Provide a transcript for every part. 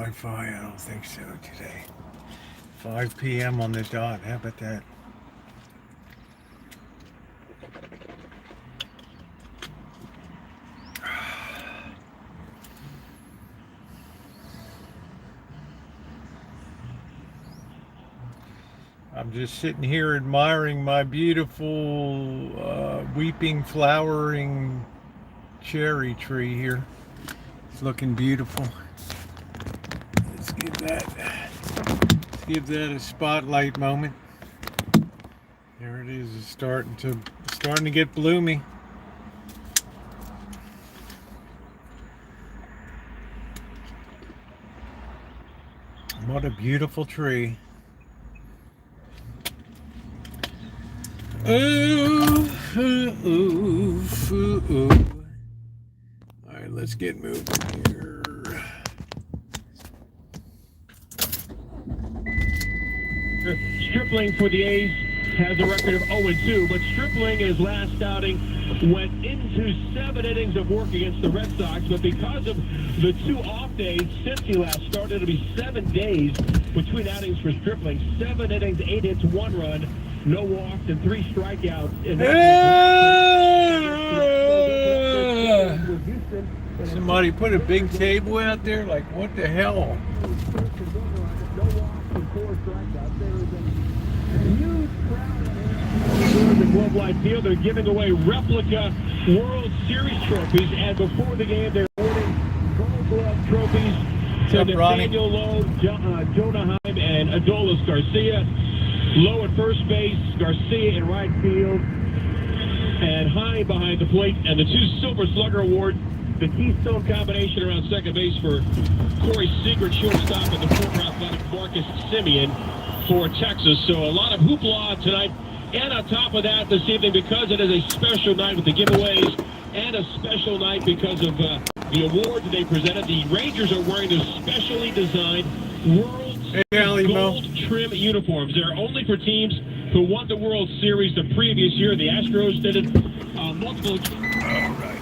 Wi-Fi? I don't think so today. 5 p.m. on the dot. How about that? I'm just sitting here admiring my beautiful weeping, flowering cherry tree here. It's looking beautiful. Let's give that a spotlight moment. There it is. It's starting to get bloomy. What a beautiful tree. Ooh, ooh, ooh, ooh, ooh. All right, let's get moving here. Stripling for the A's has a record of 0-2, but Stripling in his last outing went into 7 innings of work against the Red Sox, but because of the 2 off days since he last started, it'll be 7 days between outings for Stripling. 7 innings, 8 hits, 1 run, no walks, and 3 strikeouts. Somebody put a big table out there? Like, what the hell? The Globe Life Field, they're giving away replica World Series trophies, and before the game, they're awarding Gold Glove trophies to Nathaniel Lowe, Jonah Heim, and Adolis Garcia. Lowe at first base, Garcia in right field, and Heim behind the plate, and the 2 Silver Slugger Award, the Keystone combination around second base for Corey Seager, shortstop, and the former athletic Marcus Simeon for Texas. So a lot of hoopla tonight. And on top of that, this evening, because it is a special night with the giveaways and a special night because of the awards they presented, the Rangers are wearing their specially designed World Gold trim uniforms. They're only for teams who won the World Series the previous year. The Astros did it multiple times. All right.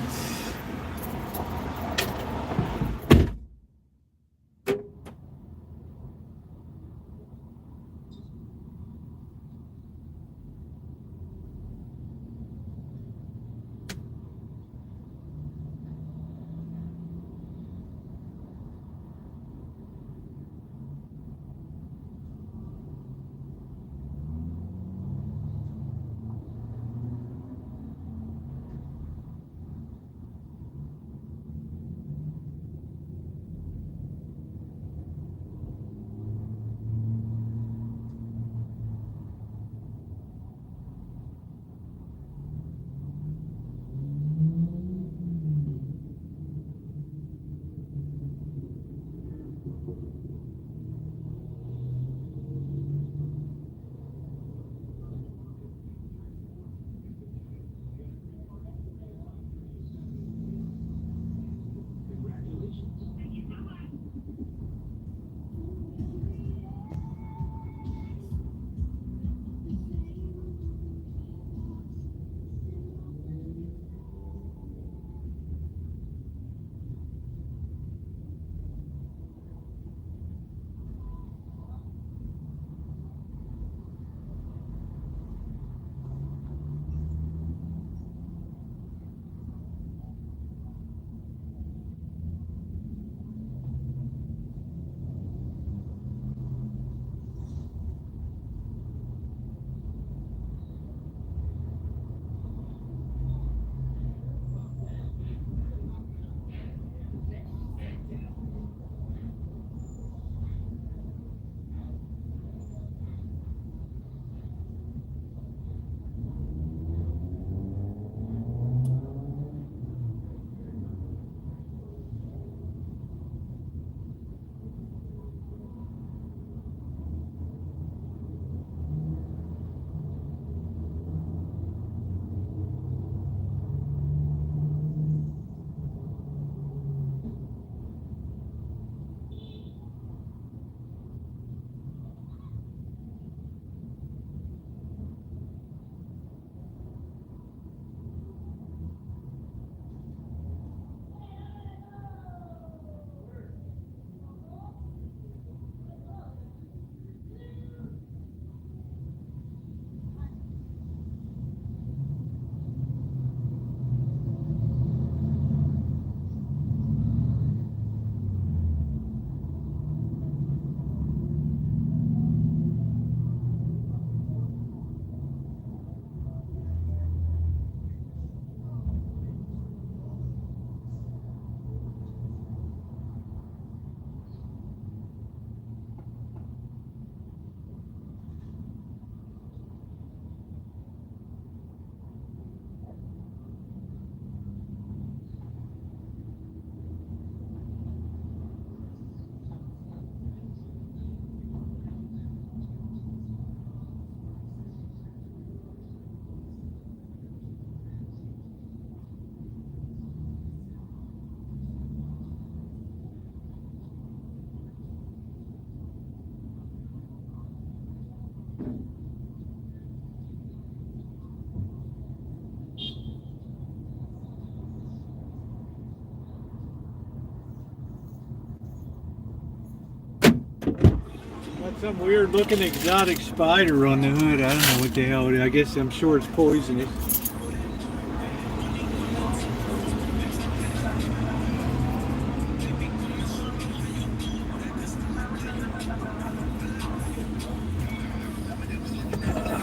Got some weird looking exotic spider on the hood. I don't know what the hell it is. I guess I'm sure it's poisonous.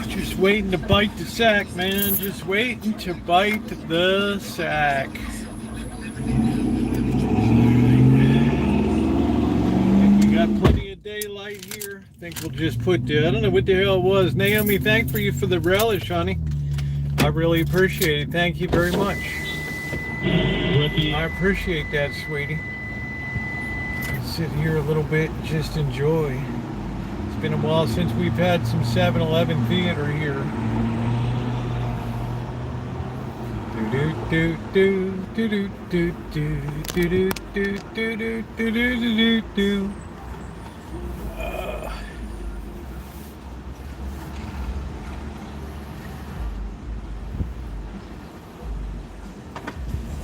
Just waiting to bite the sack, man. Just waiting to bite the sack. We got plenty of daylight here. I think we'll just put the, I don't know what the hell it was. Naomi, thank you for the relish, honey. I really appreciate it. Thank you very much. I appreciate that, sweetie. Sit here a little bit and just enjoy. It's been a while since we've had some 7-Eleven theater here.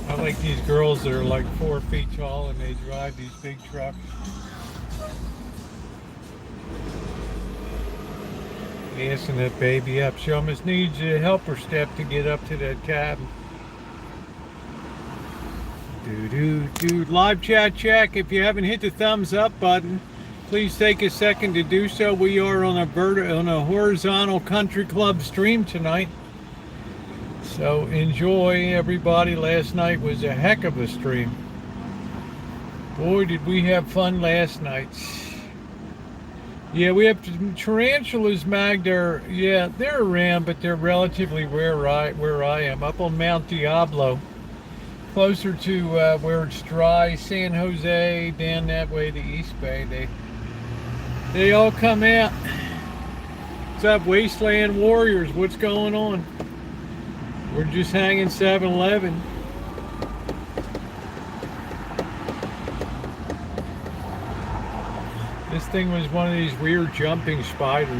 I like these girls that are like 4 feet tall and they drive these big trucks. Gassing that baby up. She almost needs a helper step to get up to that cabin. Live chat check. If you haven't hit the thumbs up button, please take a second to do so. We are on a horizontal country club stream tonight. So enjoy, everybody. Last night was a heck of a stream. Boy, did we have fun last night. Yeah, we have tarantulas, Mag. They're around, but they're relatively where I am, up on Mount Diablo, closer to where it's dry, San Jose, down that way, the East Bay. They all come out. What's up, Wasteland Warriors? What's going on? We're just hanging 7-Eleven. This thing was one of these weird jumping spiders.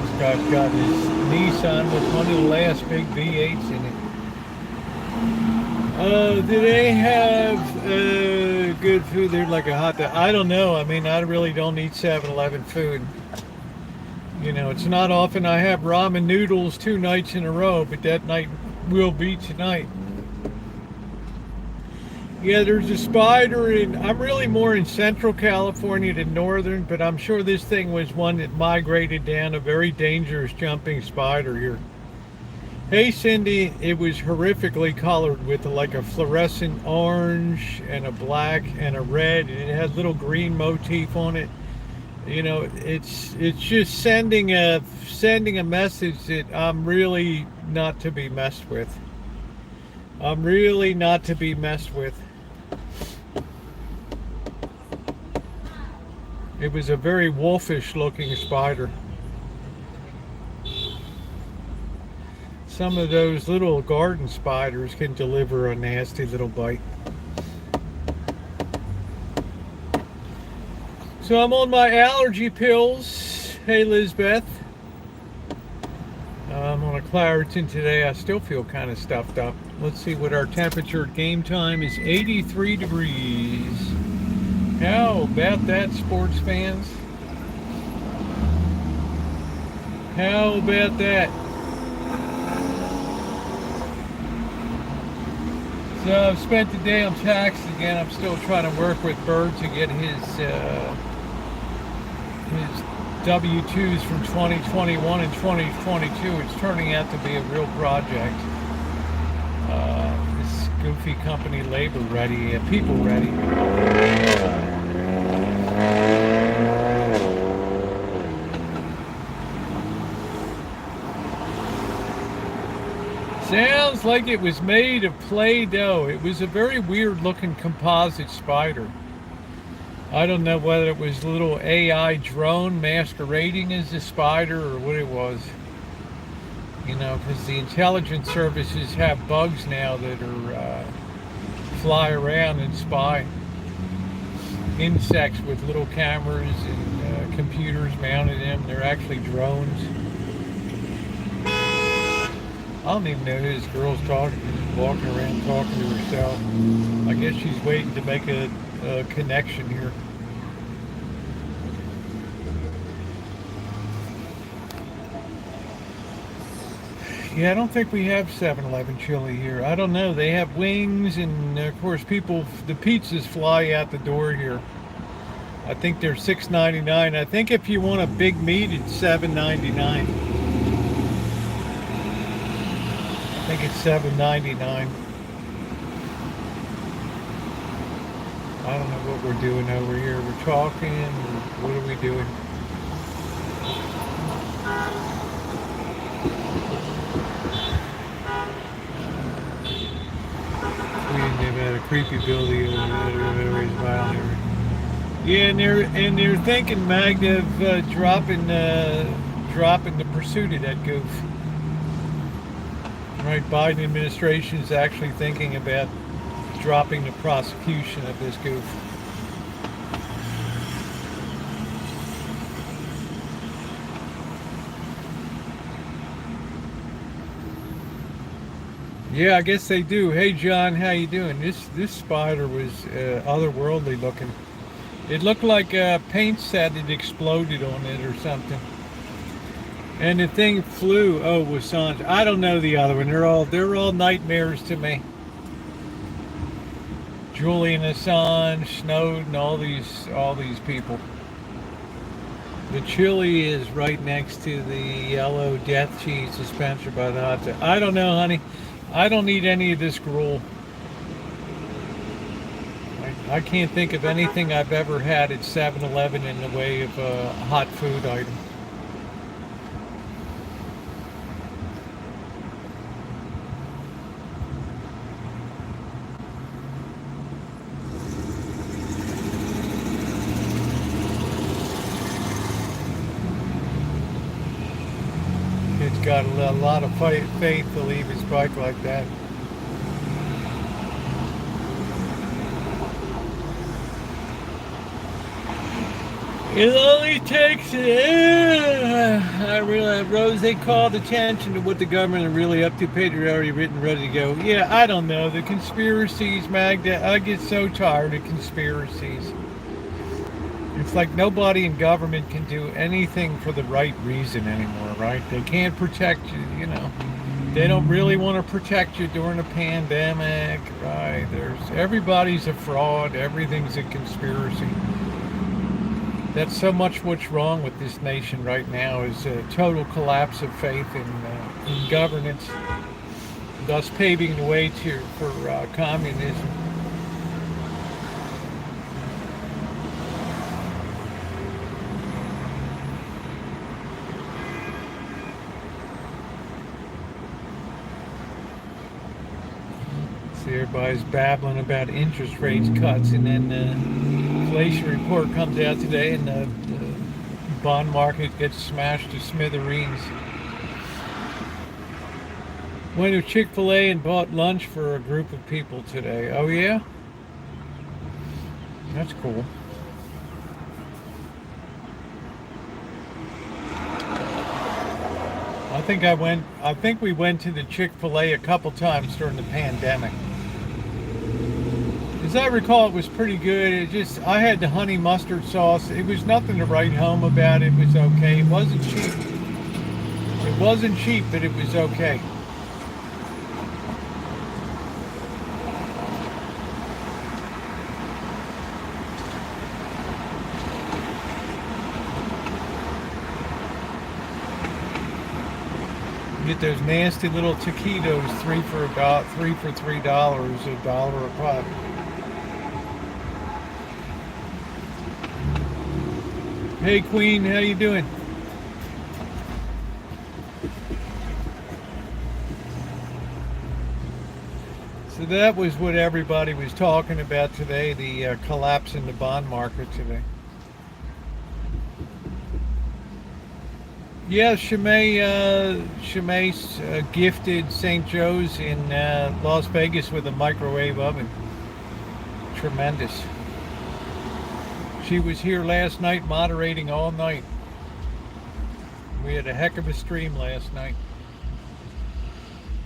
This guy's got his Nissan with one of the last big V8s in it. Do they have good food there, like a hot dog? I don't know. I mean, I really don't eat 7-Eleven food. You know, it's not often I have ramen noodles 2 nights in a row, but that night will be tonight. Yeah, there's a spider in, I'm really more in Central California than Northern, but I'm sure this thing was one that migrated down, a very dangerous jumping spider here. Hey Cindy, it was horrifically colored with like a fluorescent orange and a black and a red, and it had little green motif on it. You know, it's just sending a message that I'm really not to be messed with. I'm really not to be messed with. It was a very wolfish looking spider. Some of those little garden spiders can deliver a nasty little bite. So I'm on my allergy pills. Hey, Lizbeth. I'm on a Claritin today. I still feel kind of stuffed up. Let's see what our temperature at game time is. 83 degrees. How about that, sports fans? How about that? So I've spent the day, I'm taxed again. I'm still trying to work with Bird to get his W-2s from 2021 and 2022. It's turning out to be a real project. This goofy company, Labor Ready, People Ready. Sounds like it was made of Play-Doh. It was a very weird looking composite spider. I don't know whether it was a little AI drone masquerading as a spider or what it was. You know, because the intelligence services have bugs now that are fly around and spy. Insects with little cameras and computers mounted in them. They're actually drones. don't even know who this girl's talking to. She's walking around talking to herself. I guess she's waiting to make a connection here. Yeah, I don't think we have 7-Eleven chili here. I don't know. They have wings, and of course, the pizzas fly out the door here. I think they're $6.99. I think if you want a big meat, it's $7.99. I think it's $7.99. I don't know what we're doing over here. We're talking. What are we doing? They've had a creepy building over. Yeah, and they're thinking, Magda, of dropping the pursuit of that goof. Right, Biden administration is actually thinking about dropping the prosecution of this goof. Yeah, I guess they do. Hey, John, how you doing? This spider was otherworldly looking. It looked like a paint set had exploded on it or something. And the thing flew. Oh, Assange. I don't know the other one. They're all nightmares to me. Julian Assange, Snowden, all these people. The chili is right next to the yellow death cheese dispenser by the hot tub. I don't know, honey. I don't need any of this gruel. I can't think of anything I've ever had at 7-Eleven in the way of a hot food item. It's got a lot of faith to leave his bike like that. It only takes Rosie called attention to what the government are really up to. Patriot already written, ready to go. Yeah, I don't know. The conspiracies, Magda, I get so tired of conspiracies. It's like nobody in government can do anything for the right reason anymore, right? They can't protect you, you know. They don't really want to protect you during a pandemic, right? Everybody's a fraud. Everything's a conspiracy. That's so much what's wrong with this nation right now is a total collapse of faith in governance, thus paving the way for communism. See, everybody's babbling about interest rates cuts, and then the inflation report comes out today, and the bond market gets smashed to smithereens. Went to Chick-fil-A and bought lunch for a group of people today. Oh yeah? That's cool. I think we went to the Chick-fil-A a couple times during the pandemic. As I recall, it was pretty good. I had the honey mustard sauce. It was nothing to write home about. It was okay. It wasn't cheap. It wasn't cheap, but it was okay. Get those nasty little taquitos, three for $3, $1 a pop. Hey Queen, how you doing? So that was what everybody was talking about today, the collapse in the bond market today. Yeah, Shimei gifted St. Joe's in Las Vegas with a microwave oven. Tremendous. She was here last night moderating all night. We had a heck of a stream last night.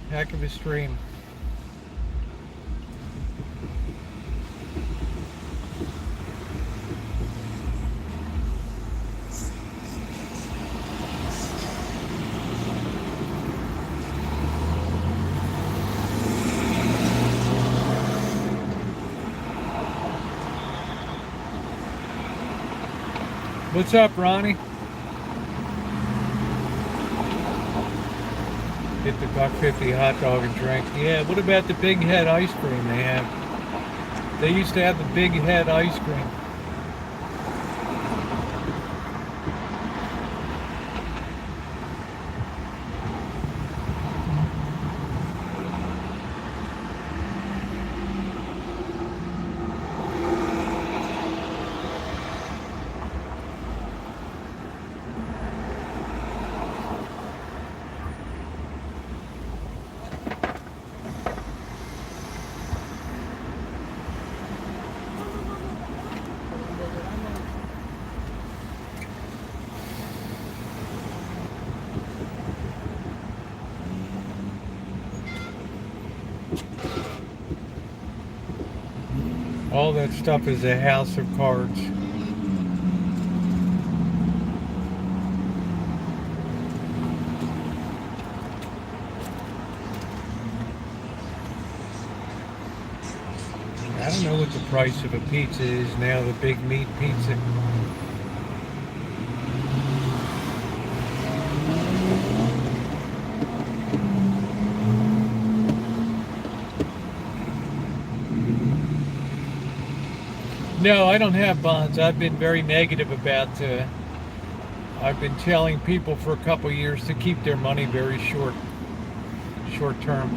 Heck of a stream. What's up, Ronnie? Get the $1.50 hot dog and drink. Yeah, what about the Big Head ice cream they have? They used to have the Big Head ice cream. All that stuff is a house of cards. I don't know what the price of a pizza is now, the big meat pizza. No, I don't have bonds. I've been very negative about I've been telling people for a couple of years to keep their money very short term.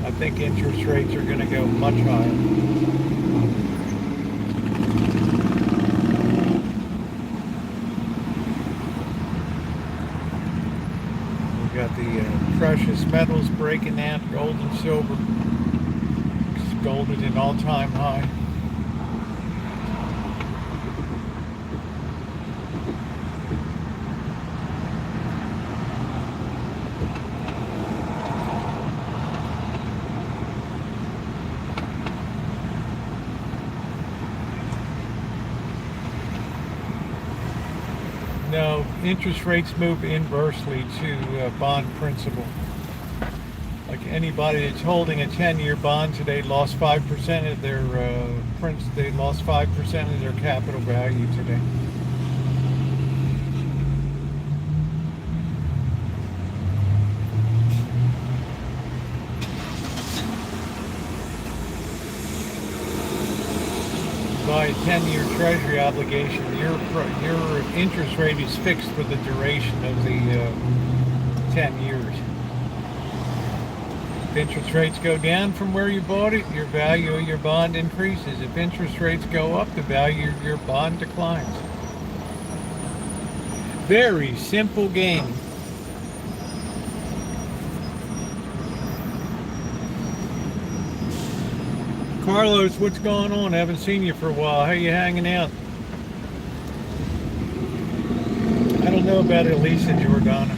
I think interest rates are going to go much higher. Got the precious metals breaking out, gold and silver. Gold at an all-time high. No, interest rates move inversely to bond principal. Like anybody that's holding a 10-year bond today lost 5% of their they lost 5% of their capital value today. By a 10-year treasury obligation, your interest rate is fixed for the duration of the 10 years. If interest rates go down from where you bought it, your value of your bond increases. If interest rates go up, the value of your bond declines. Very simple game. Carlos, what's going on? I haven't seen you for a while. How you hanging out? I don't know about Elisa Jordana.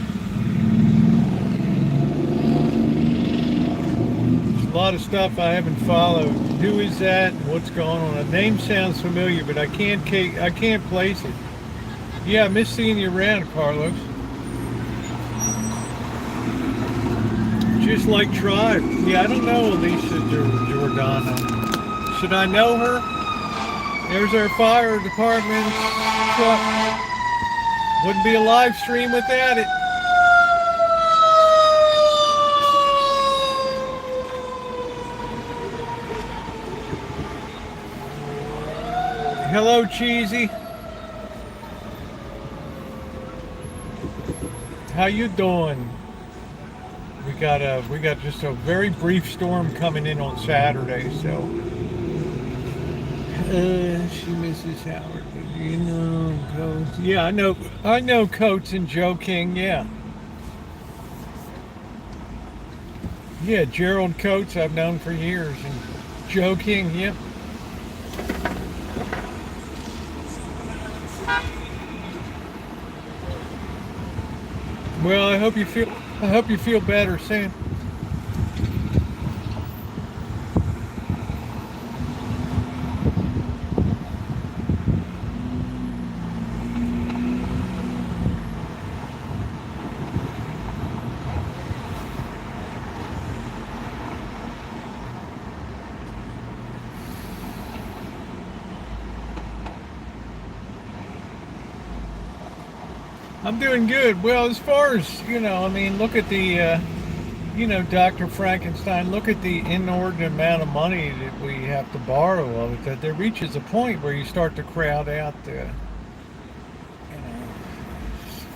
There's a lot of stuff I haven't followed. Who is that? What's going on? The name sounds familiar, but I can't place it. Yeah, I miss seeing you around, Carlos. Just like Tribe. Yeah, I don't know Elisa Jordana. Should I know her? There's our fire department truck. Wouldn't be a live stream without it. Hello, Cheesy. How you doing? We got just a very brief storm coming in on Saturday, so she misses Howard. You know, Coates. Yeah, I know Coates and Joe King. Yeah, Gerald Coates I've known for years, and Joe King. Yep. Well, I hope you feel better soon. I'm doing good. Well, as far as, I mean, look at the, Dr. Frankenstein, look at the inordinate amount of money that we have to borrow of it, that there reaches a point where you start to crowd out,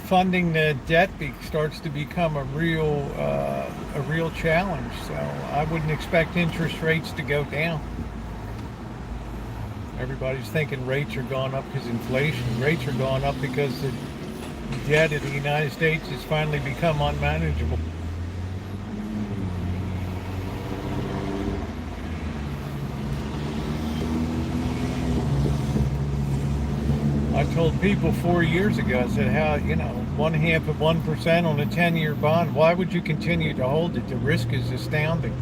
funding the debt starts to become a real challenge. So I wouldn't expect interest rates to go down. Everybody's thinking rates are going up because inflation. Rates are going up because the debt of the United States has finally become unmanageable. I told people 4 years ago, I said, how, 0.5% on a 10-year bond, why would you continue to hold it? The risk is astounding.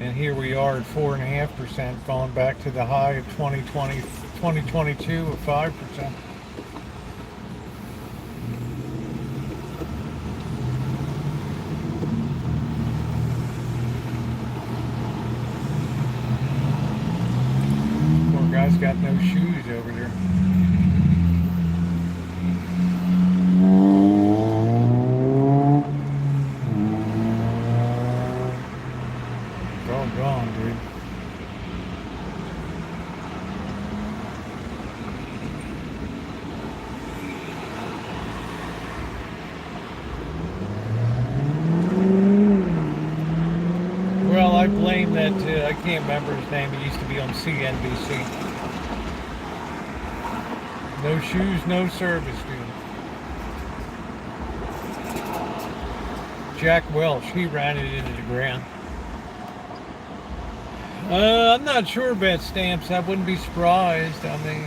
And here we are at 4.5%, going back to the high of 2022 of 5%. Poor guy's got no shoes over there. Gone, dude. Well, I blame that, I can't remember his name, he used to be on CNBC. No shoes, no service, dude. Jack Welch, he ran it into the ground. I'm not sure about stamps. I wouldn't be surprised. I mean,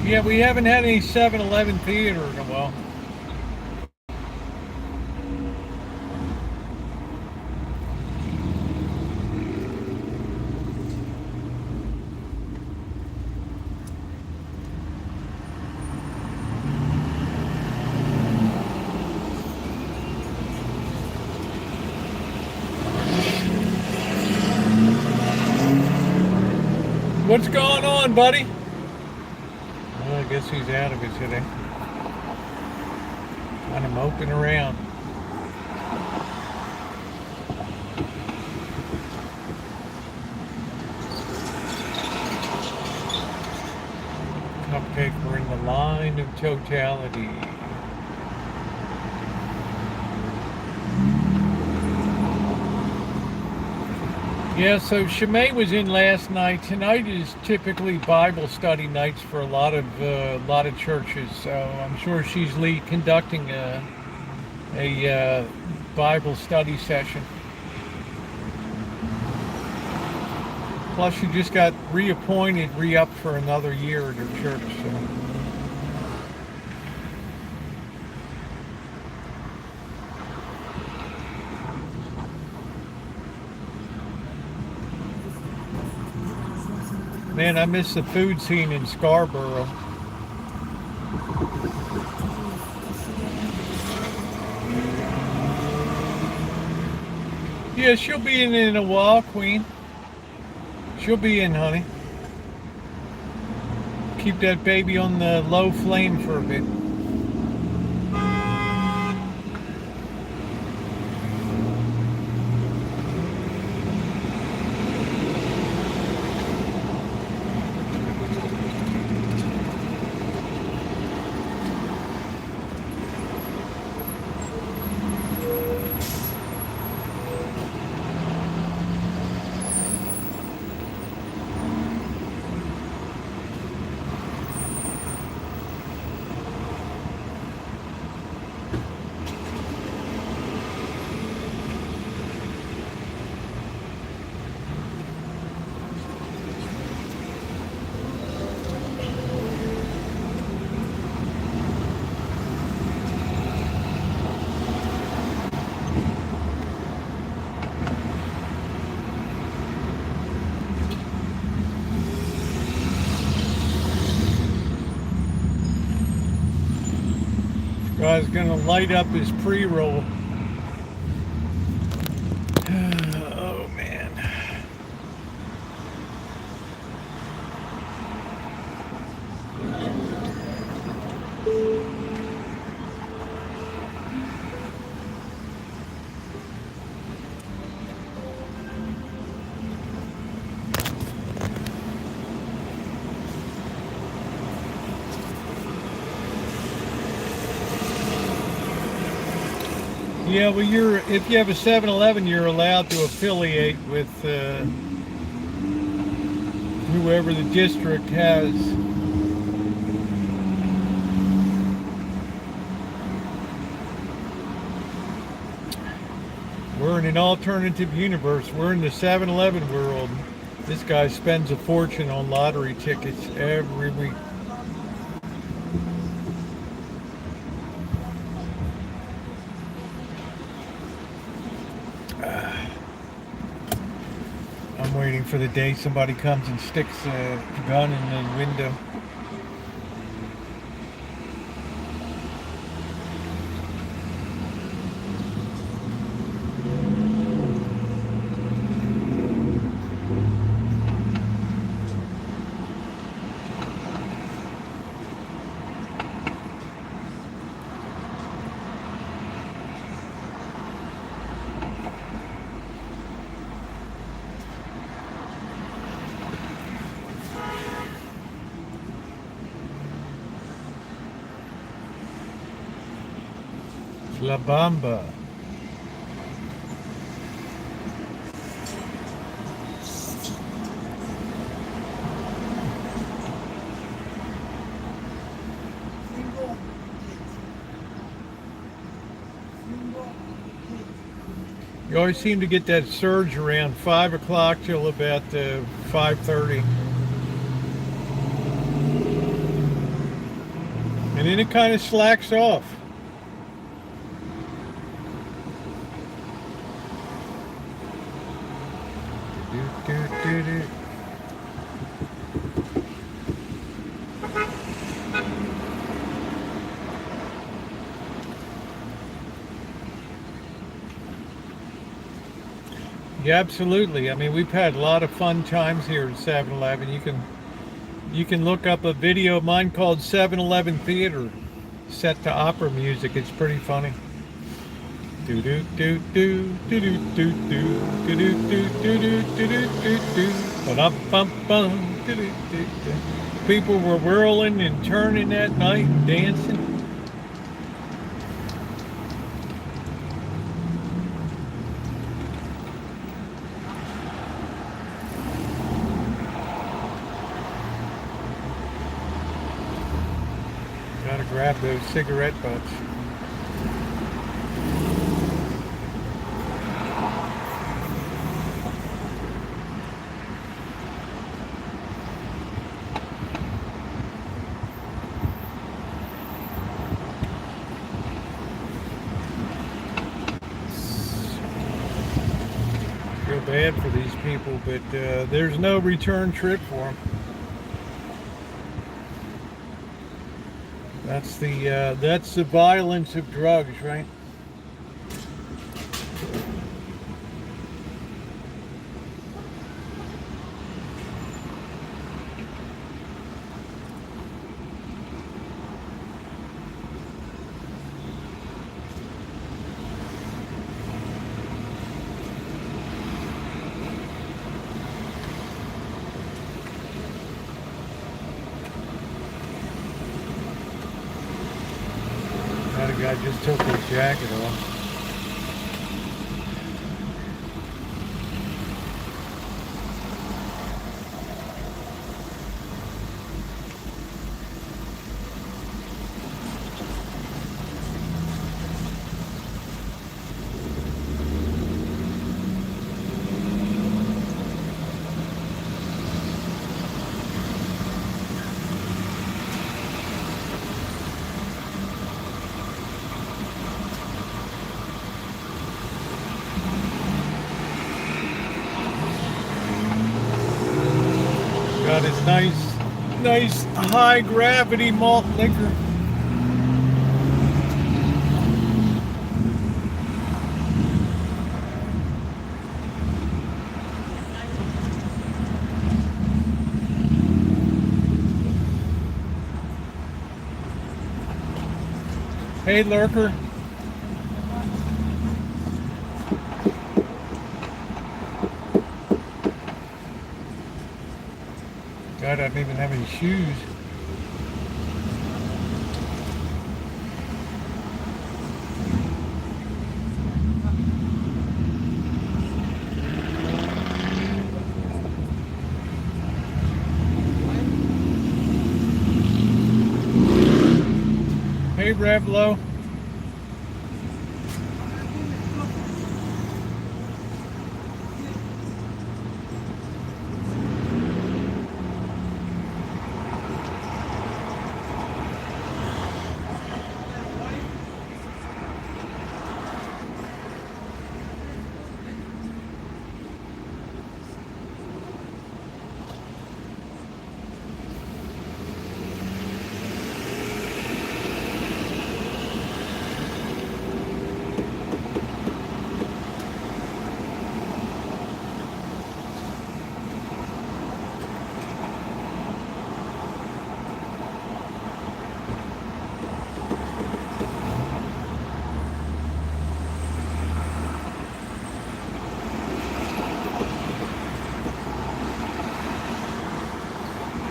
yeah, we haven't had any 7-Eleven theater in a while. What's going on, buddy? Well, I guess he's out of it today. Kind of moping around. Cupcake, we're in the line of totality. Yeah, so Shemay was in last night. Tonight is typically Bible study nights for a lot of churches. So I'm sure she's conducting a Bible study session. Plus, she just got reappointed, re-upped for another year at her church. So. Man, I miss the food scene in Scarborough. Yeah, she'll be in a while, Queen. She'll be in, honey. Keep that baby on the low flame for a bit. Guy's gonna light up his pre-roll. Oh man. Yeah, well, if you have a 7-Eleven, you're allowed to affiliate with whoever the district has. We're in an alternative universe. We're in the 7-Eleven world. This guy spends a fortune on lottery tickets every week. I'm waiting for the day somebody comes and sticks a gun in the window. La Bamba. You always seem to get that surge around 5 o'clock till about 5:30. And then it kind of slacks off. Yeah, absolutely. I mean, we've had a lot of fun times here at 7-Eleven. You can look up a video of mine called 7-Eleven Theater, set to opera music. It's pretty funny. Do do do do do do do do do do do do do do do. Bum bum bum. People were whirling and turning that night and dancing. Gotta grab those cigarette butts. Bad for these people, but there's no return trip for them. That's the violence of drugs, right? That guy just took his jacket off. Got his nice high gravity malt liquor. Hey, Lurker. God, I don't even have any shoes. Hey, Revlo.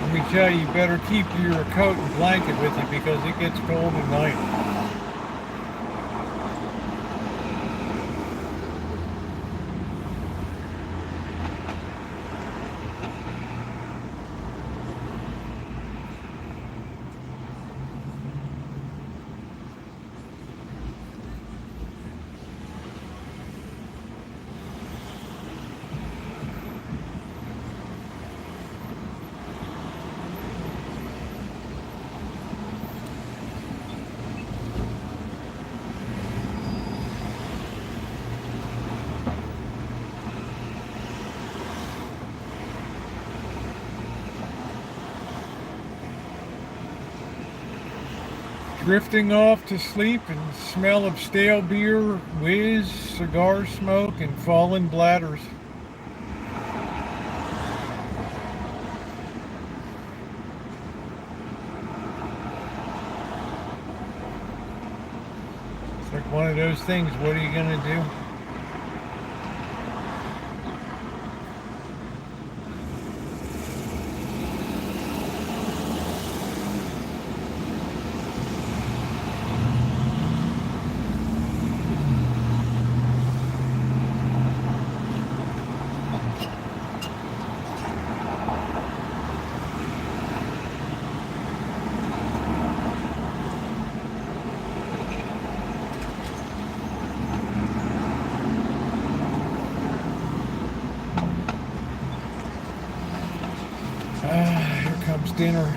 Let me tell you, you better keep your coat and blanket with you because it gets cold at night. Drifting off to sleep and smell of stale beer, whiz, cigar smoke, and fallen bladders. It's like one of those things, what are you gonna do? Here comes dinner.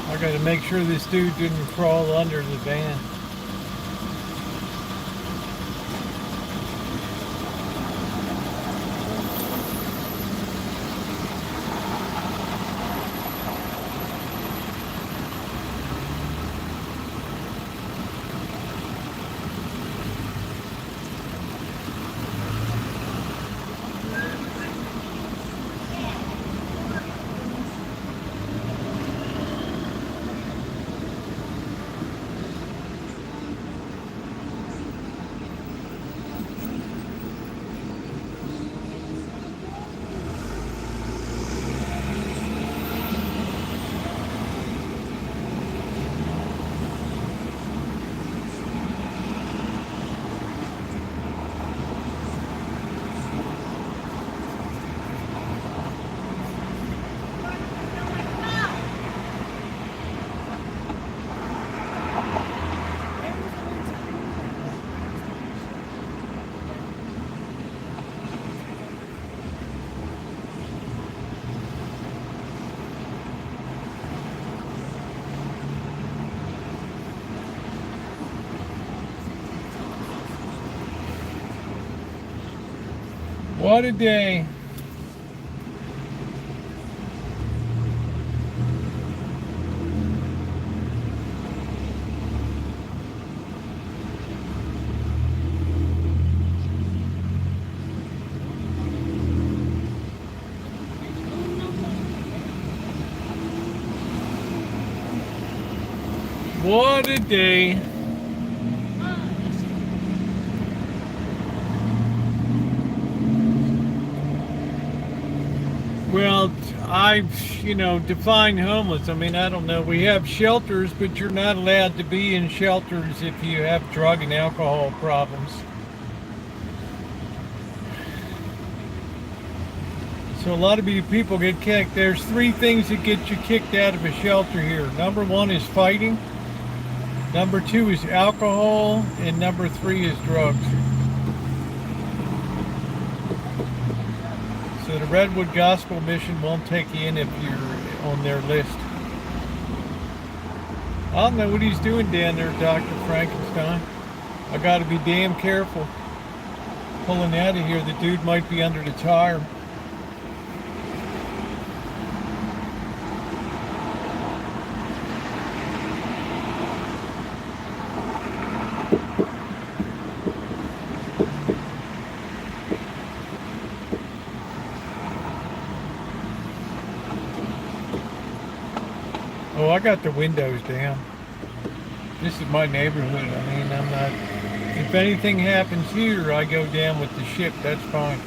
I gotta make sure this dude didn't crawl under the van. What a day. What a day. Well, define homeless. I mean, I don't know. We have shelters, but you're not allowed to be in shelters if you have drug and alcohol problems. So a lot of you people get kicked. There's 3 things that get you kicked out of a shelter here. Number 1 is fighting. Number 2 is alcohol. And number 3 is drugs. So the Redwood Gospel Mission won't take you in if you're on their list. I don't know what he's doing down there, Dr. Frankenstein. I gotta be damn careful pulling out of here. The dude might be under the tire. Oh, I got the windows down. This is my neighborhood. I mean, I'm not... If anything happens here, I go down with the ship. That's fine.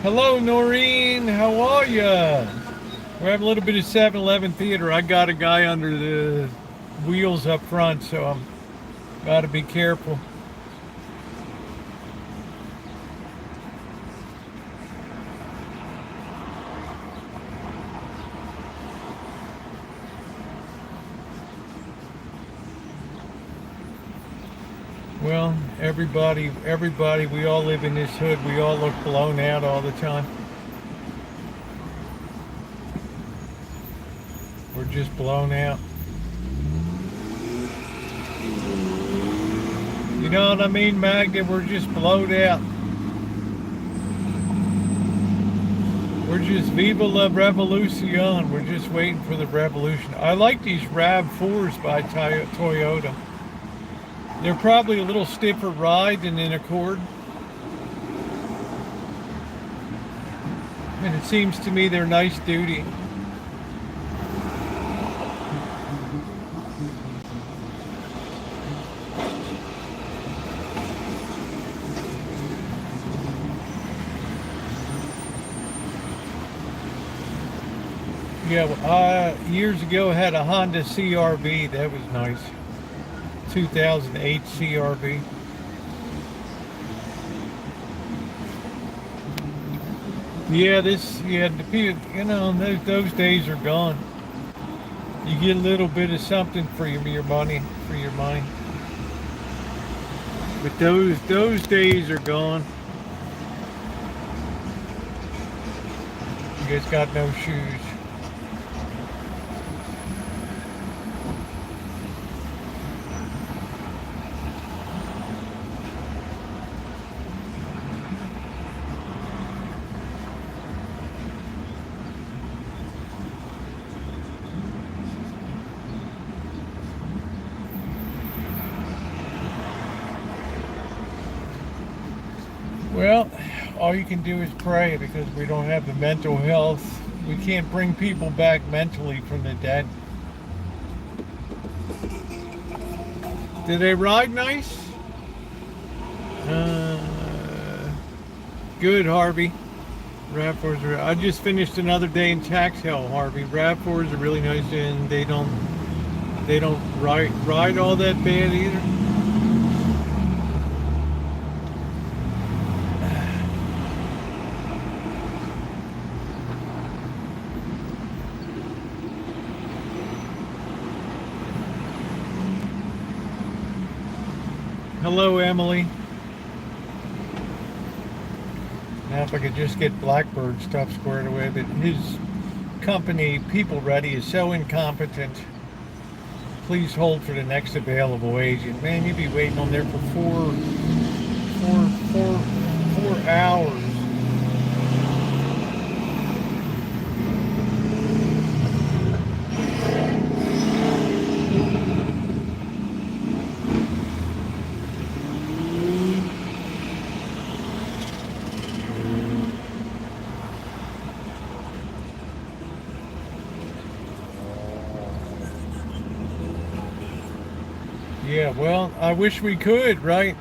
Hello, Noreen. How are ya? We're having a little bit of 7-Eleven theater. I got a guy under the wheels up front, so I'm got to be careful. Well, everybody, we all live in this hood. We all look blown out all the time. We're just blown out. You know what I mean, Magda? We're just blowed out. We're just viva la revolution. We're just waiting for the revolution. I like these RAV4s by Toyota. They're probably a little stiffer ride than an Accord. And it seems to me they're nice duty. Yeah, years ago I had a Honda CRV. That was nice. 2008 CRV. Yeah, those days are gone. You get a little bit of something for your money, But those days are gone. You guys got no shoes. Well, all you can do is pray because we don't have the mental health. We can't bring people back mentally from the dead. Did they ride nice? Good, Harvey. RAV4s are... I just finished another day in tax hell, Harvey. RAV4s are really nice and they don't ride all that bad either. Hello, Emily. Now if I could just get Blackbird stuff squared away, but company, People Ready, is so incompetent. Please hold for the next available agent. Man, you'd be waiting on there for four hours. Yeah, well, I wish we could, right?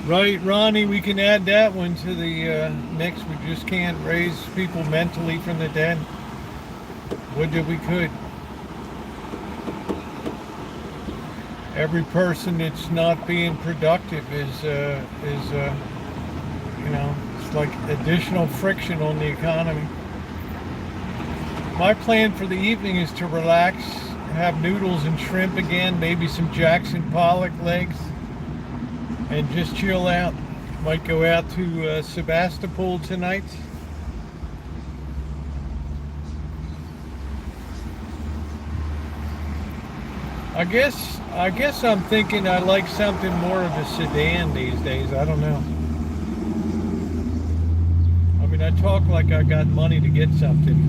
Right, Ronnie, we can add that one to the mix. We just can't raise people mentally from the dead. Would that we could. Every person that's not being productive is you know, it's like additional friction on the economy. My plan for the evening is to relax, have noodles and shrimp again, maybe some Jackson Pollock legs, and just chill out. Might go out to Sebastopol tonight. I guess I'm thinking I like something more of a sedan these days. I don't know. I mean, I talk like I got money to get something.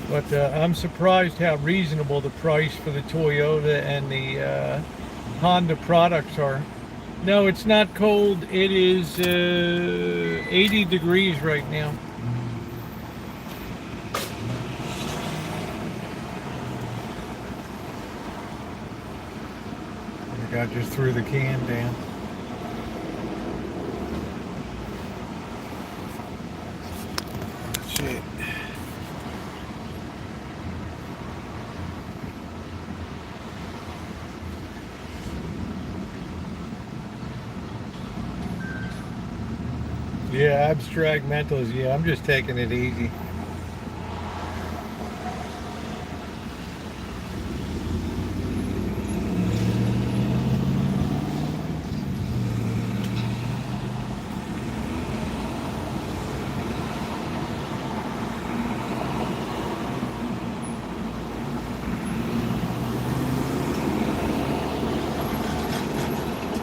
But I'm surprised how reasonable the price for the Toyota and the Honda products are. No, it's not cold. It is 80 degrees right now. The guy just threw the can down. Shit. Yeah, abstract mentals. Yeah, I'm just taking it easy.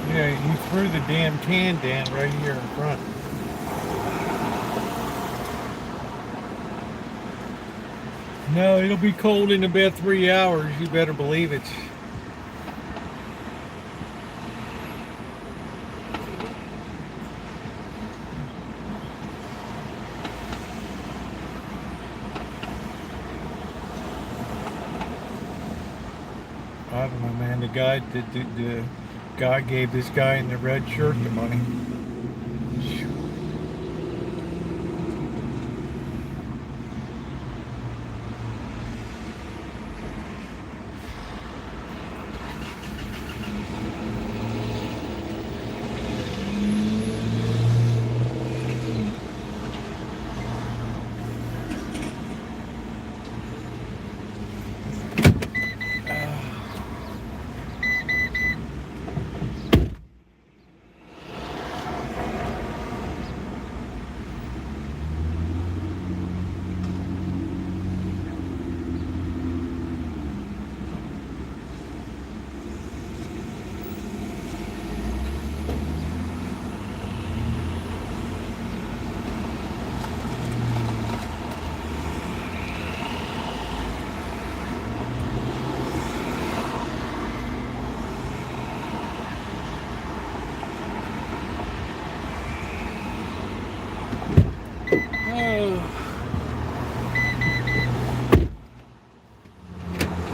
Yeah, you threw the damn can down right here in front. No, it'll be cold in about 3 hours. You better believe it. I don't know, man. The guy gave this guy in the red shirt the money.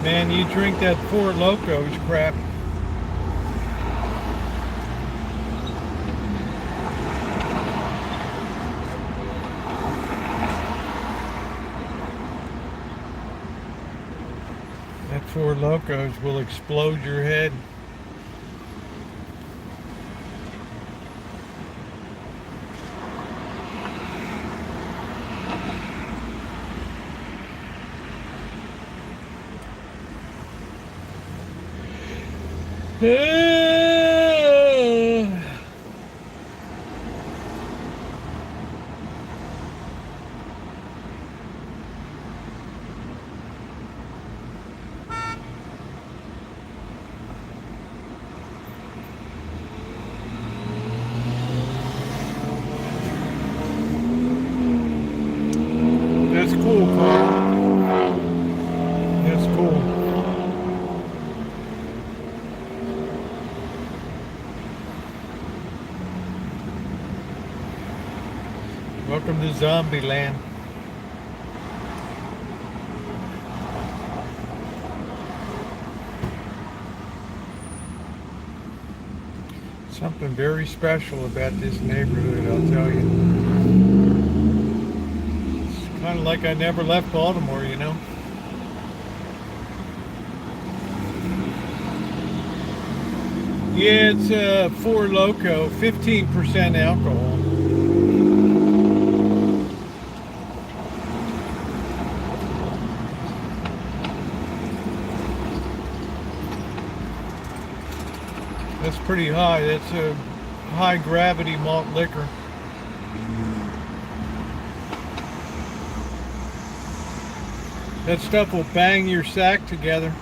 Man, you drink that Four Locos crap. That Four Locos will explode your head. That's cool, Carl. That's cool. Welcome to Zombie Land. Something very special about this neighborhood, I'll tell you. It's kind of like I never left Baltimore, you know. Yeah, it's Four Loko, 15% alcohol. That's pretty high. That's a high gravity malt liquor. That stuff will bang your sack together.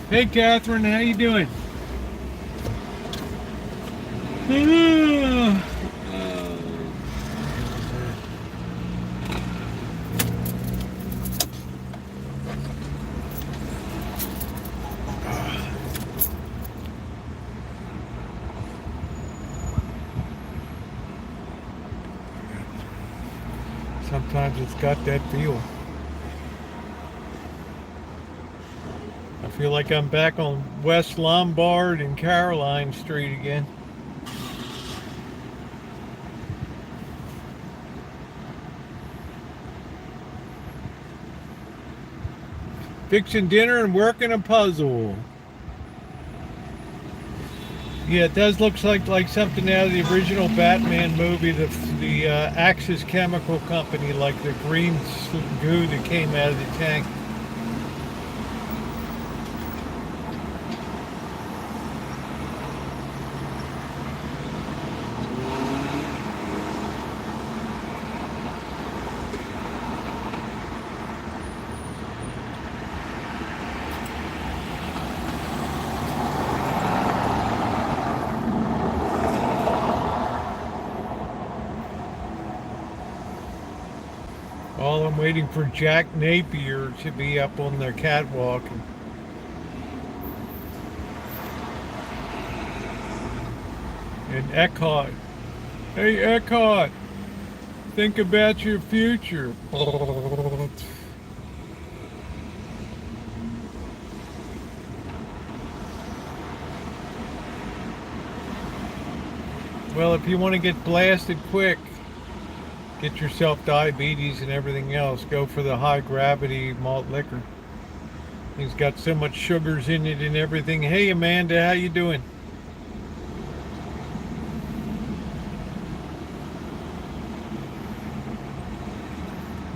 Hey Catherine, how you doing? Sometimes it's got that feel. I feel like I'm back on West Lombard and Caroline Street again. Fixing dinner and working a puzzle. Yeah, it does look like something out of the original Batman movie, the Axis Chemical Company, like the green goo that came out of the tank. I'm waiting for Jack Napier to be up on the catwalk. And Eckhart. Hey Eckhart, think about your future. Well, if you want to get blasted quick, get yourself diabetes and everything else, go for the high gravity malt liquor. It's got so much sugars in it and everything. Hey Amanda, how you doing?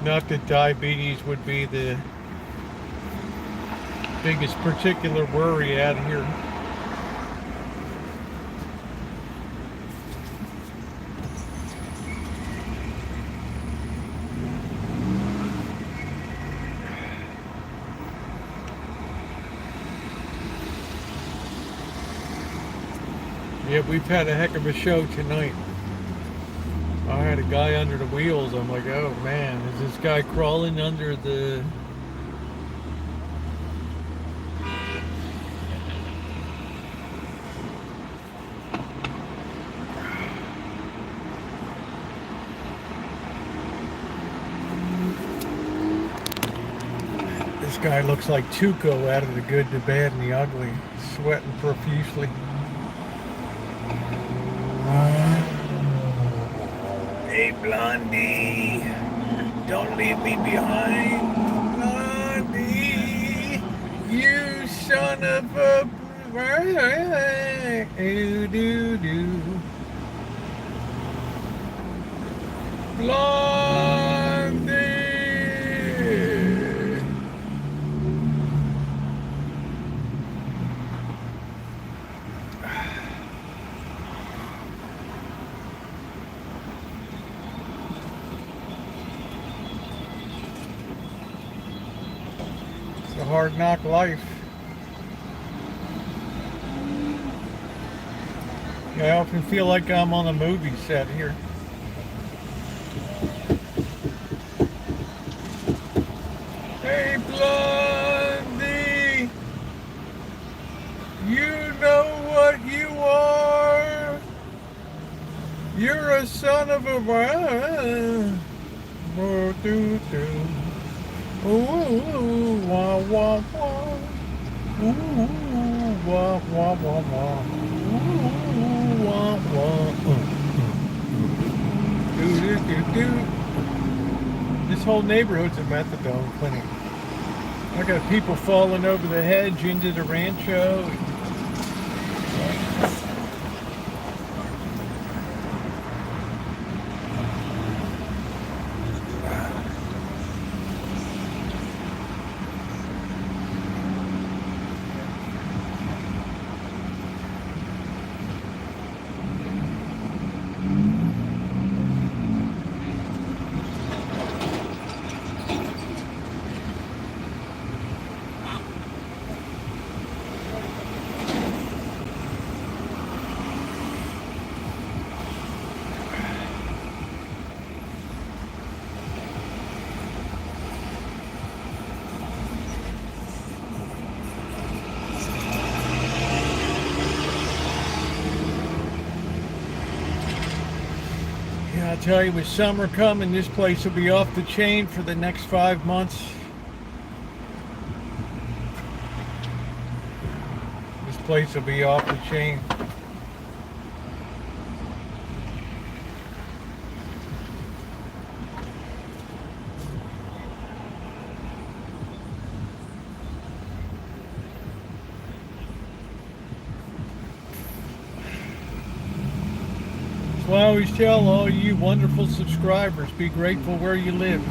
Not that diabetes would be the biggest particular worry out here. Yeah, we've had a heck of a show tonight. I had a guy under the wheels. I'm like, oh man, is this guy crawling under the... This guy looks like Tuco out of The Good, the Bad, and the Ugly, sweating profusely. Hey Blondie, don't leave me behind. Blondie, you son of a... Blondie. It's a hard knock life. I often feel like I'm on a movie set here. Hey, Blondie, you know what you are. You're a son of a ooh, wah, wah, wah. Ooh, wah, wah, wah, wah. Ooh, wah, wah. Do, do, do, do. This whole neighborhood's a methadone clinic. I got people falling over the hedge into the Rancho. I tell you, with summer coming, this place will be off the chain for the next 5 months. This place will be off the chain. So I always tell all you wonderful subscribers, be grateful where you live.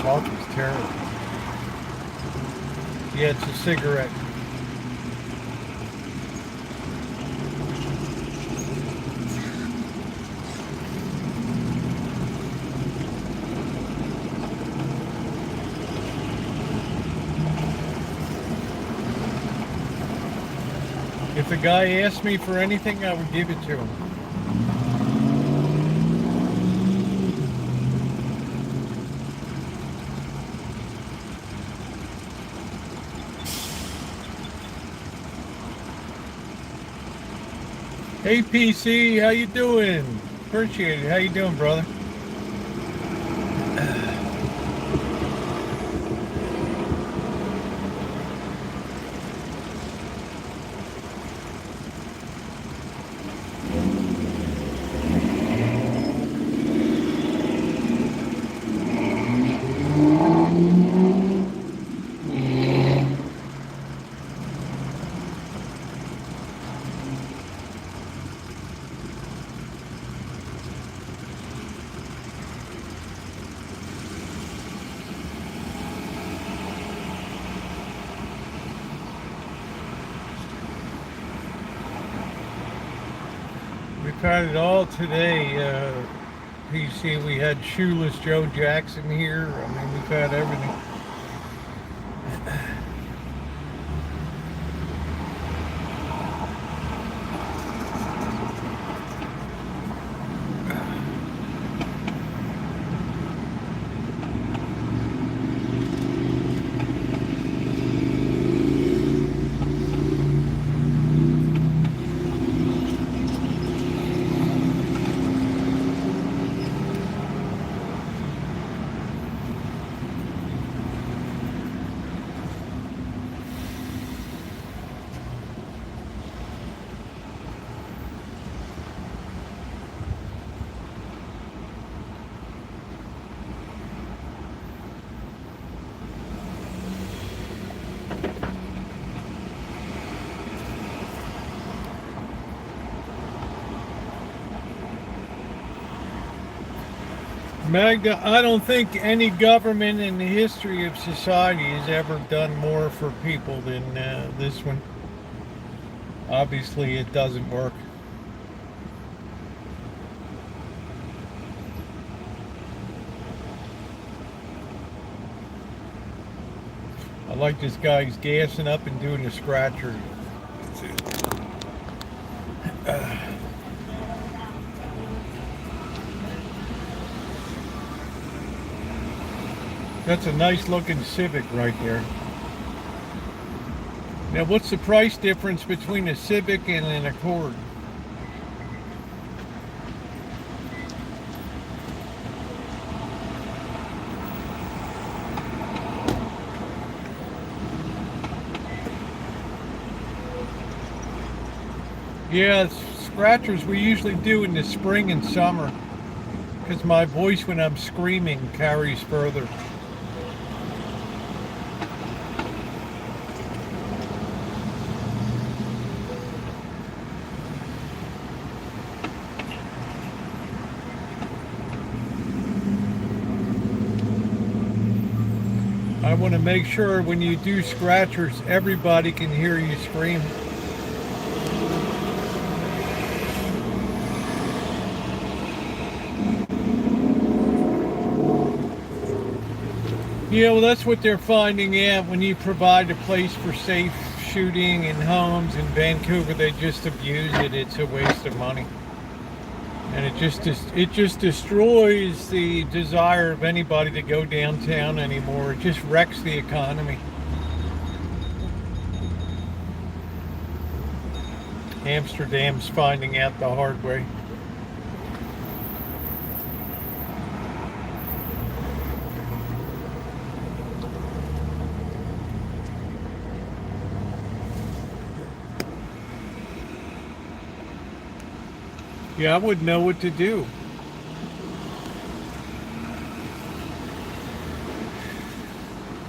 Coffee's terrible. Yeah, it's a cigarette. If a guy asked me for anything, I would give it to him. Hey PC, how you doing? Appreciate it. How you doing, brother? We've had it all today, PC. We had Shoeless Joe Jackson here. I mean, we've had everything. Magda, I don't think any government in the history of society has ever done more for people than this one. Obviously, it doesn't work. I like this guy. He's gassing up and doing a scratcher. That's a nice looking Civic right there. Now, what's the price difference between a Civic and an Accord? Yeah, scratchers we usually do in the spring and summer because my voice when I'm screaming carries further. I want to make sure when you do scratchers, everybody can hear you scream. Yeah, well, that's what they're finding out when you provide a place for safe shooting in homes in Vancouver. They just abuse it. It's a waste of money. And it just destroys the desire of anybody to go downtown anymore. It just wrecks the economy. Amsterdam's finding out the hard way. Yeah, I wouldn't know what to do.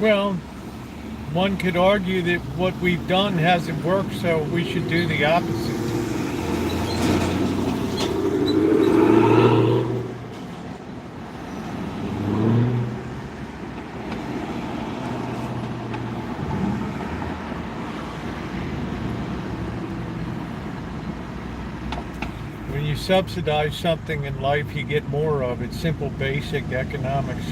Well, one could argue that what we've done hasn't worked, so we should do the opposite. When you subsidize something in life, you get more of it. Simple, basic economics.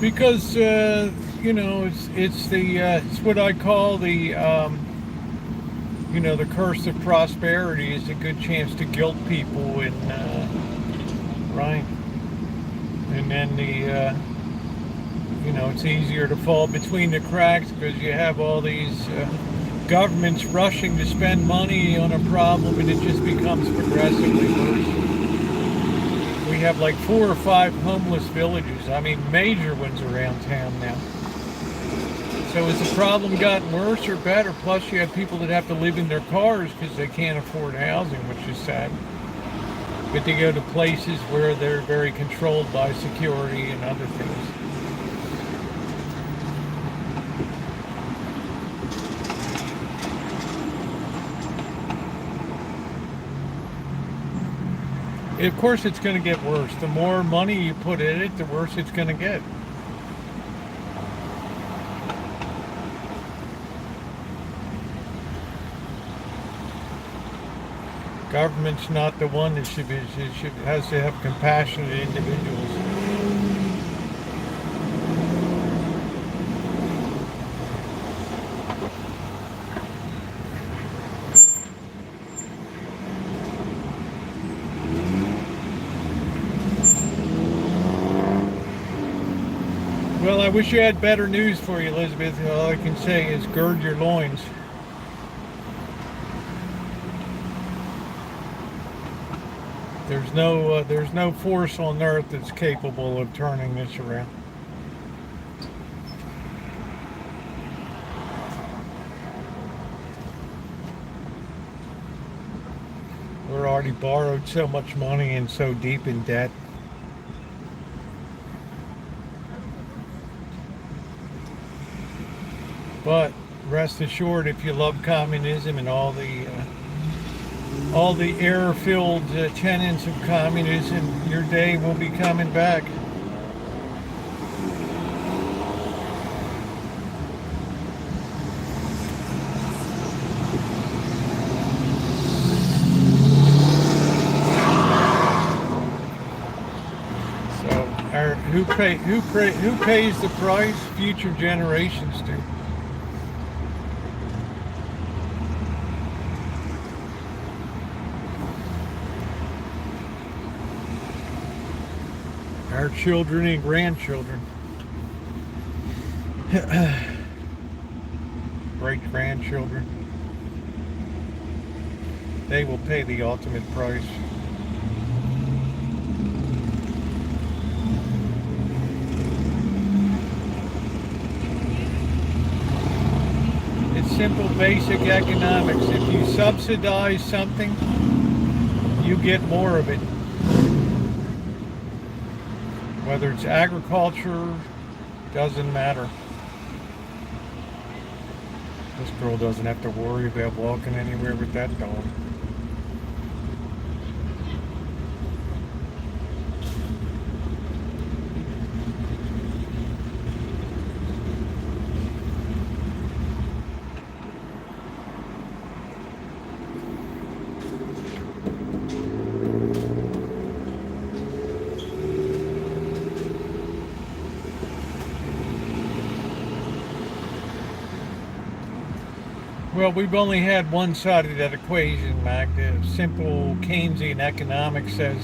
Because you know, it's what I call the the curse of prosperity is a good chance to guilt people and right, and then it's easier to fall between the cracks because you have all these governments rushing to spend money on a problem and it just becomes progressively worse. We have like 4 or 5 homeless villages. I mean, major ones around town now. So has the problem gotten worse or better? Plus, you have people that have to live in their cars because they can't afford housing, which is sad. But they go to places where they're very controlled by security and other things. Of course it's going to get worse. The more money you put in it, the worse it's going to get. Government's not the one that has to have compassionate individuals. Well, I I wish I had better news for you, Elizabeth. All I can say is gird your loins. There's no force on earth that's capable of turning this around. We're already borrowed so much money and so deep in debt. But rest assured, if you love communism and all the error-filled tenets of communism, your day will be coming back. So, who pays the price? Future generations do. Our children and grandchildren. Great-grandchildren. They will pay the ultimate price. It's simple, basic economics. If you subsidize something, you get more of it. Whether it's agriculture, doesn't matter. This girl doesn't have to worry about walking anywhere with that dog. Well, we've only had one side of that equation, Magda. Simple Keynesian economics says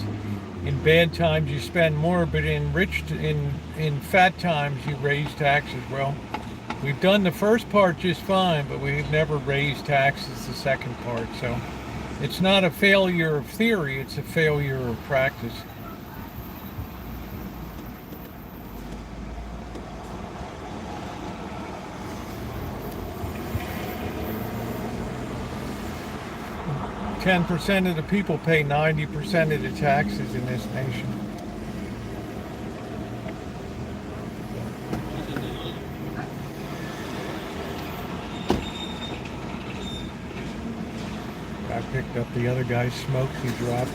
in bad times you spend more, but in fat times you raise taxes. Well, we've done the first part just fine, but we've never raised taxes the second part. So it's not a failure of theory, it's a failure of practice. Ten 10% of the people pay 90% of the taxes in this nation. I picked up the other guy's smoke he dropped.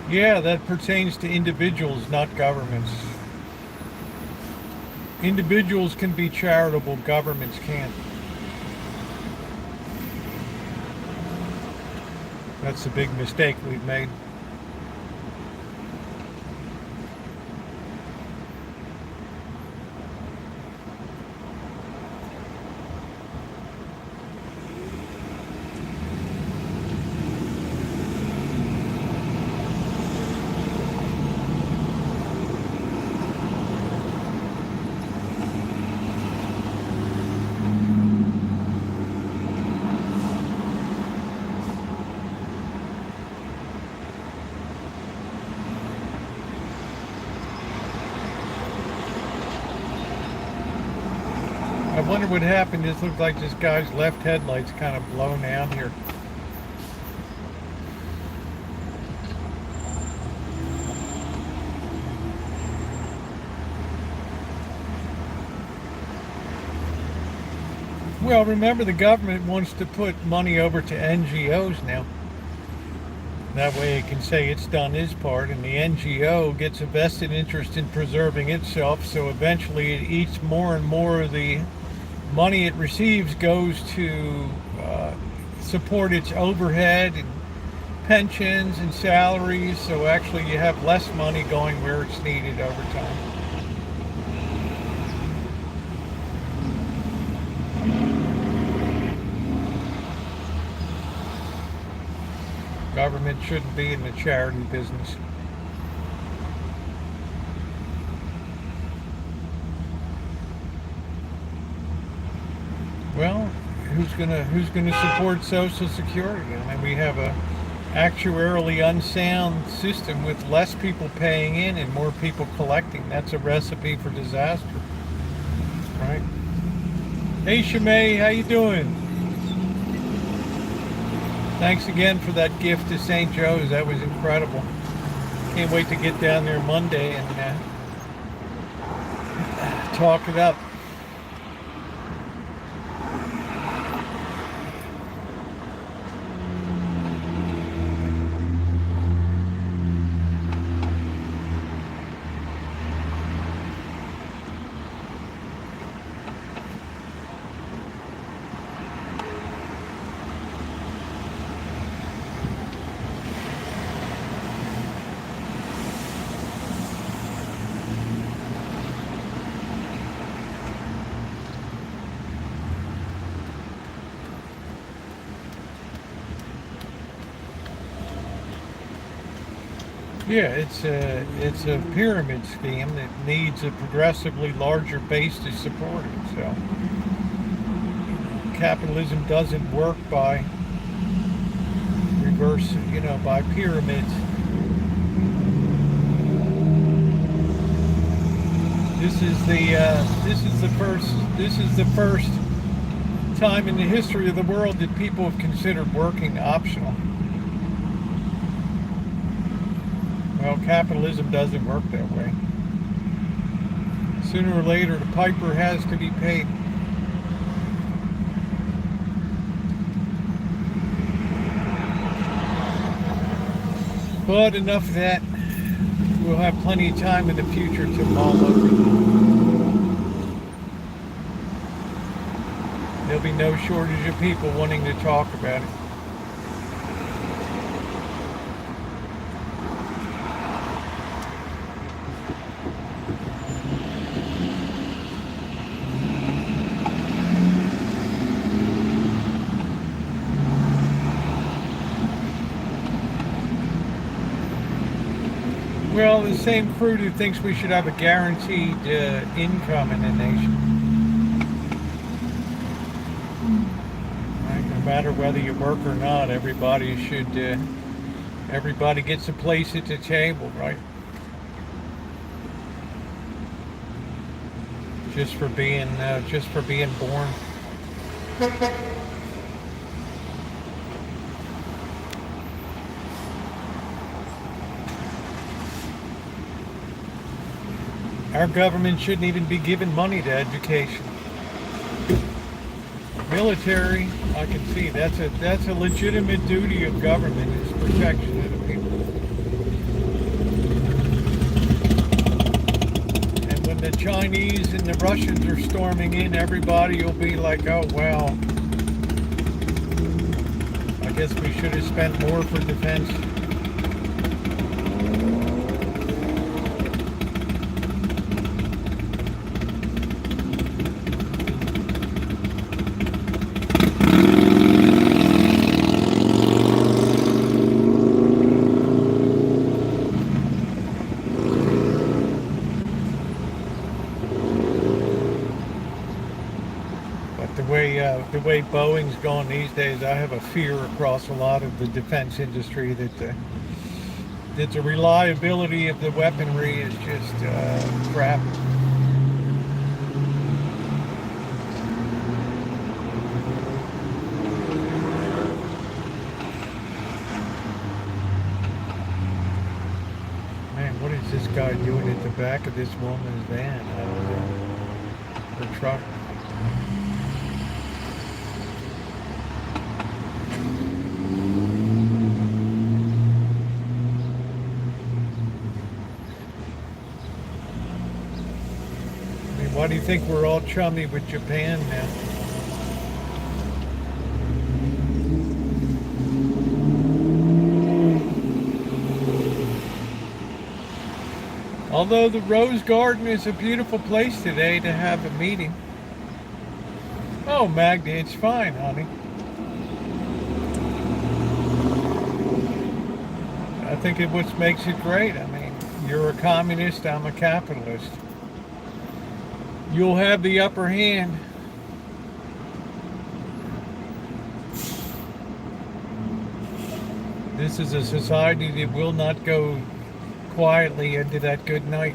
Yeah, that pertains to individuals, not governments. Individuals can be charitable, governments can't. That's a big mistake we've made. I wonder what happened. This looks like this guy's left headlight's kind of blown out here. Well, remember the government wants to put money over to NGOs now. That way it can say it's done its part, and the NGO gets a vested interest in preserving itself, so eventually it eats more and more of the money it receives goes to support its overhead and pensions and salaries, so actually you have less money going where it's needed over time. Government shouldn't be in the charity business. Well, who's gonna support Social Security? I mean, we have a actuarially unsound system with less people paying in and more people collecting. That's a recipe for disaster, right? Hey, Shimei, how you doing? Thanks again for that gift to St. Joe's. That was incredible. Can't wait to get down there Monday and talk it up. Yeah, it's a pyramid scheme that needs a progressively larger base to support it. So capitalism doesn't work by reverse, by pyramids. This is the first time in the history of the world that people have considered working optional. Well, capitalism doesn't work that way. Sooner or later, the piper has to be paid. But enough of that. We'll have plenty of time in the future to mull over. There'll be no shortage of people wanting to talk about it. Well, the same crew who thinks we should have a guaranteed income in the nation. Right? No matter whether you work or not, everybody gets a place at the table, right? Just for being born. Our government shouldn't even be giving money to education. Military, I can see that's a legitimate duty of government, is protection of the people. And when the Chinese and the Russians are storming in, everybody will be like, oh well, I guess we should have spent more for defense. The way Boeing's going these days, I have a fear across a lot of the defense industry that the reliability of the weaponry is just crap. Man, what is this guy doing at the back of this woman's van? Her truck. Why do you think we're all chummy with Japan now? Although the Rose Garden is a beautiful place today to have a meeting. Oh, Magda, it's fine, honey. think it's what makes it great. I mean, you're a communist, I'm a capitalist. You'll have the upper hand. This is a society that will not go quietly into that good night.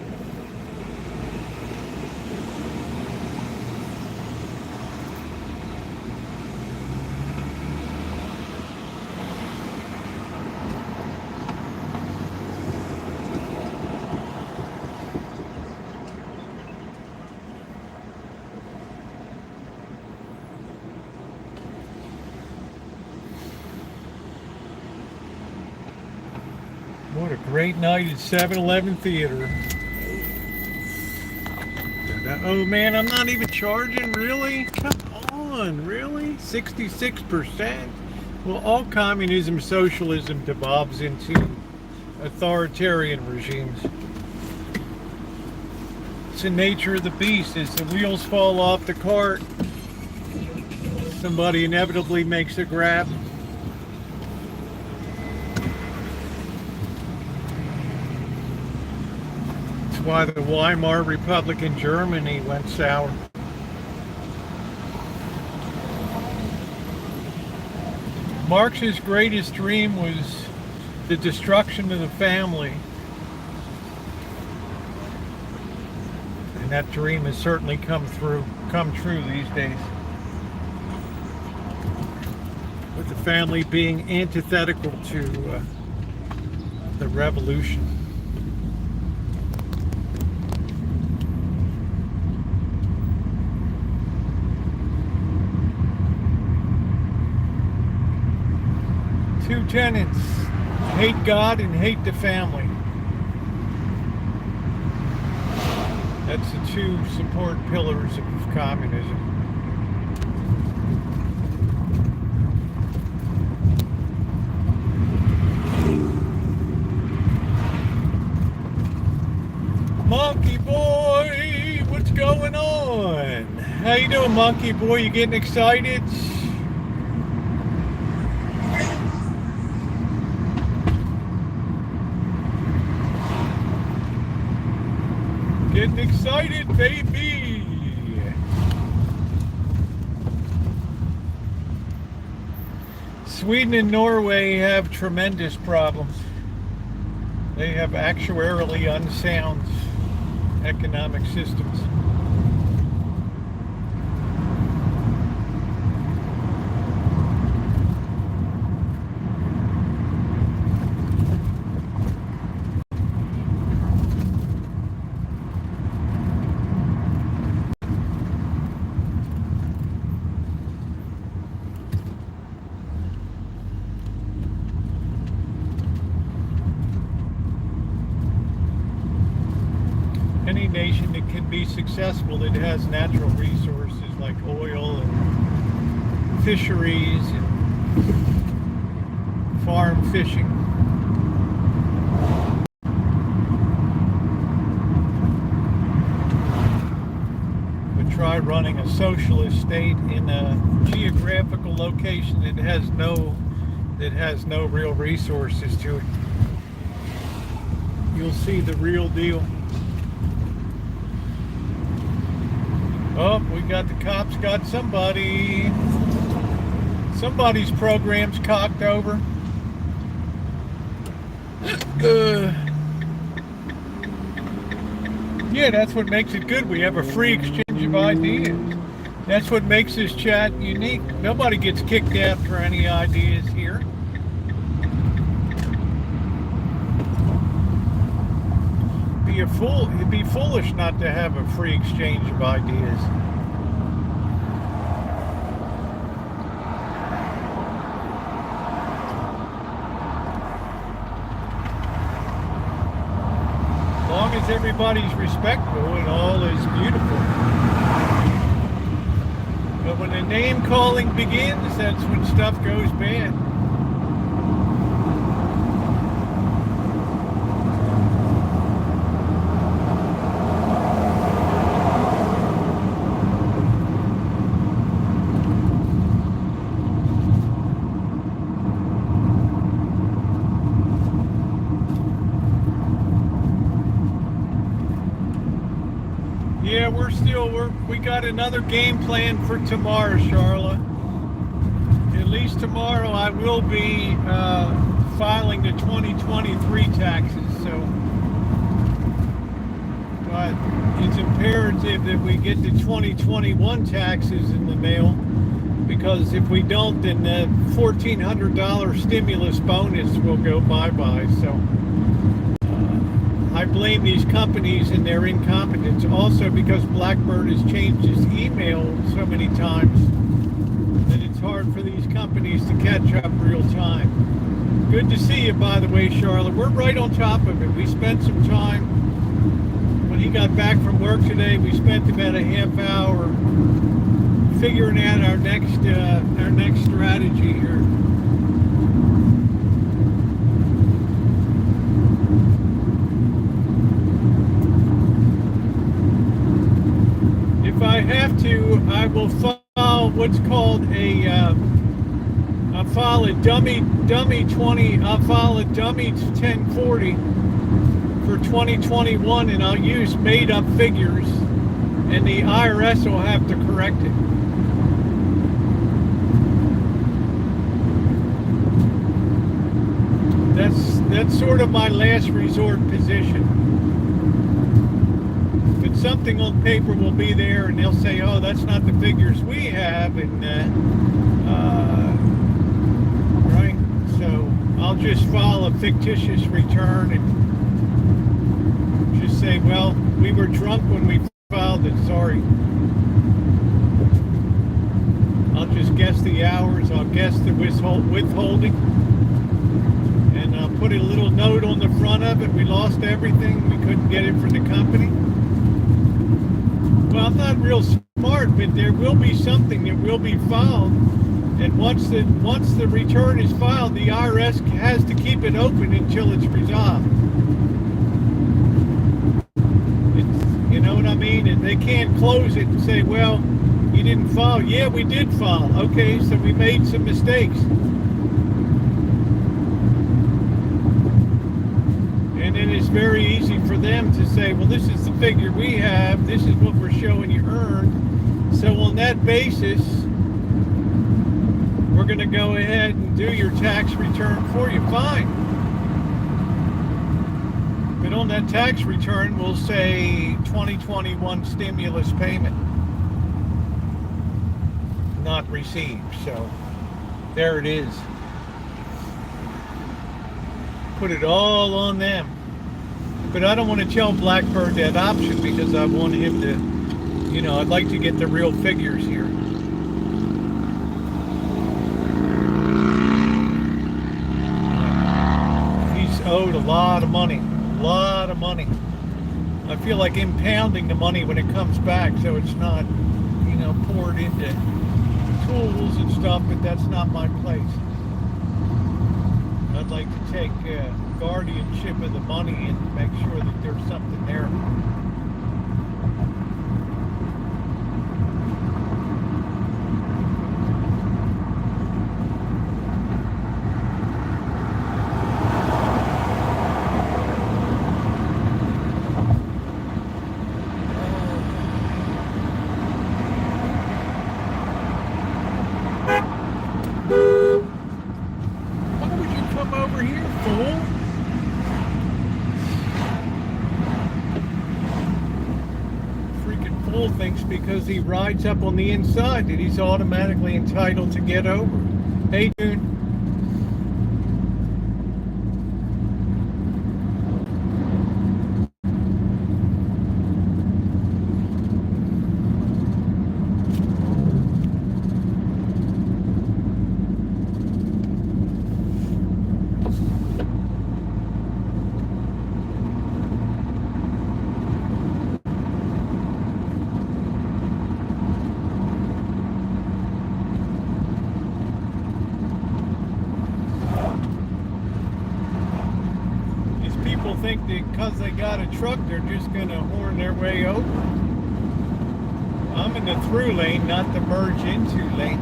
What a great night at 7-Eleven Theater. Oh man, I'm not even charging, really? Come on, really? 66%? Well, all communism, socialism devolves into authoritarian regimes. It's the nature of the beast. As the wheels fall off the cart, somebody inevitably makes a grab. Why the Weimar Republic in Germany went sour. Marx's greatest dream was the destruction of the family. And that dream has certainly come true these days. With the family being antithetical to the revolution. Two tenets: hate God and hate the family. That's the two support pillars of communism. Monkey boy, what's going on? How you doing, monkey boy? You getting excited? Getting excited, baby! Sweden and Norway have tremendous problems. They have actuarially unsound economic systems. Any nation that can be successful that has natural resources like oil and fisheries and farm fishing. But try running a socialist state in a geographical location that has no real resources to it. You'll see the real deal. Oh, we got the cops, got somebody. Somebody's program's cocked over. Yeah, that's what makes it good. We have a free exchange of ideas. That's what makes this chat unique. Nobody gets kicked out for any ideas here. It'd be foolish not to have a free exchange of ideas. As long as everybody's respectful, it all is beautiful. But when the name calling begins, that's when stuff goes bad. so we got another game plan for tomorrow, Charlotte. At least tomorrow I will be filing the 2023 taxes. So, but it's imperative that we get the 2021 taxes in the mail, because if we don't, then the $1,400 stimulus bonus will go bye-bye. So I blame these companies and their incompetence. Also because Blackbird has changed its email so many times that it's hard for these companies to catch up real time. Good to see you, by the way, Charlotte. We're right on top of it. We spent some time when he got back from work today. We spent about a half hour figuring out our next strategy here. If I have to, I will file what's called I'll file a dummy 1040 for 2021, and I'll use made up figures, and the IRS will have to correct it. That's sort of my last resort position. But something on paper will be there, and they'll say, "Oh, that's not the figures we have," and right. So I'll just file a fictitious return and just say, "Well, we were drunk when we filed it. Sorry." I'll just guess the hours. I'll guess the withholding. And I'll put a little note on the front of it. We lost everything. We couldn't get it from the company. Well, I'm not real smart, but there will be something that will be filed. And once the return is filed, the IRS has to keep it open until it's resolved. You know what I mean? And they can't close it and say, "Well, you didn't file." Yeah, we did file. Okay, so we made some mistakes. And then it's very easy for them to say, "Well, this is the figure we have. This is what we're showing you earned. So on that basis, we're going to go ahead and do your tax return for you." Fine. But on that tax return, we'll say 2021 stimulus payment not received. So there it is. Put it all on them. But I don't want to tell Blackbird that option, because I want him to, I'd like to get the real figures here. He's owed a lot of money. I feel like impounding the money when it comes back, so it's not, poured into tools and stuff, but that's not my place. I'd like to take guardianship of the money and make sure that there's something there. Because he rides up on the inside that he's automatically entitled to get over. Hey, dude. Think that because they got a truck, they're just going to horn their way over. I'm in the through lane, not the merge into lane.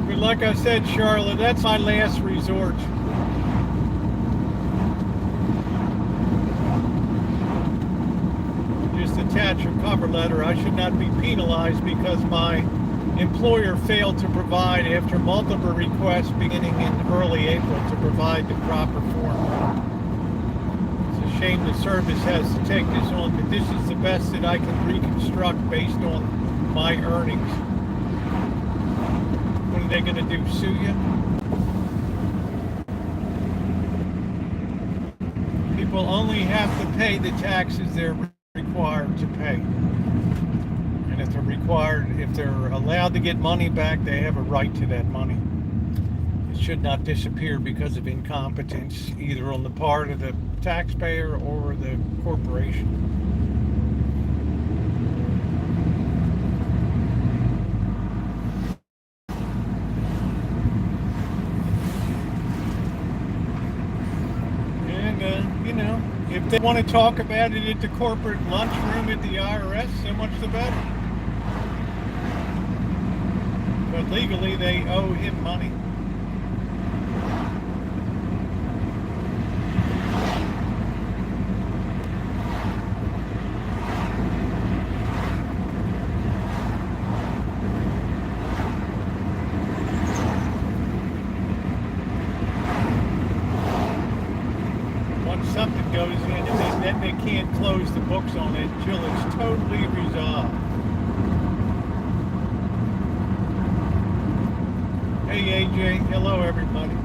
But like I said, Charlotte, that's my last resort. attach a cover letter. I should not be penalized because my employer failed to provide, after multiple requests beginning in early April, to provide the proper form. It's a shame the service has to take this on, but this is the best that I can reconstruct based on my earnings. What are they going to do, sue you? People only have to pay the taxes they're required to pay. And if they're allowed to get money back, they have a right to that money. It should not disappear because of incompetence, either on the part of the taxpayer or the corporation. If they want to talk about it at the corporate lunchroom at the IRS, so much the better. But legally, they owe him money. Something goes in and then they can't close the books on it until it's totally resolved. Hey AJ, hello everybody.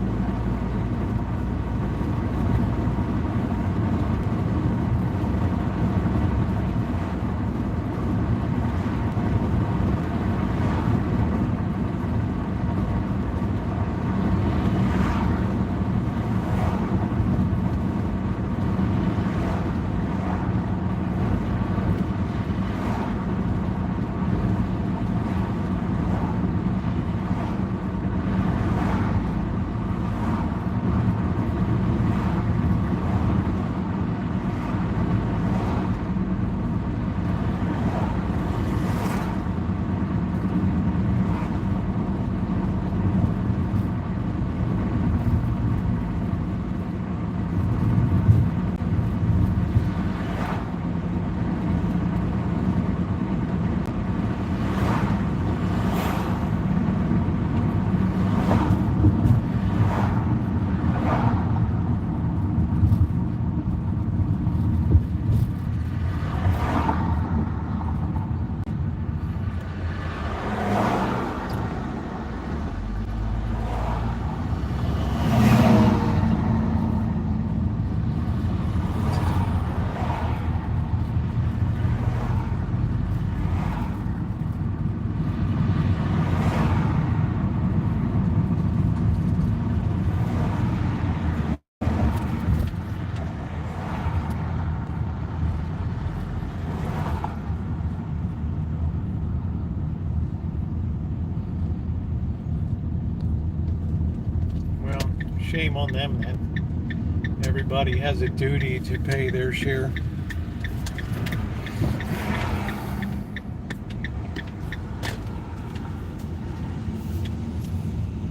Shame on them, then. Everybody has a duty to pay their share.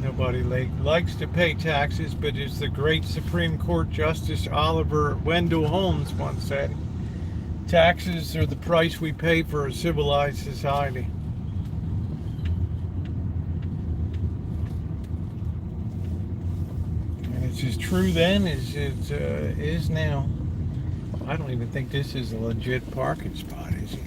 Nobody likes to pay taxes, but as the great Supreme Court Justice Oliver Wendell Holmes once said, taxes are the price we pay for a civilized society. It's as true then as it is now. I don't even think this is a legit parking spot, is it?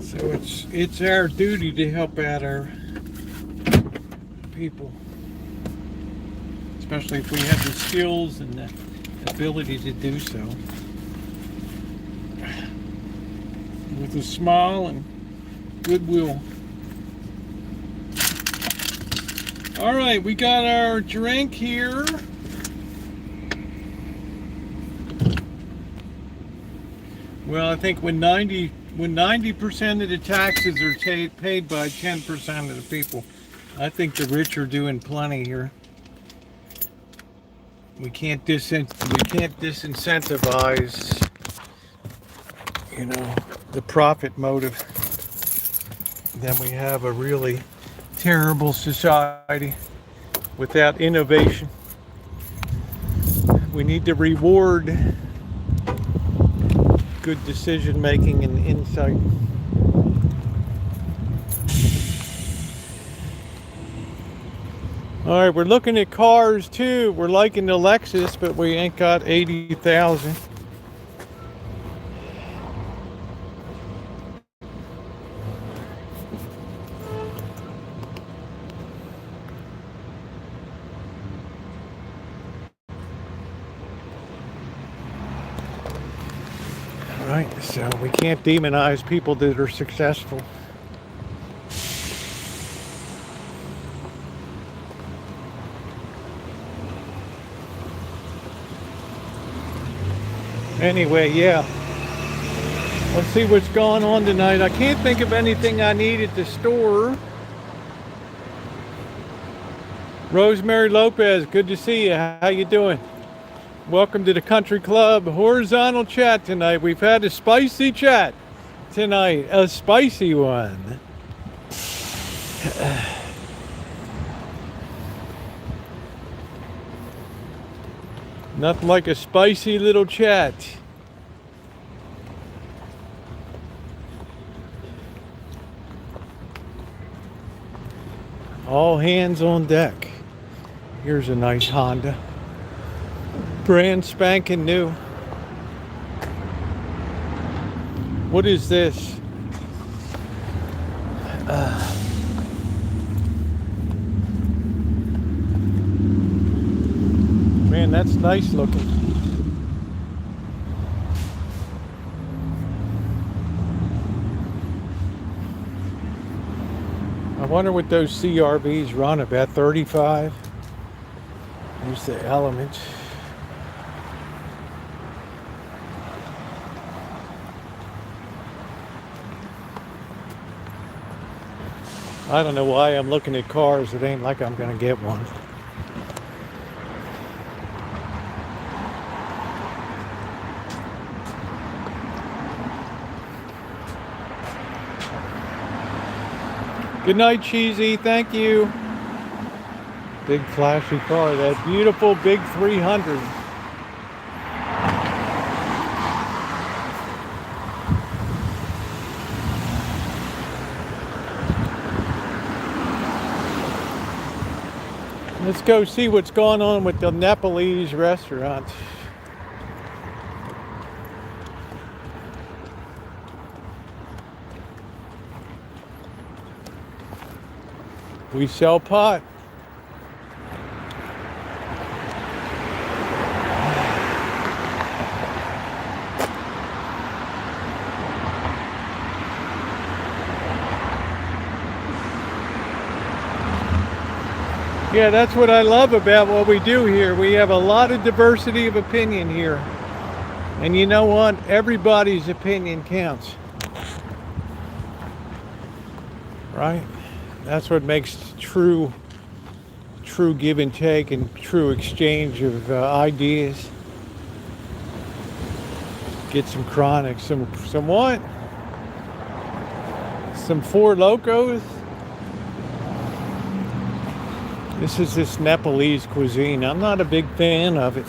So it's our duty to help out our people, especially if we have the skills and the ability to do so, with a smile and goodwill. All right, we got our drink here. Well, I think when 90% of the taxes are paid by 10% of the people, I think the rich are doing plenty here. we can't disincentivize, the profit motive. Then we have a really terrible society without innovation. We need to reward good decision making and insight. All right, we're looking at cars too. We're liking the Lexus, but we ain't got 80,000. All right, so we can't demonize people that are successful. Anyway, yeah. Let's see what's going on tonight. I can't think of anything I need at the store. Rosemary Lopez, good to see you. How you doing? Welcome to the Country Club horizontal chat tonight. We've had a spicy chat tonight, a spicy one. Nothing like a spicy little chat. All hands on deck. Here's a nice Honda. Brand spanking new. What is this? Man, that's nice looking. I wonder what those CRVs run, about 35. Here's the Element. I don't know why I'm looking at cars. It ain't like I'm gonna get one. Good night, Cheesy. Thank you. Big flashy car. That beautiful big 300. Let's go see what's going on with the Nepalese restaurant. We sell pot. Yeah, that's what I love about what we do here. We have a lot of diversity of opinion here. And you know what? Everybody's opinion counts. Right? That's what makes true give and take and true exchange of ideas. Get some chronic, some what? Some Four Locos. This is this Nepalese cuisine. I'm not a big fan of it.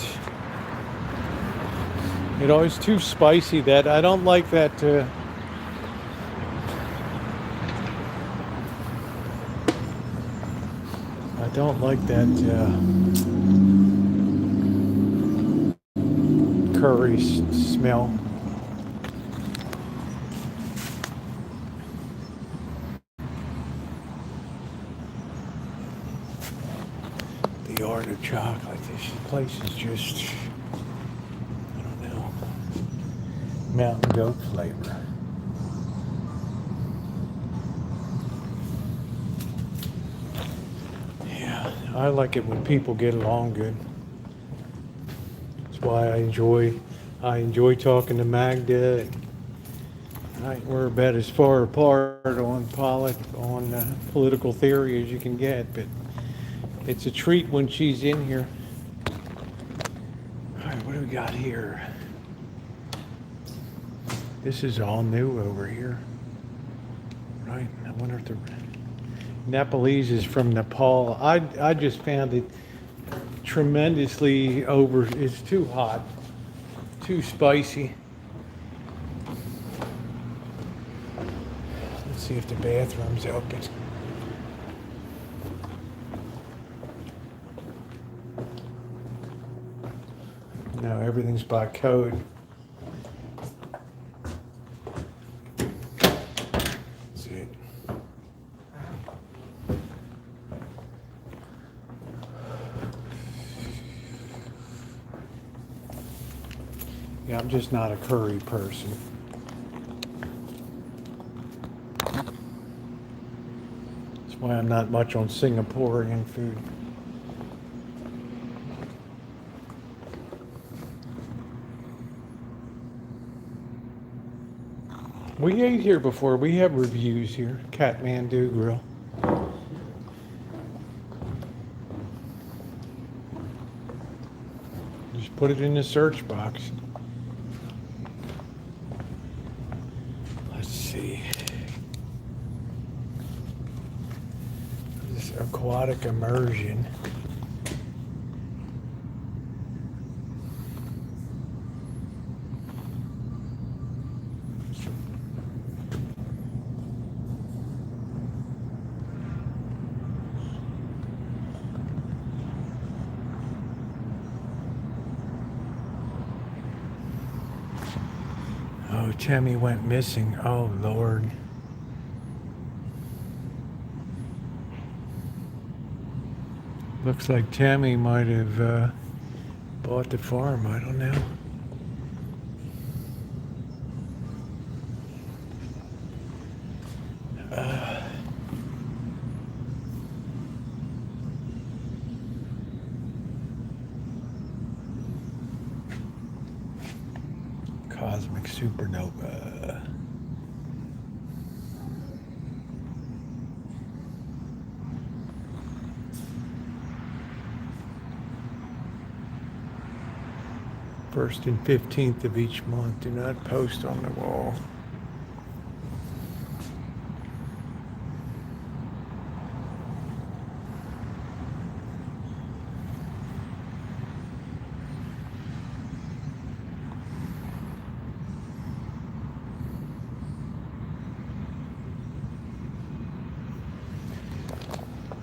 It always too spicy. That I don't like that. I don't like that curry smell. The art of chocolate. This place is just, I don't know, mountain goat flavor. Yeah, I like it when people get along good. That's why I enjoy talking to Magda. We're about as far apart on political theory as you can get, but it's a treat when she's in here. got here? This is all new over here. Right? I wonder if the Nepalese is from Nepal. I just found it tremendously it's too hot, too spicy. Let's see if the bathroom's open. No, everything's by code. That's it. Yeah, I'm just not a curry person. That's why I'm not much on Singaporean food. We ate here before. We have reviews here. Kathmandu Grill. Just put it in the search box. Let's see. This aquatic immersion. Oh, Tammy went missing. Oh, Lord. Looks like Tammy might have bought the farm. I don't know. Cosmic supernova. First and 15th of each month. Do not post on the wall.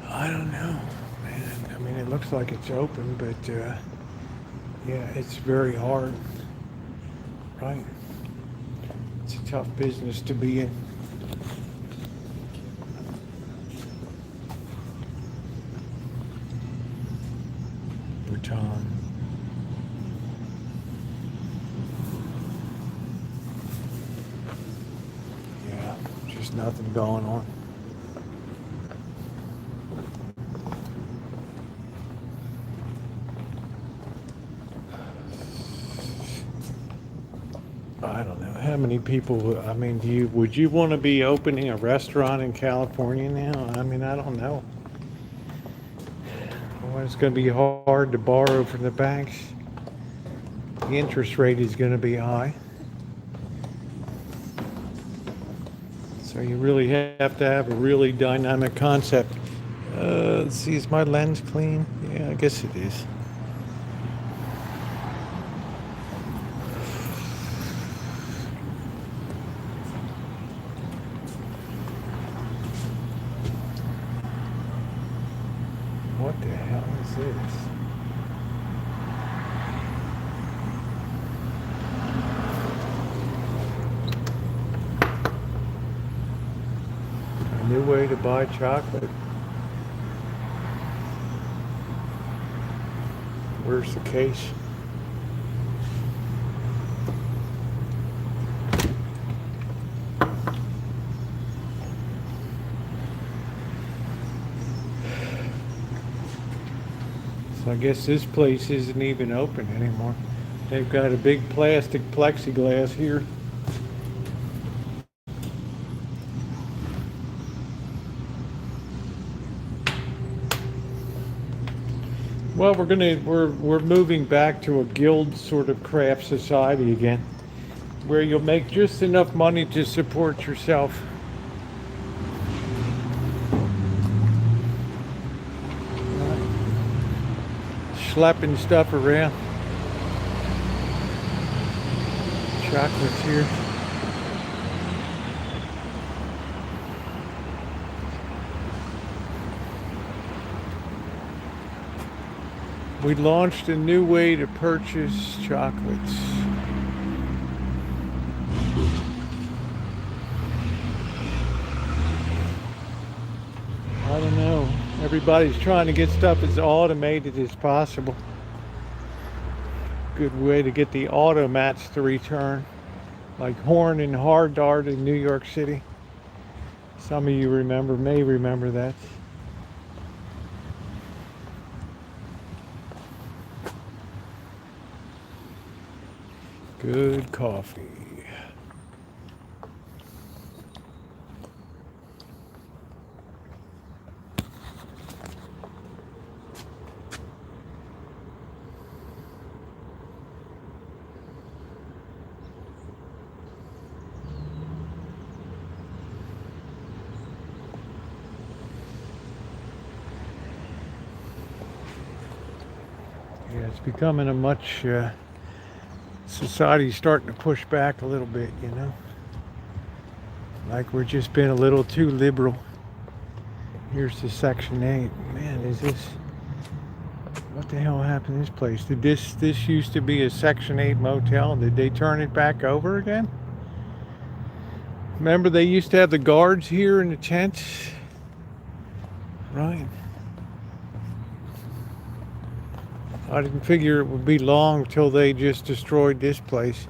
I don't know, man. I mean, it looks like it's open, but yeah, it's very hard, right? It's a tough business to be in. Bhutan. Yeah, just nothing going on. I don't know how many people. I mean, would you want to be opening a restaurant in California now? I mean, I don't know. Well, it's going to be hard to borrow from the banks. The interest rate is going to be high. So you really have to have a really dynamic concept. Let's see, is my lens clean? Yeah, I guess it is. What the hell is this? A new way to buy chocolate. Where's the case? I guess this place isn't even open anymore. They've got a big plastic plexiglass here. Well, we're moving back to a guild sort of craft society again, where you'll make just enough money to support yourself. Schlepping stuff around. Chocolates here. We launched a new way to purchase chocolates. I don't know. Everybody's trying to get stuff as automated as possible. Good way to get the automats to return, like Horn and Hard Dart in New York City. Some of you may remember that. Good coffee. Yeah, it's becoming a much society's starting to push back a little bit, you know. Like we're just being a little too liberal. Here's the Section 8. Man, is this... What the hell happened to this place? Did this used to be a Section 8 motel? Did they turn it back over again? Remember they used to have the guards here in the tents? Right. I didn't figure it would be long till they just destroyed this place.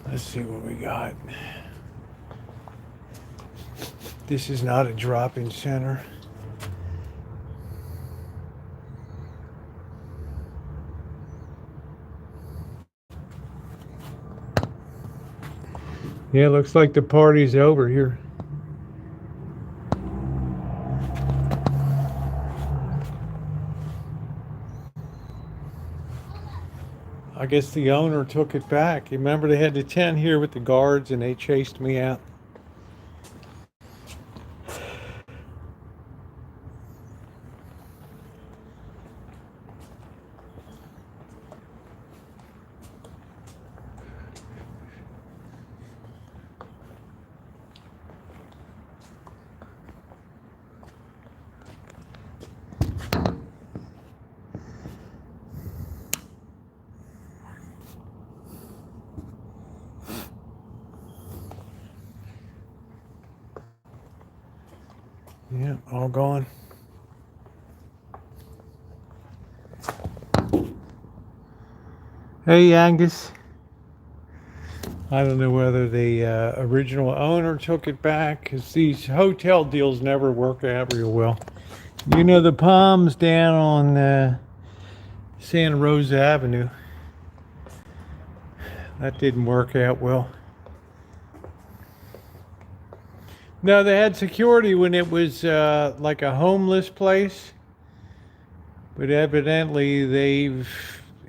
Let's see what we got. This is not a drop-in center. Yeah, looks like the party's over here. I guess the owner took it back. You remember they had the tent here with the guards and they chased me out. Yeah, all gone. Hey, Angus. I don't know whether the original owner took it back, because these hotel deals never work out real well. You know, the Palms down on Santa Rosa Avenue, that didn't work out well. No, they had security when it was like a homeless place, but evidently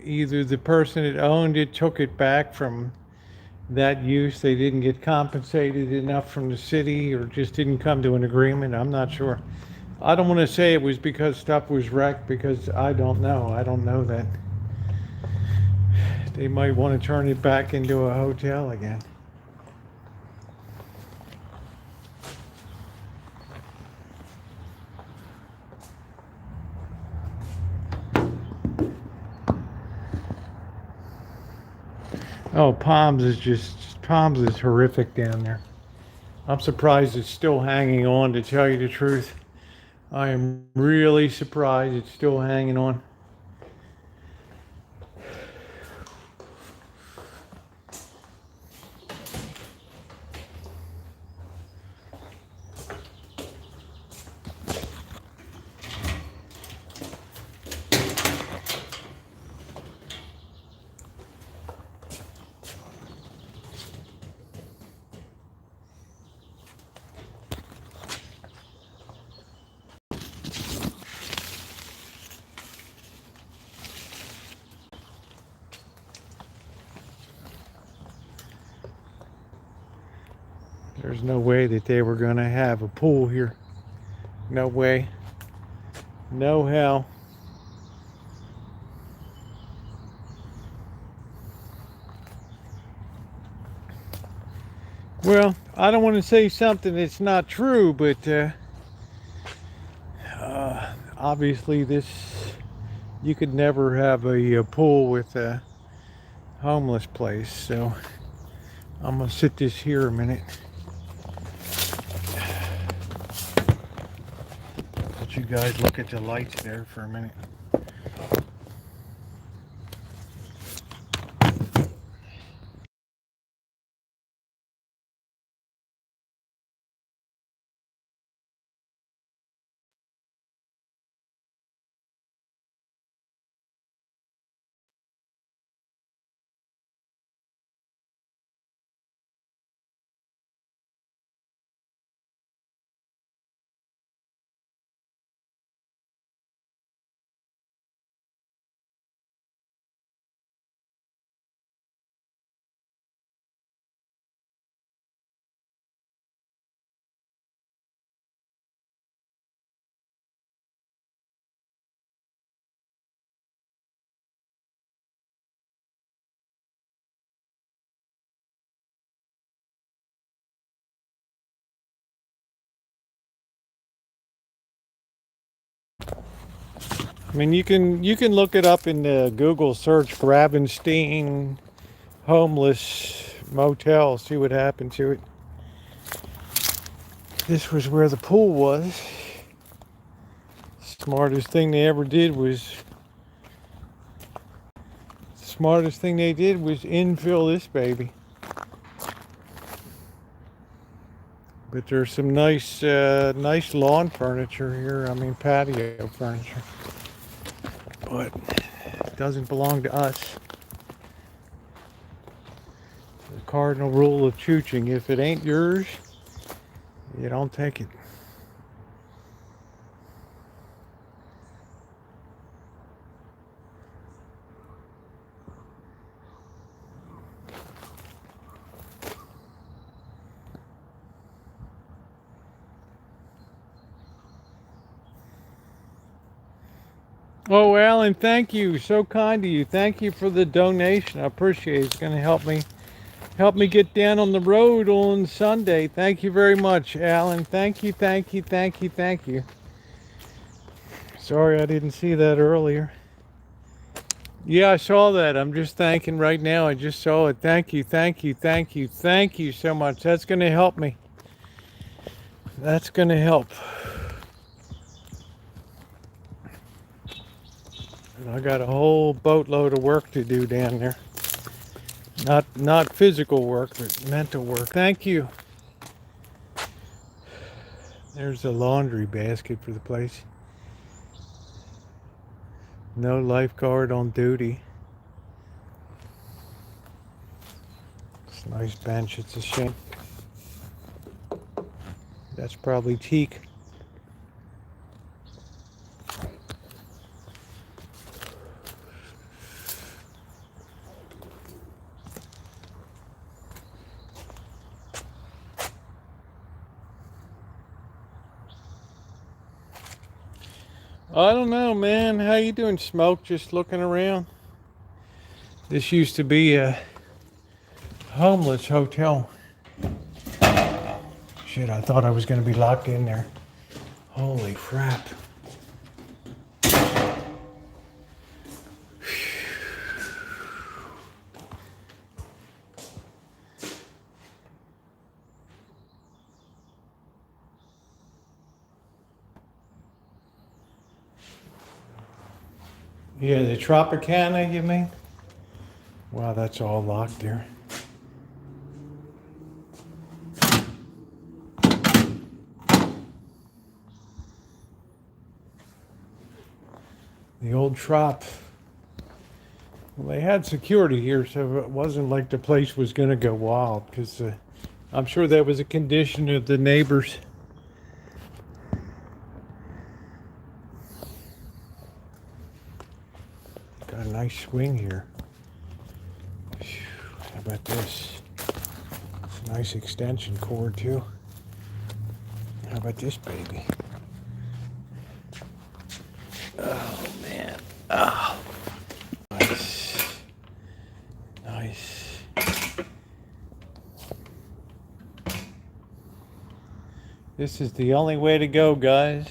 either the person that owned it took it back from that use, they didn't get compensated enough from the city, or just didn't come to an agreement. I'm not sure. I don't want to say it was because stuff was wrecked, because I don't know. I don't know that. They might want to turn it back into a hotel again. Oh, Palms is horrific down there. I'm surprised it's still hanging on, to tell you the truth. I am really surprised it's still hanging on. There's no way that they were going to have a pool here. No way. No how. Well, I don't want to say something that's not true, but obviously you could never have a pool with a homeless place. So I'm going to sit this here a minute. Let you guys look at the lights there for a minute. I mean, you can look it up in the Google search, Gravenstein homeless motel, see what happened to it. This was where the pool was. Smartest thing they did was infill this baby. But there's some nice lawn furniture here. I mean, patio furniture. But it doesn't belong to us. The cardinal rule of chooching: if it ain't yours, you don't take it. Oh, Alan, thank you. So kind of you. Thank you for the donation. I appreciate it. It's going to help me get down on the road on Sunday. Thank you very much, Alan. Thank you. Sorry I didn't see that earlier. Yeah, I saw that. I'm just thanking right now. I just saw it. Thank you so much. That's going to help me. That's going to help. I got a whole boatload of work to do down there. Not physical work, but mental work. Thank you. There's a laundry basket for the place. No lifeguard on duty. It's a nice bench. It's a shame. That's probably teak. I don't know, man. How you doing, Smoke? Just looking around. This used to be a homeless hotel. Shit, I thought I was going to be locked in there. Holy crap. Yeah, the Tropicana, you mean? Wow, that's all locked there. The old Trop. Well, they had security here, so it wasn't like the place was going to go wild, because I'm sure that was a condition of the neighbors. Got a nice swing here. Whew, how about this? Nice extension cord too. How about this baby? Oh man. Oh. Nice. Nice. This is the only way to go, guys.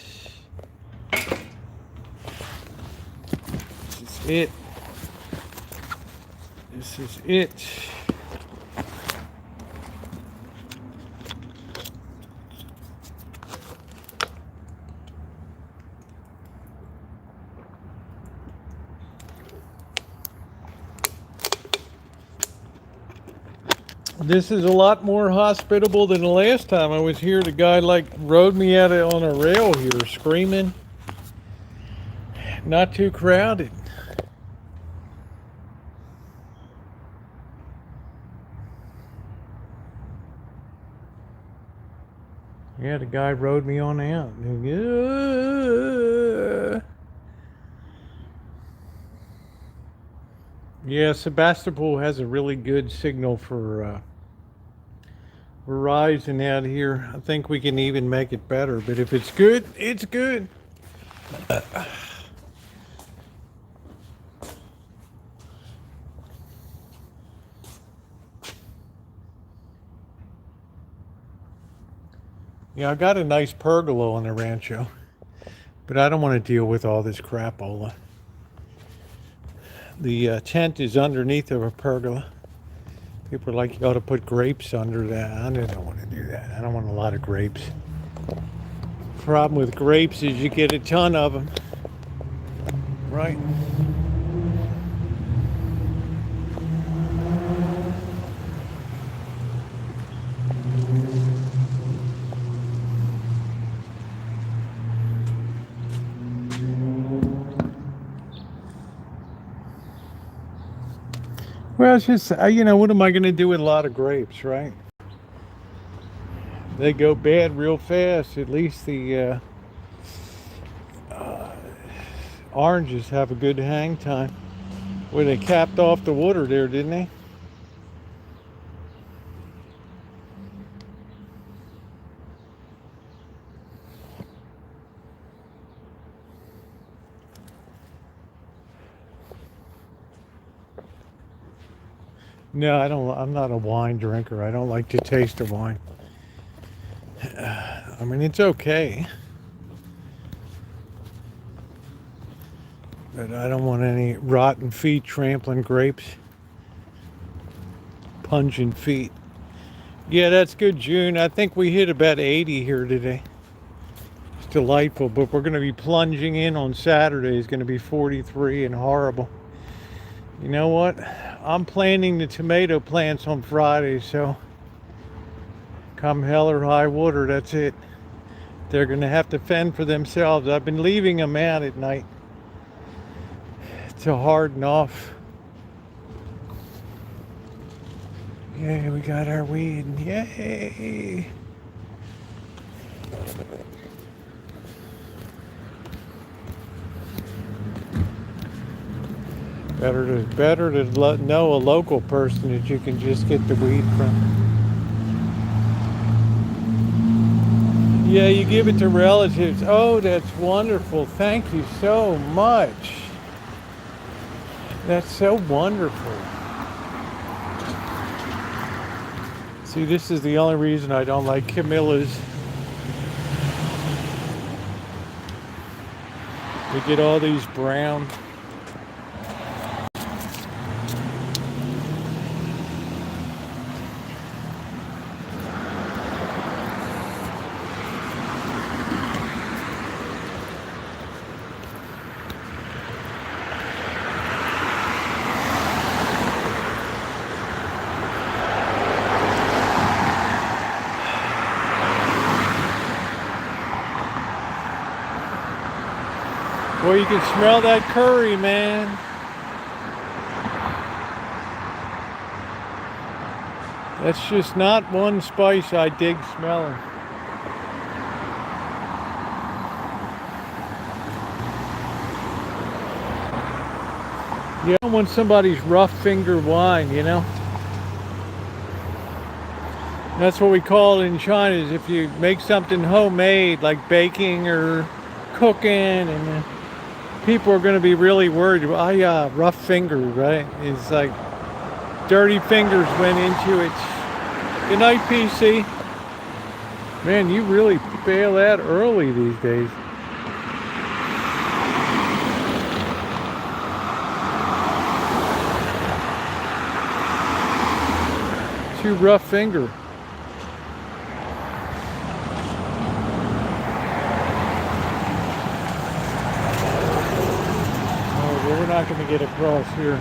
This is it. This is it. This is a lot more hospitable than the last time I was here. The guy like rode me out on a rail here screaming. Not too crowded. Yeah, the guy rode me on out. Yeah, Sebastopol has a really good signal for Verizon out here. I think we can even make it better, but if it's good, it's good. Yeah, I got a nice pergola on the Rancho, but I don't want to deal with all this crapola. The tent is underneath of a pergola. People are like, you ought to put grapes under that. I don't want to do that. I don't want a lot of grapes. Problem with grapes is you get a ton of them, right? Well, it's just, you know, what am I going to do with a lot of grapes, right? They go bad real fast. At least the oranges have a good hang time. Well, they capped off the water there, didn't they? No, I don't. I'm not a wine drinker. I don't like to taste the wine. I mean, it's okay, but I don't want any rotten feet trampling grapes. Pungent feet. Yeah, that's good, June. I think we hit about 80 here today. It's delightful, but we're going to be plunging in on Saturday. It's going to be 43 and horrible. You know what? I'm planting the tomato plants on Friday, so come hell or high water, that's it. They're going to have to fend for themselves. I've been leaving them out at night to harden off. Yay, we got our weed. Yay! Better to know a local person that you can just get the weed from. Yeah, you give it to relatives. Oh, that's wonderful. Thank you so much. That's so wonderful. See, this is the only reason I don't like Camilla's. We get all these brown. Boy, you can smell that curry, man. That's just not one spice I dig smelling. You don't want somebody's rough finger wine, you know? That's what we call it in China, is if you make something homemade, like baking or cooking, and people are going to be really worried. Rough fingers, right? It's like dirty fingers went into it. Good night, PC. Man, you really bail out early these days. Too rough finger. Oh, well, we're not going to get across here.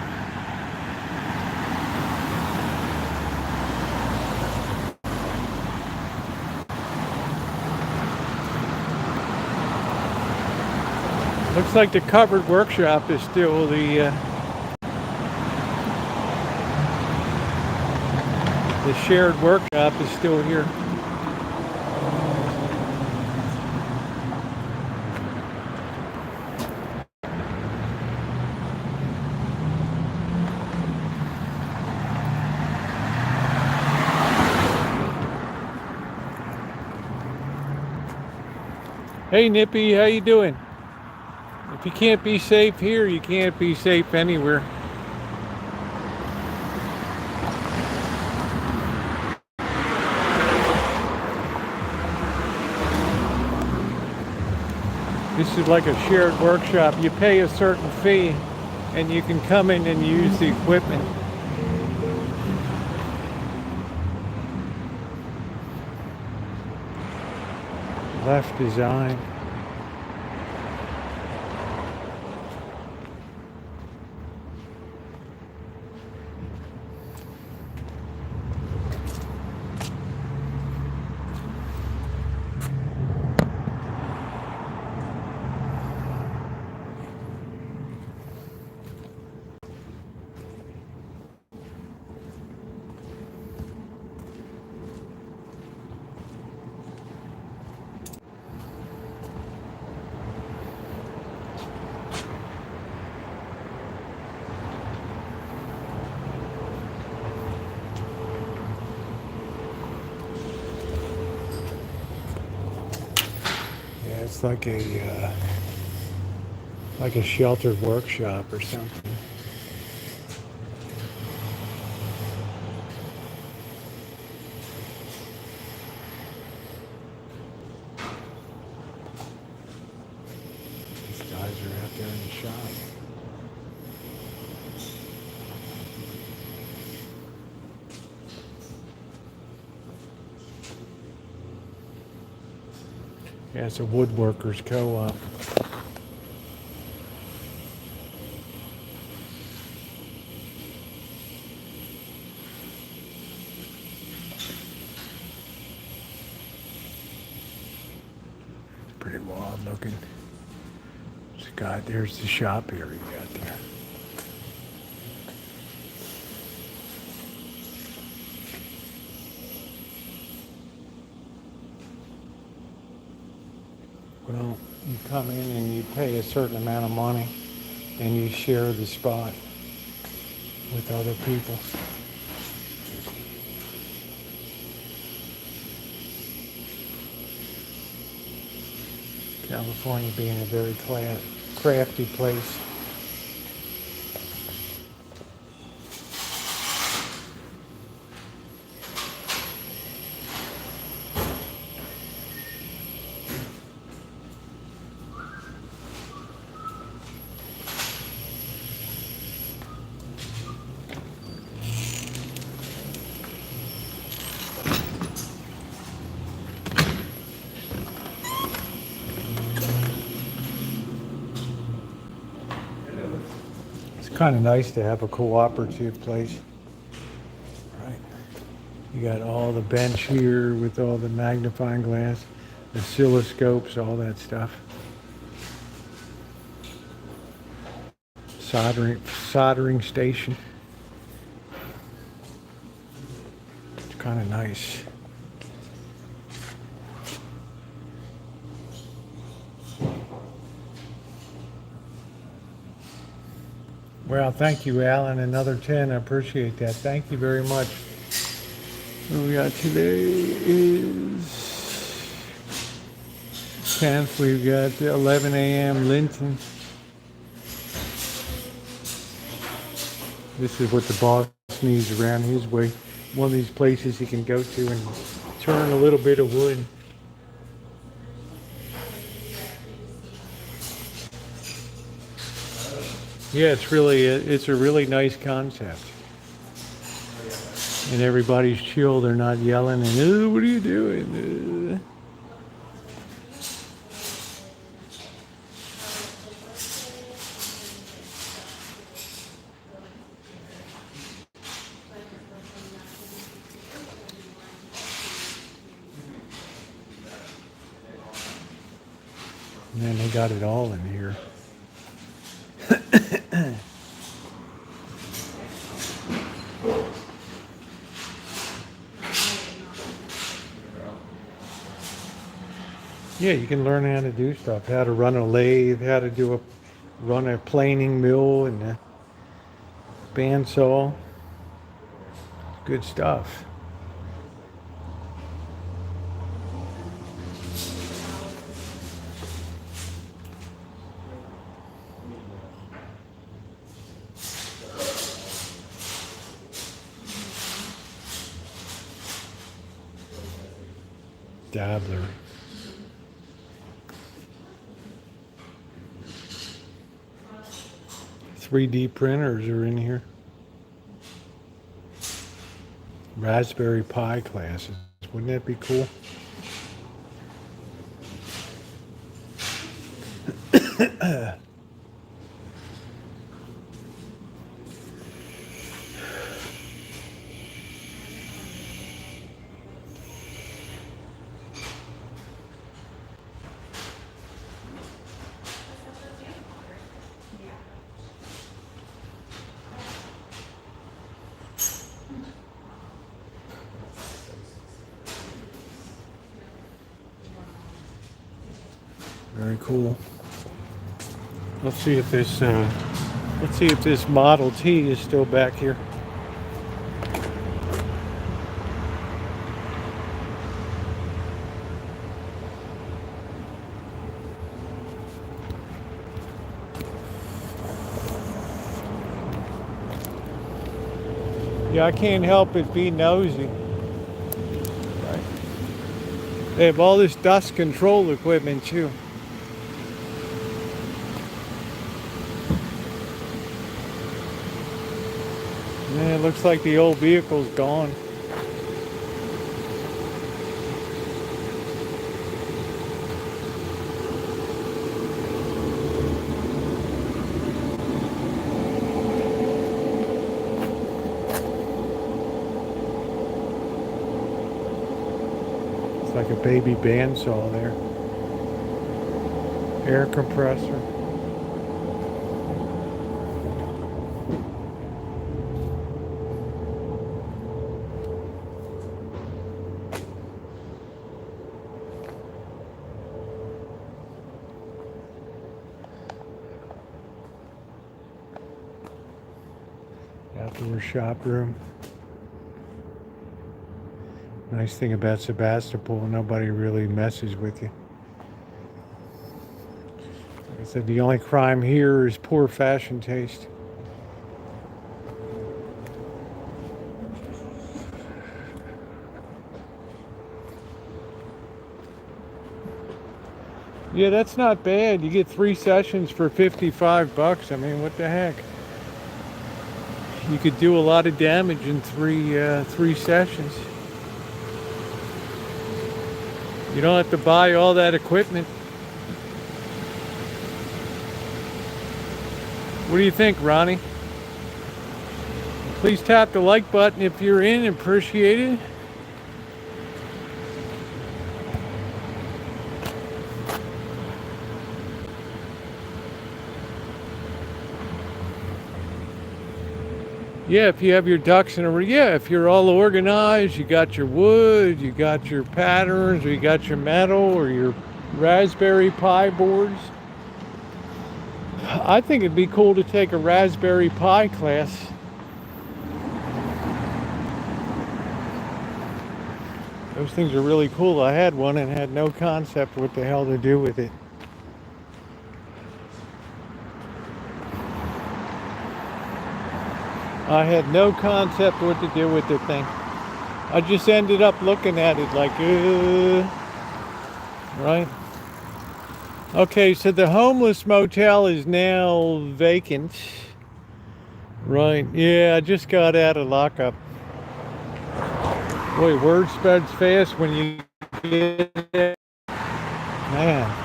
Looks like the covered workshop is still the shared workshop is still here. Hey Nippy, how you doing? If you can't be safe here, you can't be safe anywhere. This is like a shared workshop. You pay a certain fee and you can come in and use the equipment. Left design. It's like a sheltered workshop or something. These guys are out there in the shop. Yeah, it's a woodworkers co-op. Pretty wild looking. God, there's the shop area out there. Well, you come in and you pay a certain amount of money and you share the spot with other people. California being a very crafty place. Kind of nice to have a cooperative place, right? You got all the bench here with all the magnifying glass, the oscilloscopes, all that stuff. Soldering station. It's kind of nice. Well, thank you, Alan. Another 10. I appreciate that. Thank you very much. What we got today is 10th. We've got 11 a.m. Linton. This is what the boss needs around his way. One of these places he can go to and turn a little bit of wood. Yeah, it's a really nice concept. And everybody's chill. They're not yelling and, oh, what are you doing? Man, they got it all in here. Yeah, you can learn how to do stuff, how to run a lathe, how to run a planing mill and a bandsaw. Good stuff. Dabbler. 3D printers are in here. Raspberry Pi classes. Wouldn't that be cool? Very cool. Let's see if this Model T is still back here. Yeah, I can't help but be nosy. Right. They have all this dust control equipment too. Man, it looks like the old vehicle's gone. It's like a baby bandsaw there. Air compressor. Outdoor shop room. Nice thing about Sebastopol, nobody really messes with you. Like I said, the only crime here is poor fashion taste. Yeah, that's not bad. You get 3 sessions for $55. I mean, what the heck? You could do a lot of damage in three sessions. You don't have to buy all that equipment. What do you think, Ronnie? Please tap the like button if you're in. Appreciate it. Yeah, if you have your ducks in a row, yeah, if you're all organized, you got your wood, you got your patterns, or you got your metal, or your Raspberry Pi boards. I think it'd be cool to take a Raspberry Pi class. Those things are really cool. I had one and had no concept what the hell to do with it. I had no concept what to do with the thing. I just ended up looking at it like, right? Okay, so the homeless motel is now vacant. Right, yeah, I just got out of lockup. Boy, word spreads fast when you get it. Man.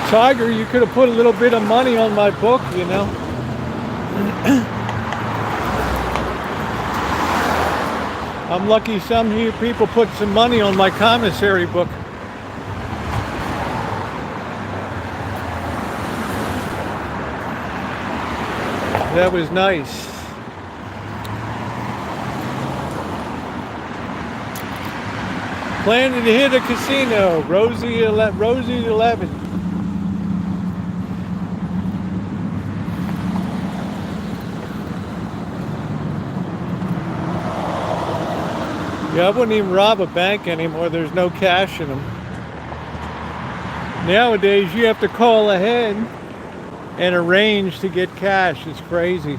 Tiger, you could have put a little bit of money on my book, you know. I'm lucky some of you people put some money on my commissary book. That was nice. Planning to hit a casino, Rosie 11. Yeah, I wouldn't even rob a bank anymore. There's no cash in them. Nowadays, you have to call ahead and arrange to get cash. It's crazy.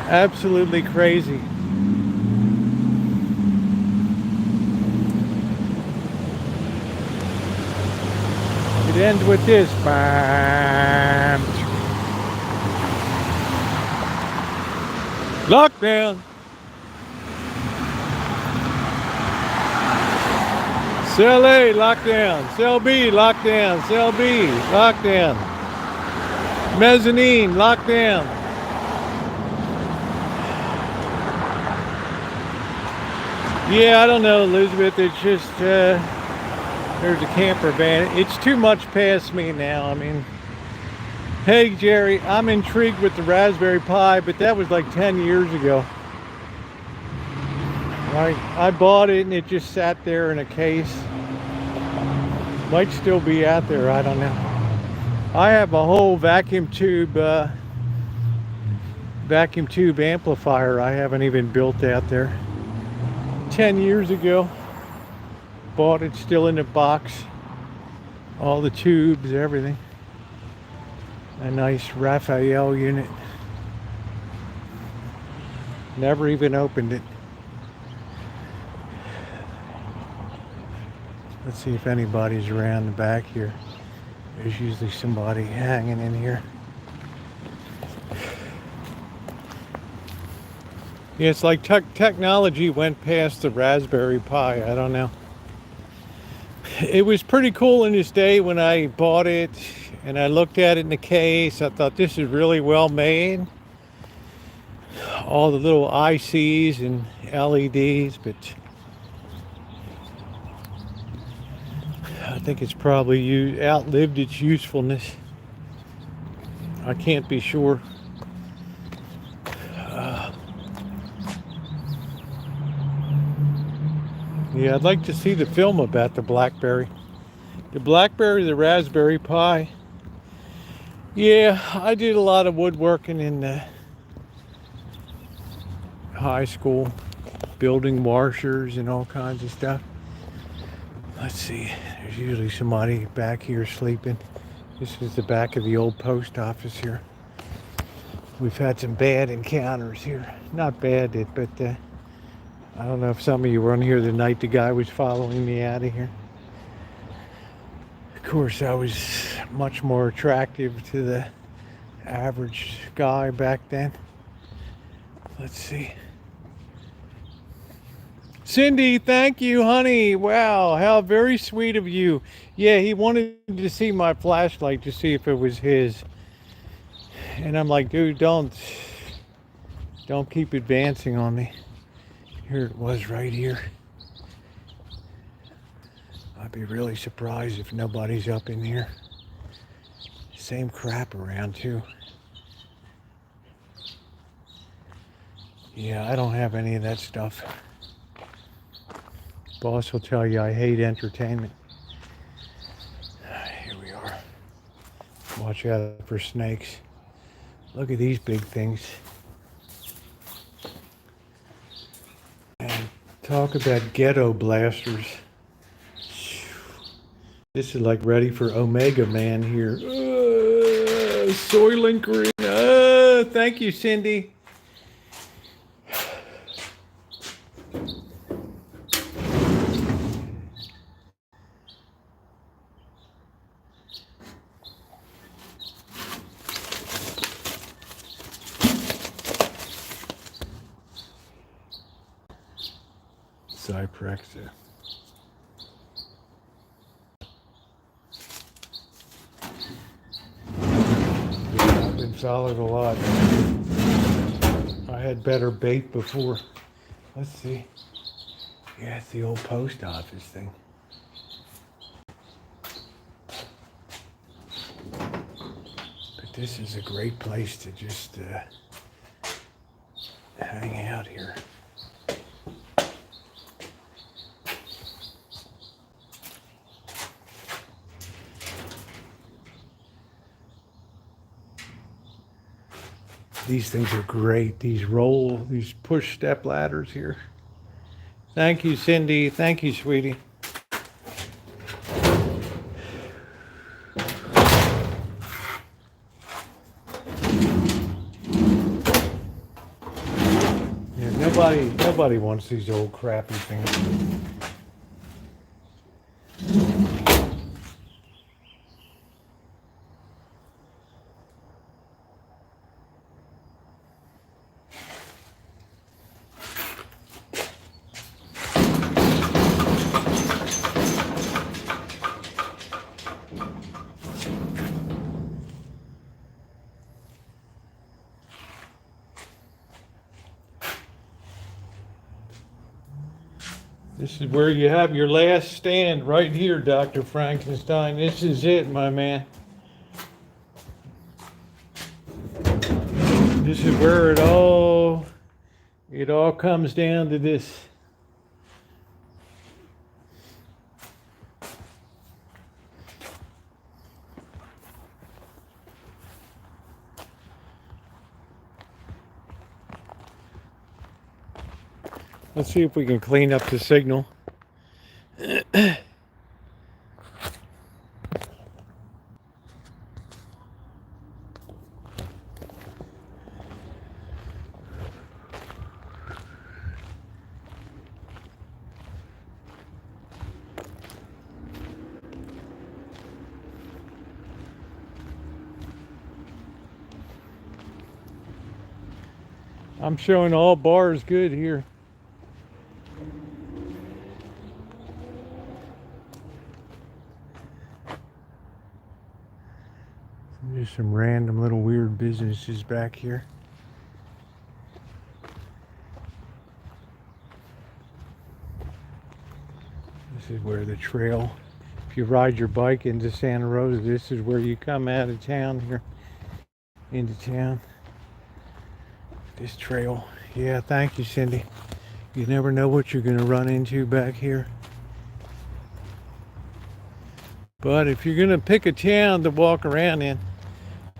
Absolutely crazy. It ends with this. Bam. Lockdown. Cell A, lockdown. Cell B, lockdown. Cell B, lockdown. Mezzanine, lockdown. Yeah, I don't know, Elizabeth. It's just, there's a camper van. It's too much past me now. I mean, hey, Jerry, I'm intrigued with the Raspberry Pi, but that was like 10 years ago. Right, I bought it and it just sat there in a case. Might still be out there, I don't know. I have a whole vacuum tube amplifier I haven't even built out there. 10 years ago. Bought it, still in the box. All the tubes, everything. A nice Raphael unit. Never even opened it. Let's see if anybody's around the back here. There's usually somebody hanging in here. Yeah, it's like technology went past the Raspberry Pi. I don't know. It was pretty cool in its day when I bought it and I looked at it in the case. I thought this is really well made. All the little ICs and LEDs, but I think it's probably outlived its usefulness. I can't be sure. Yeah, I'd like to see the film about the BlackBerry. The BlackBerry, the Raspberry Pi. Yeah, I did a lot of woodworking in high school, building washers and all kinds of stuff. Let's see, there's usually somebody back here sleeping. This is the back of the old post office here. We've had some bad encounters here. Not bad, but I don't know if some of you were on here the night the guy was following me out of here. Of course, I was much more attractive to the average guy back then. Let's see. Cindy, thank you, honey. Wow, how very sweet of you. Yeah, he wanted to see my flashlight to see if it was his. And I'm like, dude, don't keep advancing on me. Here it was right here. I'd be really surprised if nobody's up in here. Same crap around too. Yeah, I don't have any of that stuff. Boss will tell you I hate entertainment. Here we are. Watch out for snakes. Look at these big things. Talk about ghetto blasters. This is like ready for Omega Man here. Soylent Green. Thank you, Cindy. Cyprexa. I've been solid a lot. I had better bait before. Let's see. Yeah, it's the old post office thing. But this is a great place to just hang out here. These things are great. These push step ladders here. Thank you, Cindy. Thank you, sweetie. Yeah, nobody wants these old crappy things. This is where you have your last stand right here, Dr. Frankenstein. This is it, my man. This is where it all comes down to this. Let's see if we can clean up the signal. I'm showing all bars good here. There's some random little weird businesses back here. This is where the trail, if you ride your bike into Santa Rosa, this is where you come out of town here, into town. This trail. Yeah, thank you, Cindy. You never know what you're going to run into back here. But if you're going to pick a town to walk around in,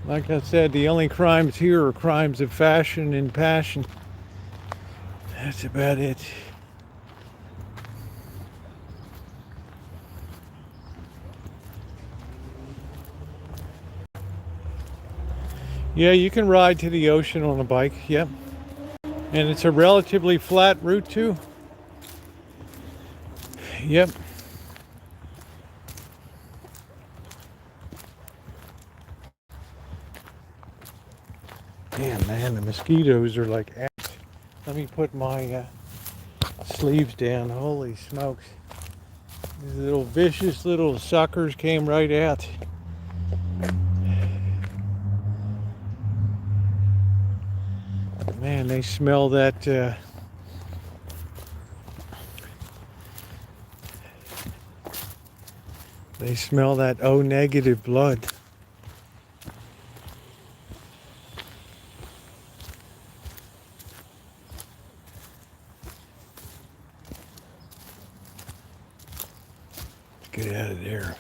like I said, the only crimes here are crimes of fashion and passion. That's about it. Yeah, you can ride to the ocean on a bike, yep. And it's a relatively flat route too. Yep. Damn, man, the mosquitoes are like ants. Let me put my sleeves down. Holy smokes. These little vicious little suckers came right out. Man, they smell that O negative blood. Let's get out of there.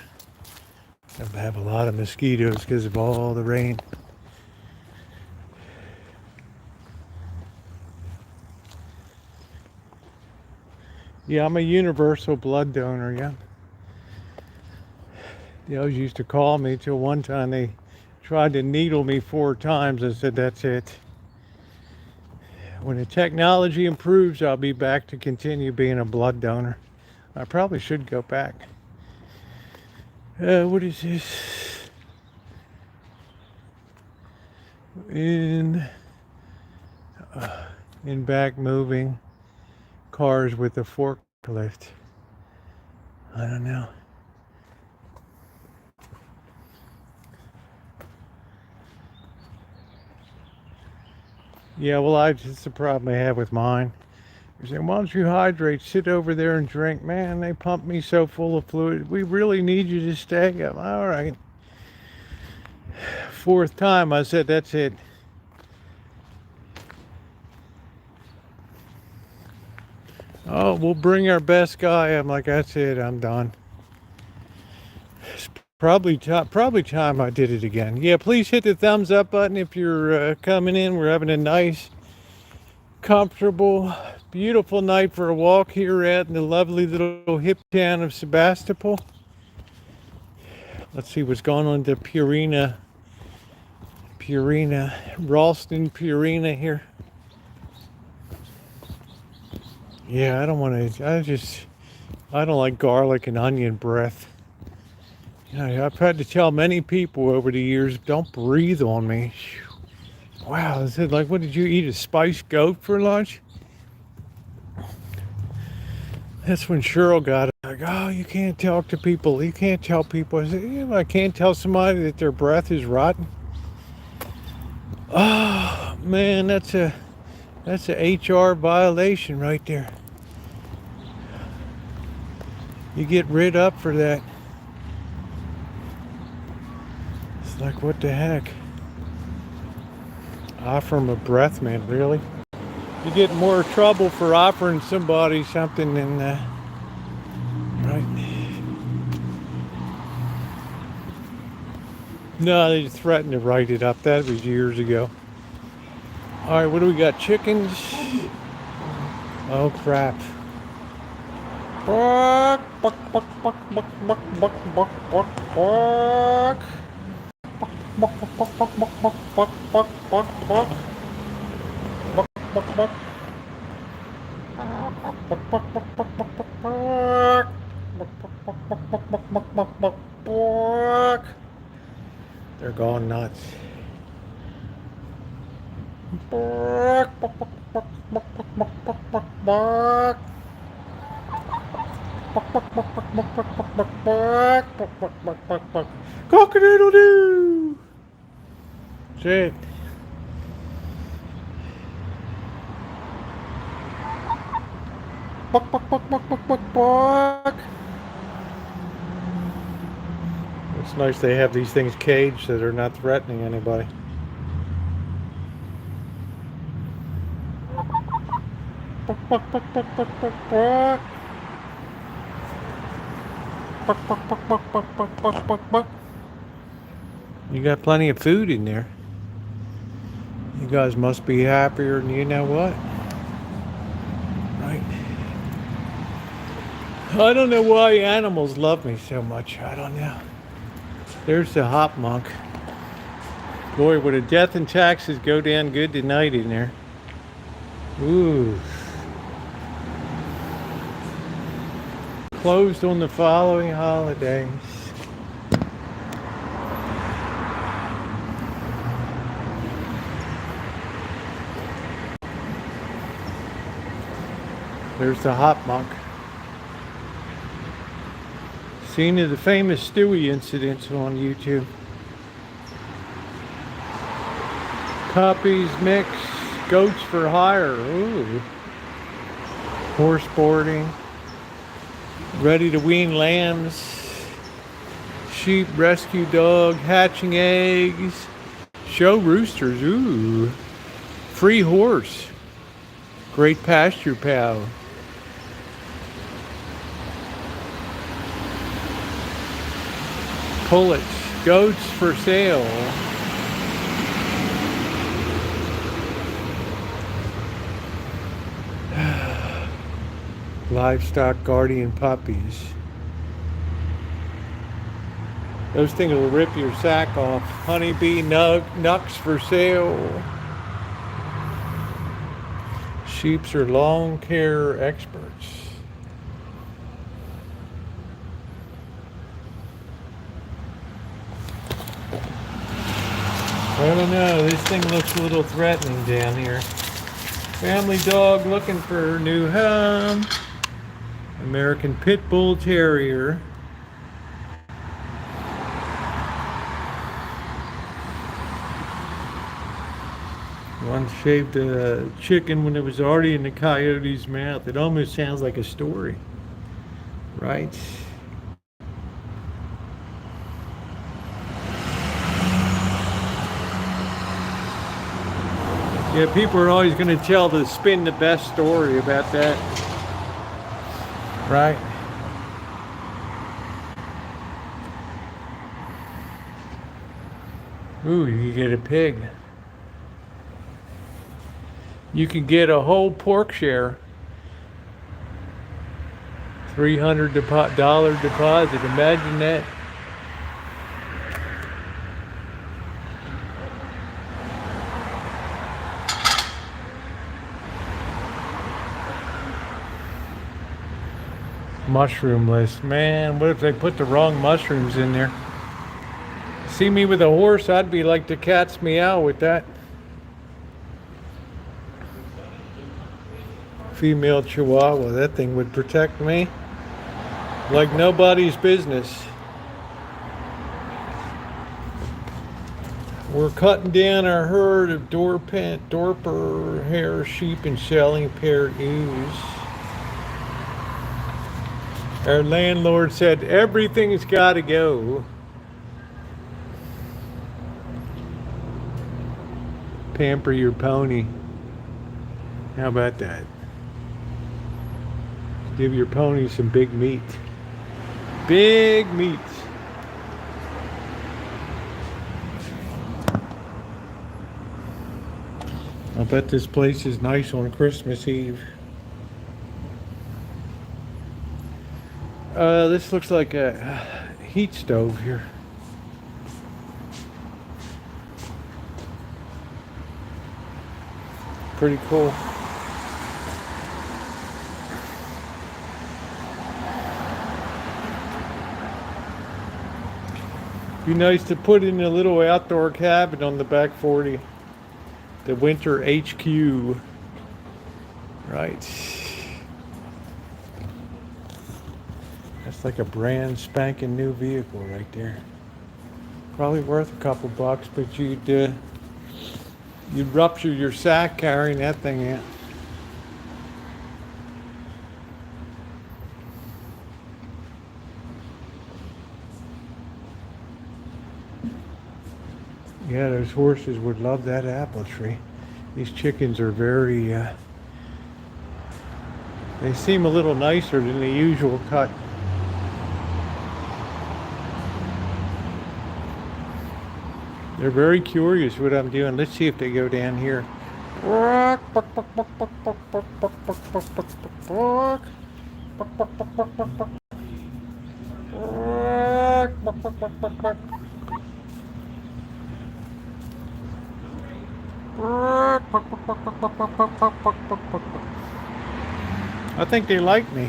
I have a lot of mosquitoes because of all the rain. Yeah, I'm a universal blood donor, yeah. They always used to call me till one time they tried to needle me 4 times. I said, that's it. When the technology improves, I'll be back to continue being a blood donor. I probably should go back. What is this? In back moving cars with a forklift. I don't know. Yeah, well, it's the problem I have with mine. They say, why don't you hydrate? Sit over there and drink. Man, they pump me so full of fluid. We really need you to stay. I'm, all right. 4th time, I said, that's it. Oh, we'll bring our best guy. I'm like, that's it. I'm done. It's probably time I did it again. Yeah, please hit the thumbs up button if you're coming in. We're having a nice, comfortable, beautiful night for a walk here at the lovely little hip town of Sebastopol. Let's see what's going on to Ralston Purina here. Yeah, I don't like garlic and onion breath. You know, I've had to tell many people over the years, don't breathe on me. Wow, is it like, what did you eat, a spiced goat for lunch? That's when Cheryl got it. Like, oh, you can't talk to people. You can't tell people. I said, yeah, I can't tell somebody that their breath is rotten. Oh, man, that's a HR violation right there. You get rid up for that. It's like, what the heck? Offer him a breath mint, really? You get more trouble for offering somebody something than, right? No, they threatened to write it up. That was years ago. All right, what do we got? Chickens? Oh, crap. Buck, buck, buck, buck, buck, buck, buck, buck, buck, buck. Buck, buck, buck, buck, buck, buck, buck, buck, buck, buck. Buck, buck, buck. Buck, buck, buck, buck, buck, buck, buck. Buck, buck, buck, buck, buck, buck, buck, buck, buck, buck. They're going nuts. Buck, buck, buck, buck, buck, buck, buck, buck, buck, buck. Buck, buck, buck, buck, buck, buck, buck, buck, buck, buck, buck, buck, buck, buck. Cock-a-doodle-doo! That's it. Buck, buck, buck, buck, buck, buck, buck. It's nice they have these things caged so they're not threatening anybody. Buck, buck, buck, buck, buck, buck, buck. Buck, buck, buck, buck, buck, buck, buck, buck, buck. You got plenty of food in there. You guys must be happier than you know what. Right? I don't know why animals love me so much. I don't know. There's the hop monk. Boy, would a death and taxes go down good tonight in there. Ooh. Closed on the following holidays. There's the hop monk. Scene of the famous Stewie incidents on YouTube. Puppies mix, goats for hire. Ooh. Horse boarding. Ready to wean lambs. Sheep rescue dog. Hatching eggs. Show roosters. Ooh. Free horse. Great pasture pal. Pullets. Goats for sale. Livestock guardian puppies. Those things will rip your sack off. Honeybee nucks for sale. Sheeps are lawn care experts. I don't know, this thing looks a little threatening down here. Family dog looking for a new home. American Pit Bull Terrier. One shaved a chicken when it was already in the coyote's mouth. It almost sounds like a story, right? Yeah, people are always going to spin the best story about that, right? Ooh, you get a pig. You can get a whole pork share. $300 deposit. Imagine that. Mushroom list. Man, what if they put the wrong mushrooms in there? See me with a horse, I'd be like the cat's meow with that. Female Chihuahua, that thing would protect me like nobody's business. We're cutting down our herd of Dorper hair sheep and selling paired ewes. Our landlord said everything's got to go. Pamper your pony. How about that? Give your pony some big meat. Big meat. I bet this place is nice on Christmas Eve. This looks like a heat stove here. Pretty cool. Be nice to put in a little outdoor cabin on the back 40. The winter HQ. Right. That's like a brand spanking new vehicle right there. Probably worth a couple bucks, but you'd rupture your sack carrying that thing out. Yeah, those horses would love that apple tree. These chickens are very, they seem a little nicer than the usual cut. They're very curious what I'm doing. Let's see if they go down here. I think they like me.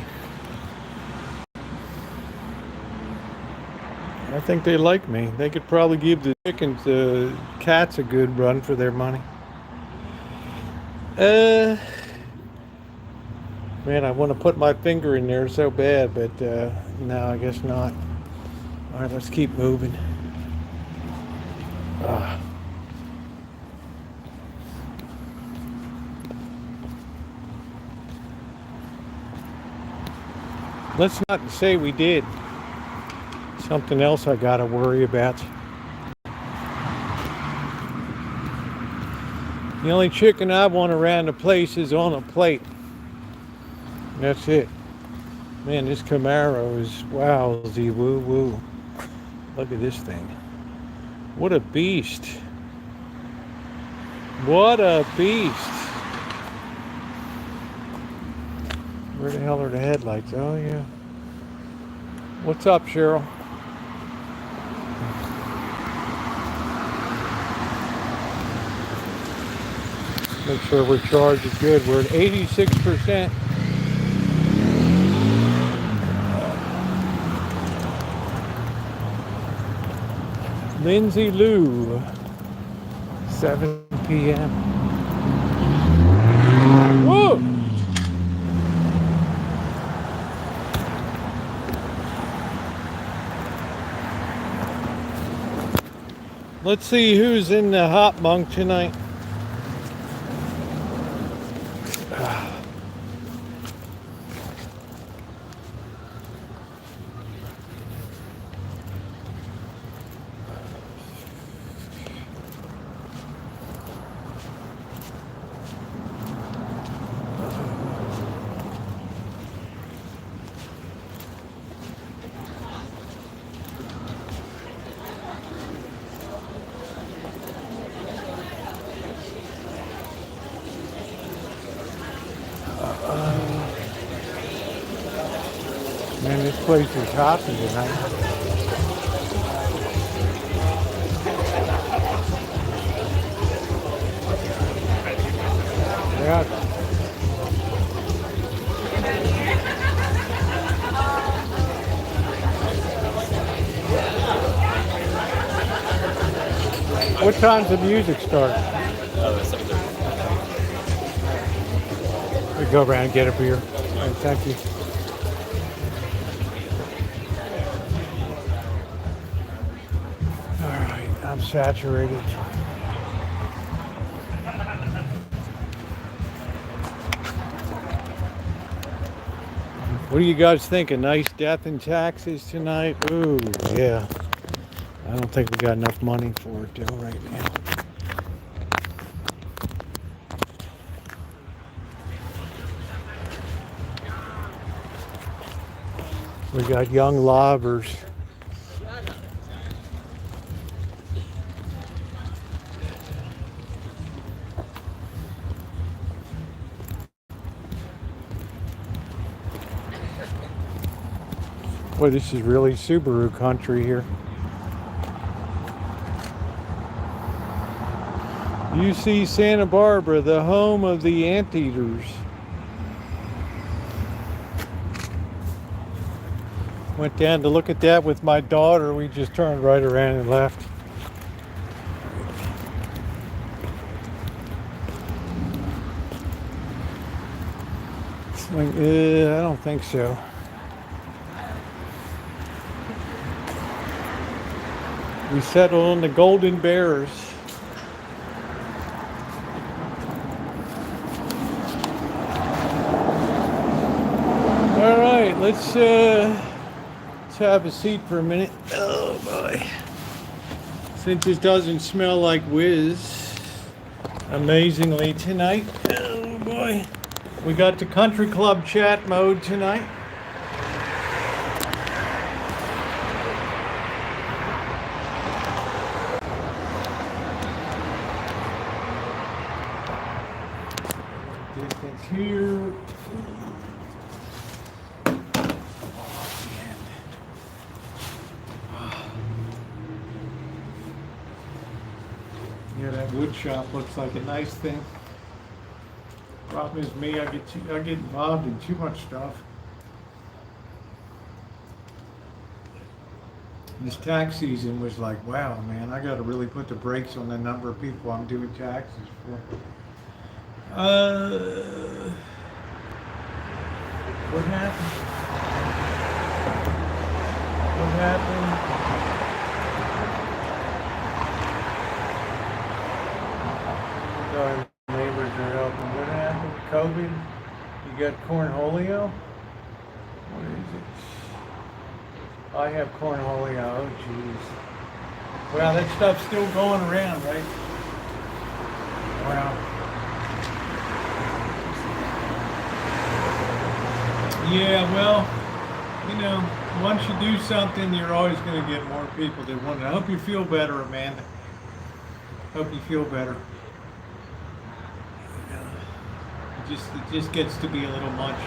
I think they like me. They could probably give the chickens, the cats a good run for their money. Man, I want to put my finger in there so bad, but no, I guess not. All right, let's keep moving. Let's not say we did. Something else I gotta worry about. The only chicken I want around the place is on a plate. That's it. Man, this Camaro is wowzy woo woo. Look at this thing. What a beast. What a beast. Where the hell are the headlights? Oh, yeah. What's up, Cheryl? Make sure we're charged good. We're at 86%. Lindsay Lou, 7 p.m. Whoa! Let's see who's in the hot bunk tonight. Man, this place is hopping tonight. Yeah. What time's the music start? 7:30. We go around and get a beer. All right, thank you. All right, I'm saturated. What do you guys think? A nice death in taxes tonight? Ooh, yeah. I don't think we got enough money for it though right now. We got young lobbers. Boy, this is really Subaru Country here. UC Santa Barbara, the home of the anteaters. Went down to look at that with my daughter. We just turned right around and left. I don't think so. We settled on the Golden Bears. All right, let's have a seat for a minute. Oh boy. Since it doesn't smell like whiz, amazingly tonight. Oh boy. We got the country club chat mode tonight. Distance here. Yeah, that wood shop looks like a nice thing. Problem is me, I get involved in too much stuff. This tax season was like, wow, man, I got to really put the brakes on the number of people I'm doing taxes for. What happened? What happened? Our neighbors are helping. What happened? COVID? You got cornholio? What is it? I have cornholio. Oh, jeez. Wow, that stuff's still going around, right? Wow. Yeah, well, you know, once you do something, you're always going to get more people that want it. I hope you feel better, Amanda. Hope you feel better. It just gets to be a little much.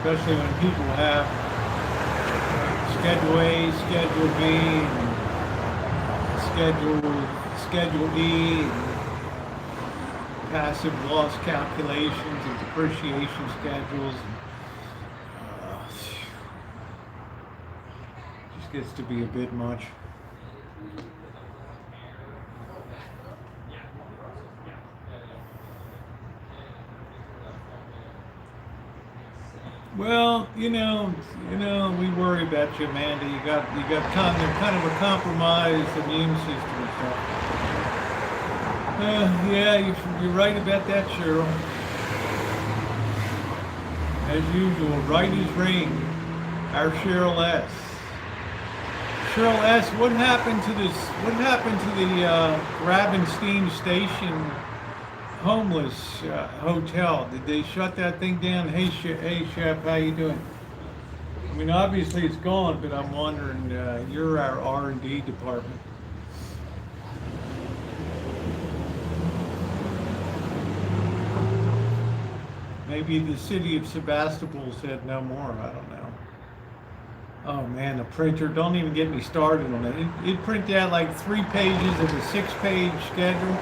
especially when people have Schedule A, Schedule B, and Schedule E, and passive loss calculations and depreciation schedules. Just gets to be a bit much. Well, you know, we worry about you, Amanda. You got kind of a compromised immune system and stuff. Yeah, you're right about that, Cheryl. As usual, right as rain. Our Cheryl S. Cheryl S. What happened to this? What happened to the Gravenstein Station homeless hotel? Did they shut that thing down? Hey, Chef, how you doing? I mean, obviously it's gone, but I'm wondering. You're our R&D department. Maybe the city of Sebastopol said no more. I don't know. Oh man, the printer, don't even get me started on it. It'd print out like 3 pages of a 6-page schedule,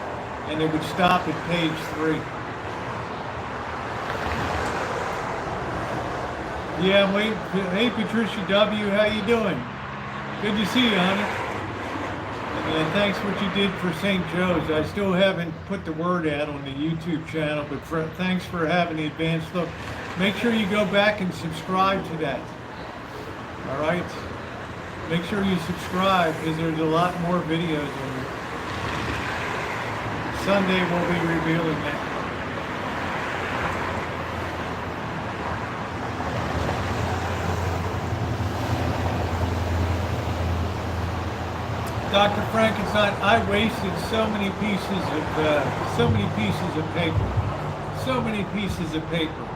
and it would stop at page 3. Yeah, wait. Hey, Patricia W., how you doing? Good to see you, honey. And thanks for what you did for St. Joe's. I still haven't put the word out on the YouTube channel, but thanks for having the advanced look. Make sure you go back and subscribe to that. All right? Make sure you subscribe, because there's a lot more videos on there. Sunday we'll be revealing that. Dr. Frankenstein, I wasted so many pieces of paper. So many pieces of paper.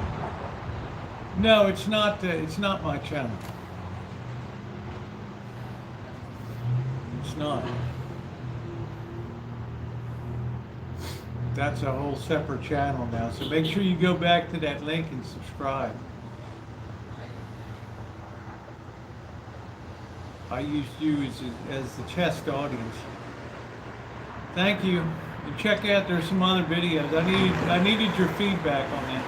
No, it's not my channel. It's not. That's a whole separate channel now. So make sure you go back to that link and subscribe. I used you as the test audience. Thank you. And check out, there's some other videos. I needed your feedback on that.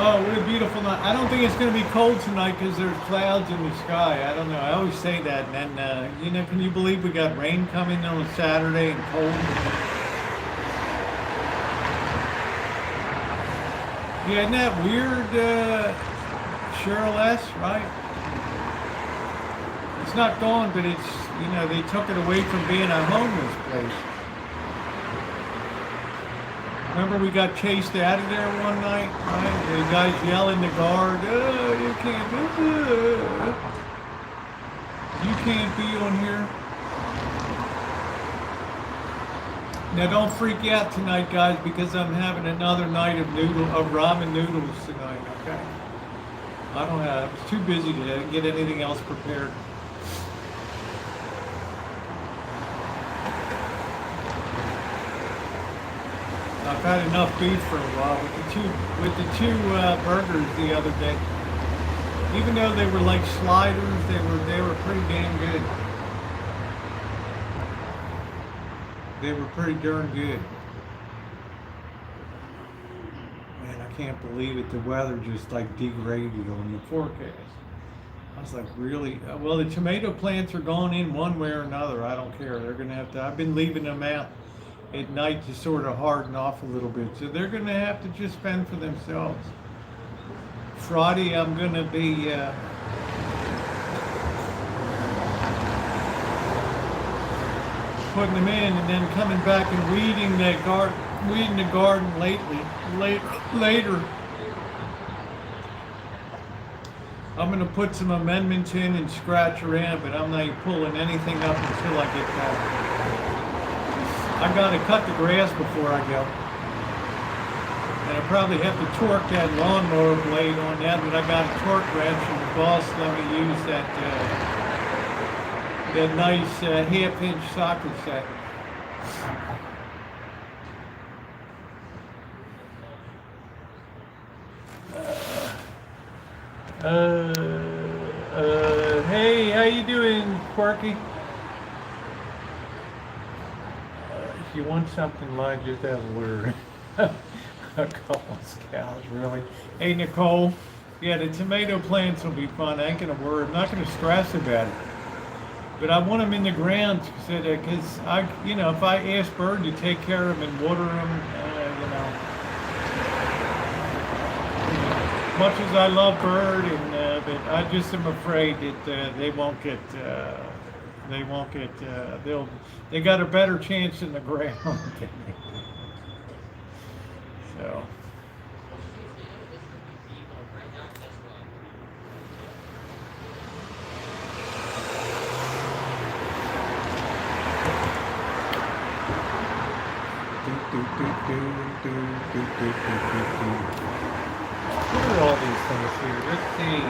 Oh, what a beautiful night. I don't think it's going to be cold tonight because there's clouds in the sky. I don't know. I always say that. And then, can you believe we got rain coming on a Saturday and cold? Yeah, isn't that weird, Cheryl S., right? It's not gone, but it's, they took it away from being a homeless place. Remember we got chased out of there one night, right? The guys yelling the guard, you can't be on here. Now don't freak out tonight, guys, because I'm having another night of ramen noodles tonight, okay? I was too busy to get anything else prepared. I've had enough beef for a while with the two burgers the other day. Even though they were like sliders, they were pretty damn good. They were pretty darn good. Man, I can't believe it. The weather just like degraded on the forecast. I was like, really? Well, the tomato plants are going in one way or another. I don't care. They're going to have to. I've been leaving them out at night to sort of harden off a little bit. So they're going to have to just fend for themselves. Friday, I'm going to be putting them in and then coming back and weeding the garden later. I'm going to put some amendments in and scratch around, but I'm not pulling anything up until I get back. I got to cut the grass before I go. And I probably have to torque that lawnmower blade on that, but I got a torque wrench and the boss let me use that nice half-inch socket set. Hey, how you doing, Quirky? If you want something like just have a word. A couple of cows, really. Hey, Nicole. Yeah, the tomato plants will be fun. I ain't gonna worry. I'm not gonna stress about it. But I want them in the ground because if I ask Bird to take care of them and water them, much as I love Bird, but I just am afraid that they won't get. They got a better chance in the ground. So. What are all these things here? Let's see.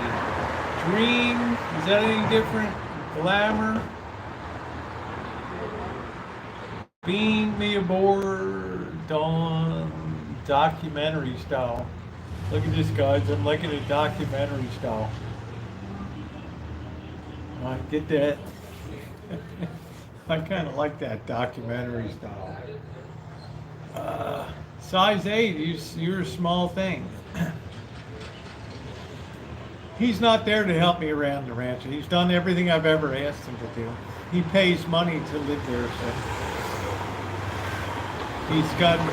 Dream, is that any different? Glamour. Beam me aboard. Dawn. Documentary style. Look at this, guys. I'm liking a documentary style. I get that. I kind of like that documentary style. Size 8, you're a small thing. He's not there to help me around the ranch. He's done everything I've ever asked him to do. He pays money to live there, so he's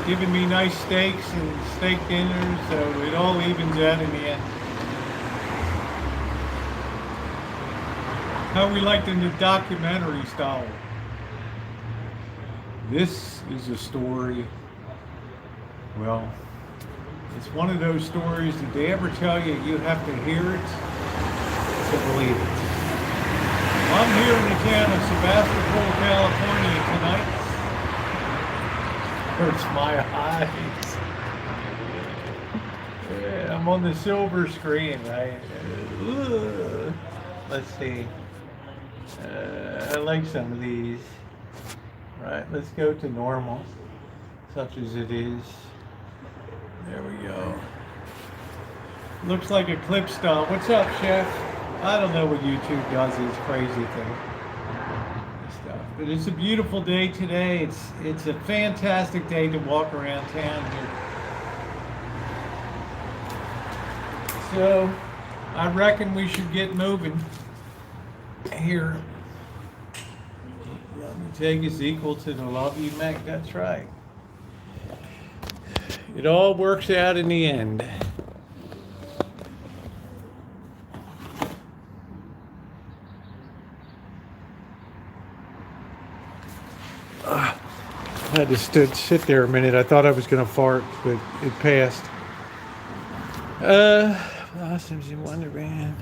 given me nice steaks and steak dinners, so it all evens out in the end. How we liked in the documentary style. This is a story. Well, it's one of those stories. Did they ever tell you you have to hear it to believe it? I'm here in the town of Sebastopol, California tonight. Hurts my eyes. Yeah, I'm on the silver screen, right? Let's see. I like some of these. Right, let's go to normal, such as it is. There we go. Looks like a clip style. What's up, Chef? I don't know what YouTube does, these crazy things. Stuff. But it's a beautiful day today. It's a fantastic day to walk around town here. So, I reckon we should get moving here. Love you take is equal to the love you make. That's right. It all works out in the end. I had to sit there a minute. I thought I was going to fart, but it passed. Blossoms in Wonderland.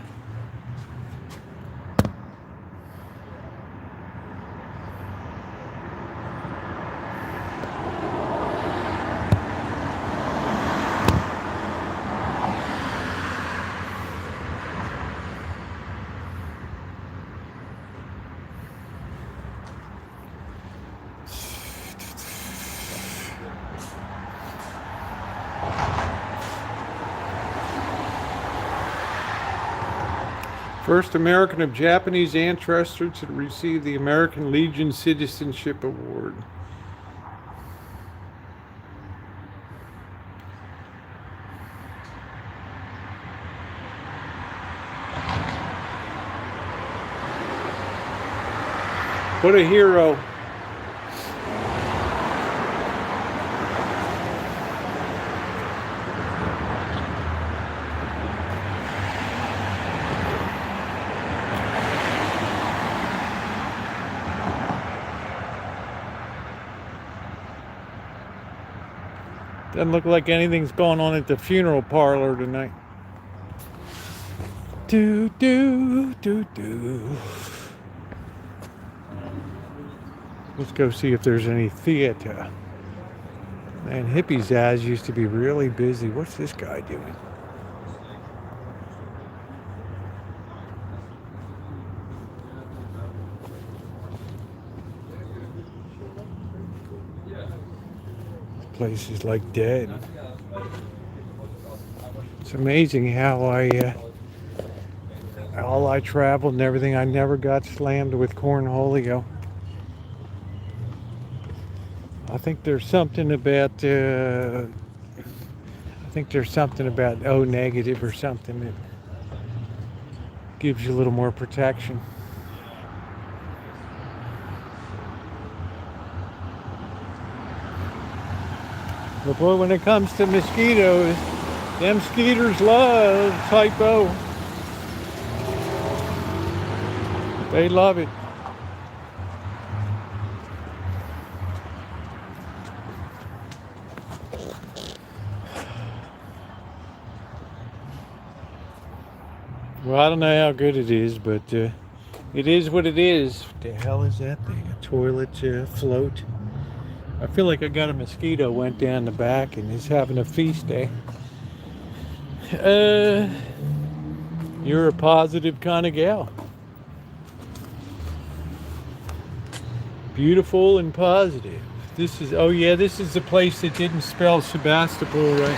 First American of Japanese ancestry to receive the American Legion Citizenship Award. What a hero. Doesn't look like anything's going on at the funeral parlor tonight. Do, do, do, do. Let's go see if there's any theater. Man, Hippie's eyes used to be really busy. What's this guy doing? Place is like dead. It's amazing how I while I traveled and everything, I never got slammed with cornholio. I think there's something about O negative or something that gives you a little more protection. But boy, when it comes to mosquitoes, them skeeters love typo. They love it. Well, I don't know how good it is, but it is what it is. What the hell is that thing? A toilet float? I feel like I got a mosquito went down the back and is having a feast day. You're a positive kind of gal. Beautiful and positive. This is, oh yeah, this is the place that didn't spell Sebastopol right.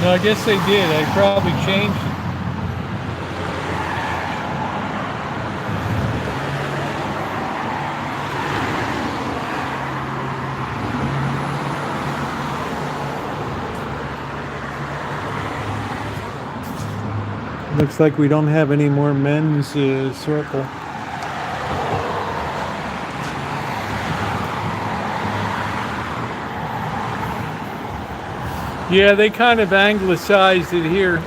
No, I guess they did. I probably changed it. Looks like we don't have any more men's circle. Yeah, they kind of anglicized it here.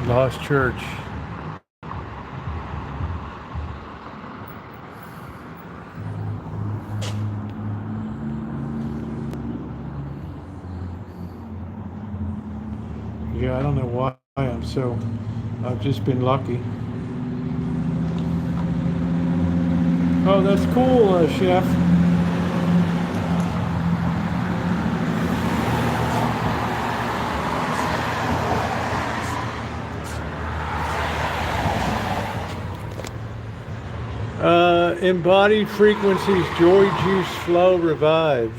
Lost Church. Yeah, I don't know why I've just been lucky. Oh, that's cool, Chef. Embodied frequencies, joy, juice, flow, revive.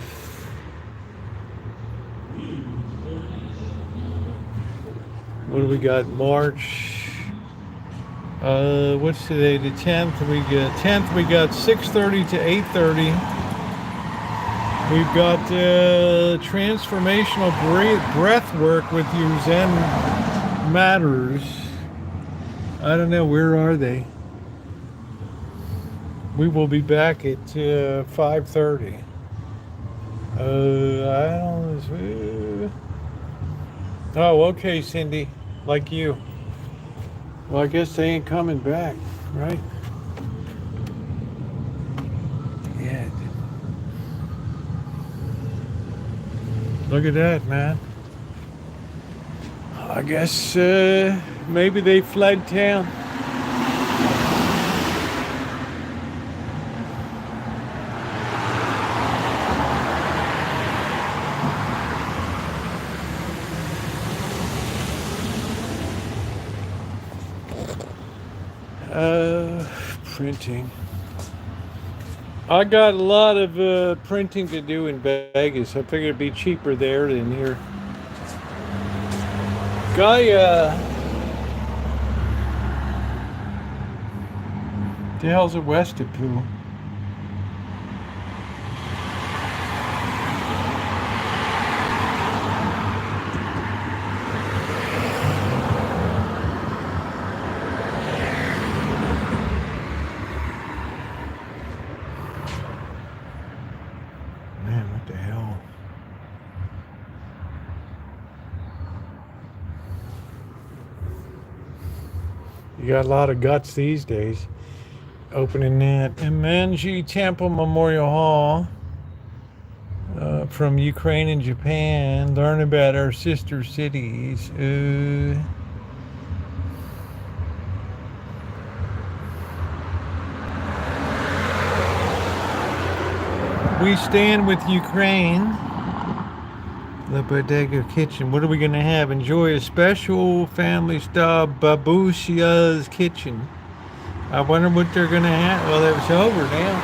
What do we got? March. What's today? The 10th. We got 6:30 to 8:30. We've got transformational breath work with you, Zen Matters. I don't know, where are they? We will be back at 5:30. I don't. Oh, okay, Cindy. Like you. Well, I guess they ain't coming back, right? Yeah. Look at that, man. I guess maybe they fled town. Printing. I got a lot of printing to do in Vegas. I figured it'd be cheaper there than here. Gaia. The hell's a Westapoo? You got a lot of guts these days. Opening that Imanji Temple Memorial Hall from Ukraine and Japan. Learn about our sister cities. We stand with Ukraine. The Bodega Kitchen. What are we going to have? Enjoy a special family style Babushia's Kitchen. I wonder what they're going to have. Well, it's over now.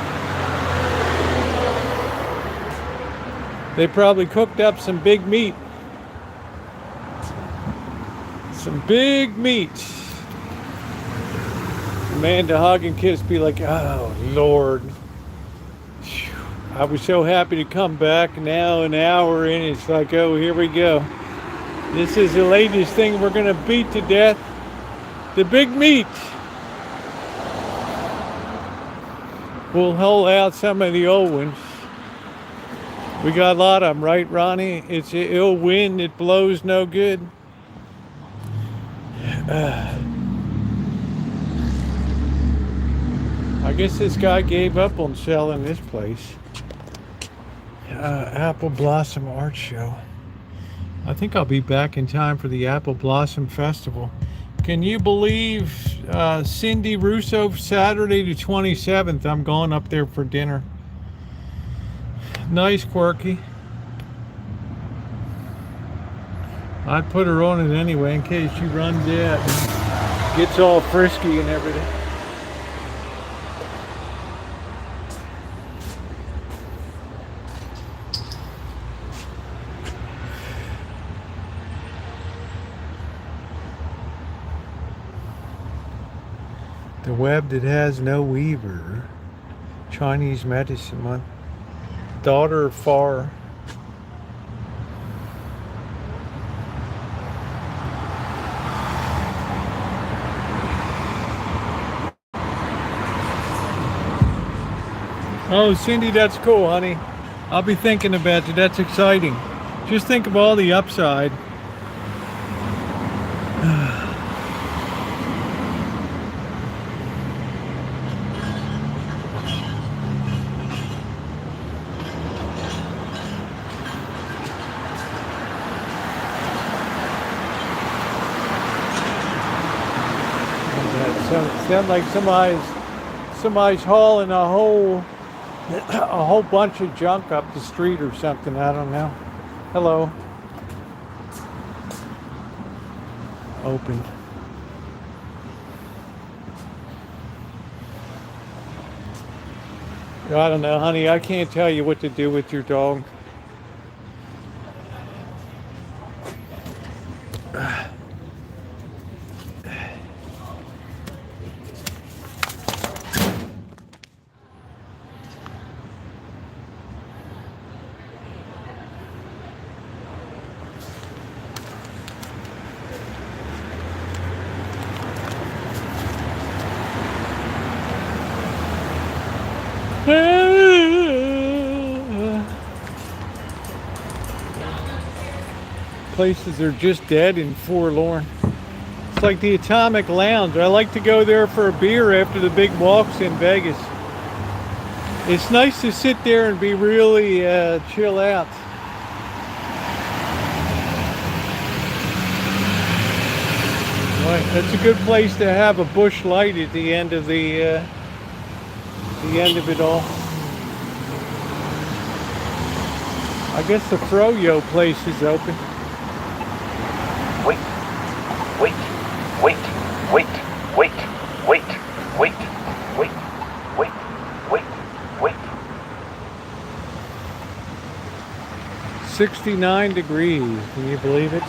They probably cooked up some big meat. Some big meat. Amanda hug and kiss, be like, oh Lord. I was so happy to come back. Now an hour in, it's like, oh, here we go. This is the latest thing we're gonna beat to death. The big meat. We'll hold out some of the old ones. We got a lot of them, right, Ronnie? It's an ill wind, it blows no good. I guess this guy gave up on selling this place. Apple Blossom Art Show. I think I'll be back in time for the Apple Blossom Festival. Can you believe Cindy Russo, Saturday the 27th? I'm going up there for dinner. Nice, Quirky. I'd put her on it anyway in case she runs out and gets all frisky and everything. The web that has no weaver. Chinese medicine month. Daughter of Far. Oh, Cindy, that's cool, honey. I'll be thinking about you. That's exciting. Just think of all the upside. Sounds like somebody's hauling a whole bunch of junk up the street or something. I don't know. Hello. Open. I don't know, honey. I can't tell you what to do with your dog. Places are just dead and forlorn. It's like the Atomic Lounge. I like to go there for a beer after the big walks in Vegas. It's nice to sit there and be really chill out. Right, that's a good place to have a bush light at the end of the end of it all. I guess the Froyo place is open. Wait, wait, wait, wait, wait, wait, wait, wait, wait, wait, wait. 69 degrees, can you believe it?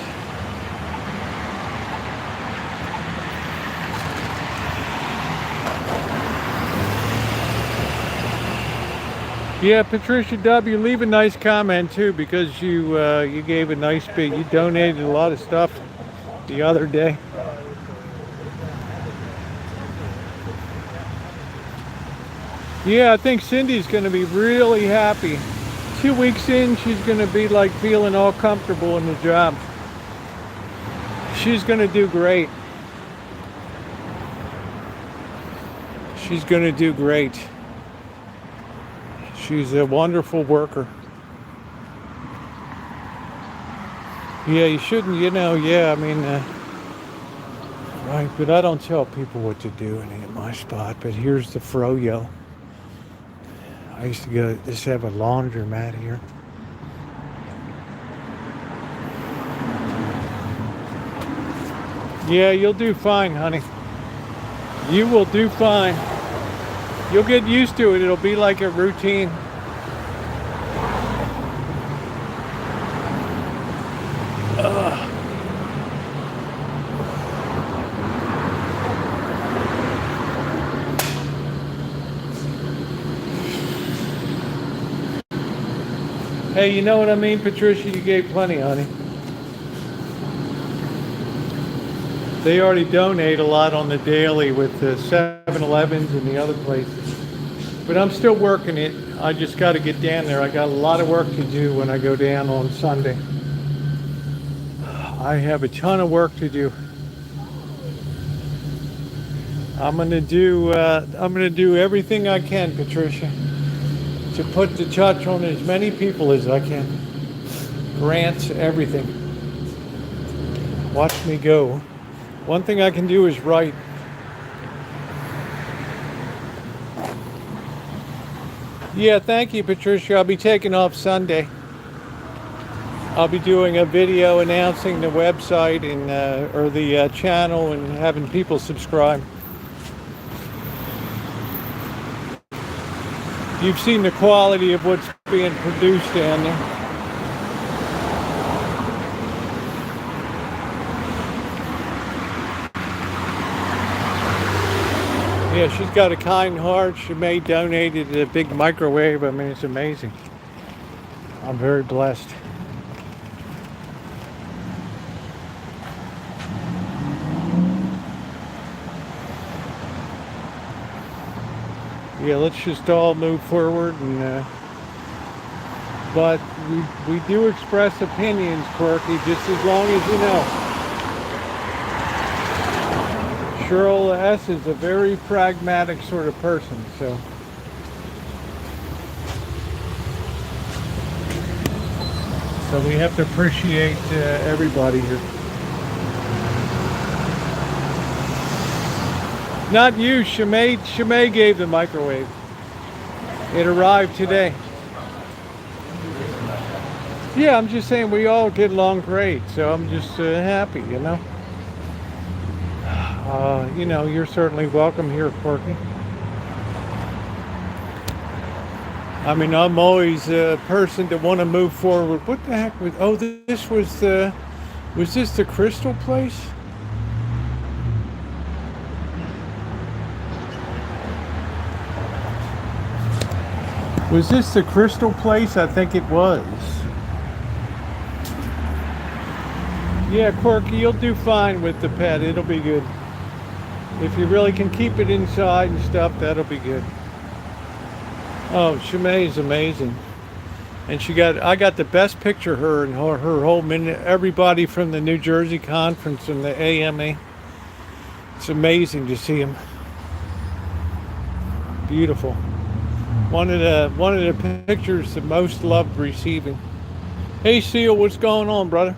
Yeah, Patricia W., leave a nice comment too, because you gave a nice bit. You donated a lot of stuff the other day. Yeah, I think Cindy's going to be really happy. 2 weeks in, she's going to be like feeling all comfortable in the job. She's going to do great. She's going to do great. She's a wonderful worker. Yeah, you shouldn't, yeah, I mean, right, but I don't tell people what to do in my spot, but here's the Froyo. I used to just have a laundromat here. Yeah, you'll do fine, honey. You will do fine. You'll get used to it. It'll be like a routine. Hey, you know what I mean, Patricia? You gave plenty, honey. They already donate a lot on the daily with the 7-Elevens and the other places. But I'm still working it. I just got to get down there. I got a lot of work to do when I go down on Sunday. I have a ton of work to do. I'm gonna do everything I can, Patricia, to put the touch on as many people as I can. Grants, everything. Watch me go. One thing I can do is write. Yeah, thank you, Patricia. I'll be taking off Sunday. I'll be doing a video announcing the website and or the channel and having people subscribe. You've seen the quality of what's being produced down there. Yeah, she's got a kind heart. She donated a big microwave. I mean, it's amazing. I'm very blessed. Yeah, let's just all move forward, and but we do express opinions, Quirky, just as long as you know. Cheryl S. is a very pragmatic sort of person, so we have to appreciate everybody here. Not you, Shimei. Shimei gave the microwave. It arrived today. Yeah, I'm just saying we all get along great, so I'm just happy, you know. You know, you're certainly welcome here, Quirky. I mean, I'm always a person to want to move forward. What the heck was? Oh, this was this the Crystal place? Was this the Crystal place? I think it was. Yeah, Quirky, you'll do fine with the pet. It'll be good. If you really can keep it inside and stuff, that'll be good. Oh, Shimei's amazing. And I got the best picture of her and her whole everybody from the New Jersey conference and the AMA. It's amazing to see them. Beautiful. One of the pictures the most loved receiving. Hey Seal, what's going on, brother?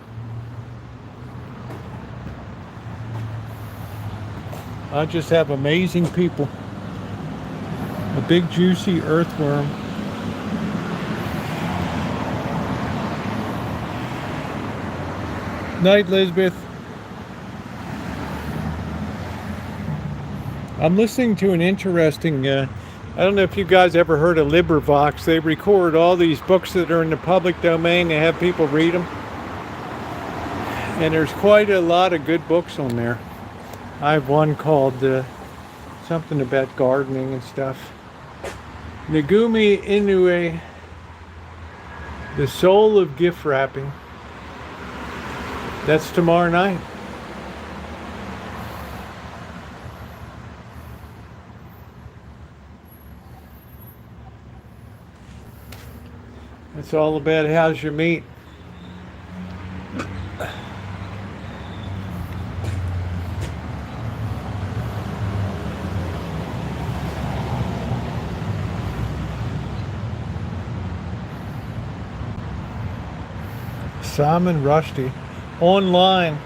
I just have amazing people. A big juicy earthworm. Night, Elizabeth. I'm listening to an interesting, I don't know if you guys ever heard of LibriVox. They record all these books that are in the public domain. They have people read them. And there's quite a lot of good books on there. I have one called something about gardening and stuff. Negumi Inoue, The Soul of Gift Wrapping. That's tomorrow night. It's all about how's your meat. Simon Rushdie. Online.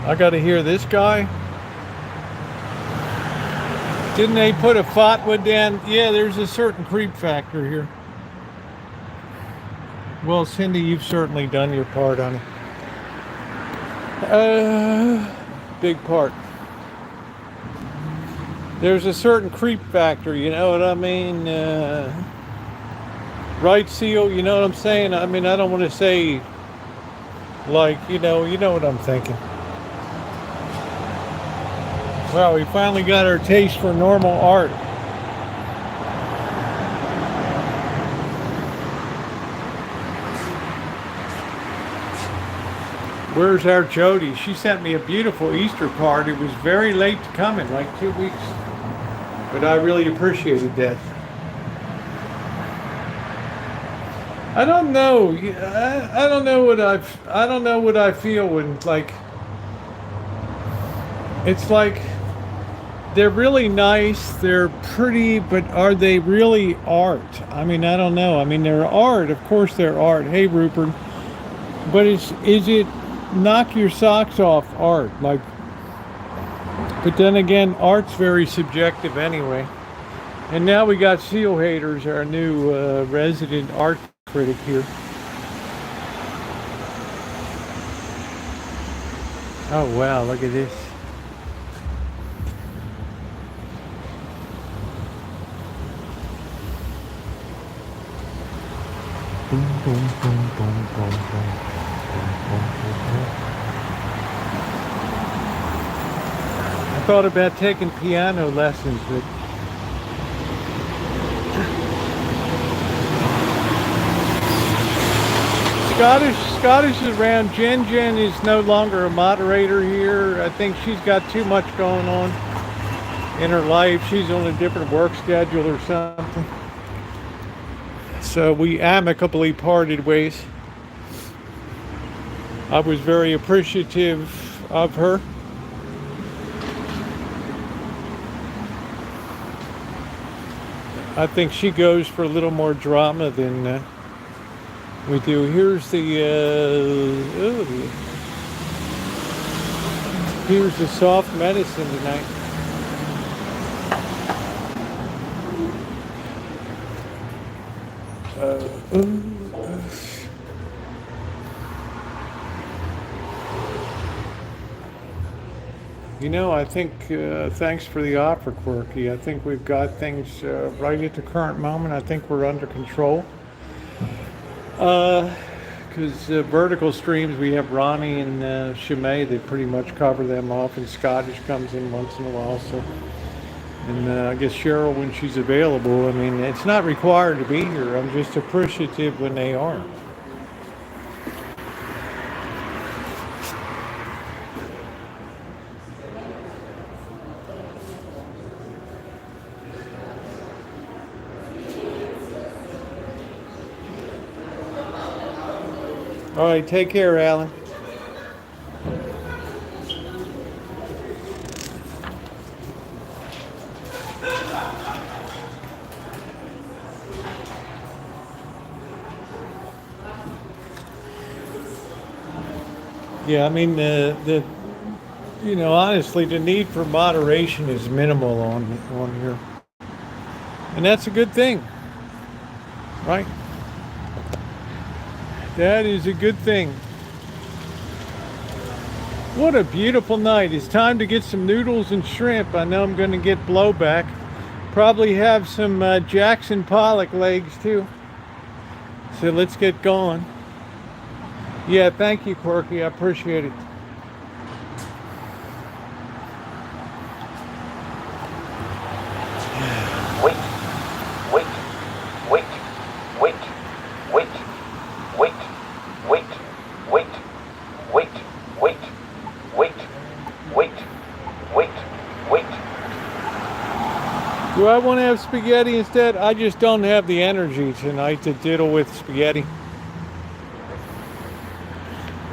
I gotta hear this guy. Didn't they put a fatwa down? Yeah, there's a certain creep factor here. Well, Cindy, you've certainly done your part on it. Big part. There's a certain creep factor, you know what I mean? Right, Seal, you know what I'm saying? I mean, I don't want to say Like, you know what I'm thinking. Well, we finally got our taste for normal art. Where's our Jody? She sent me a beautiful Easter card. It was very late to coming, like 2 weeks. But I really appreciated that. I don't know. I don't know what I feel when, like, it's like they're really nice, they're pretty, but are they really art? I mean, I don't know. I mean, they're art. Of course they're art. Hey, Rupert. But is it knock your socks off art? Like, but then again, art's very subjective anyway. And now we got Seal Haters, our new resident art critic here. Oh wow, look at this. Boom, boom, boom, boom, boom, boom, boom, boom, boom. I thought about taking piano lessons, but Scottish is around. Jen is no longer a moderator here. I think she's got too much going on in her life. She's on a different work schedule or something. So we amicably parted ways. I was very appreciative of her. I think she goes for a little more drama than we do. Here's here's the soft medicine tonight. You know, I think, thanks for the offer, Quirky. I think we've got things right at the current moment. I think we're under control. Because vertical streams, we have Ronnie and Shimei, they pretty much cover them off, and Scottish comes in once in a while. So, and I guess Cheryl when she's available. I mean, it's not required to be here. I'm just appreciative when they are. All right, take care, Alan. Yeah, I mean, you know, honestly, the need for moderation is minimal on here, and that's a good thing, right? That is a good thing. What a beautiful night. It's time to get some noodles and shrimp. I know I'm going to get blowback. Probably have some Jackson Pollock legs too. So let's get going. Yeah, thank you, Quirky. I appreciate it. Wait, wait, wait, wait, wait, wait, wait, wait, wait, wait, wait, wait, wait, wait. Do I want to have spaghetti instead? I just don't have the energy tonight to diddle with spaghetti.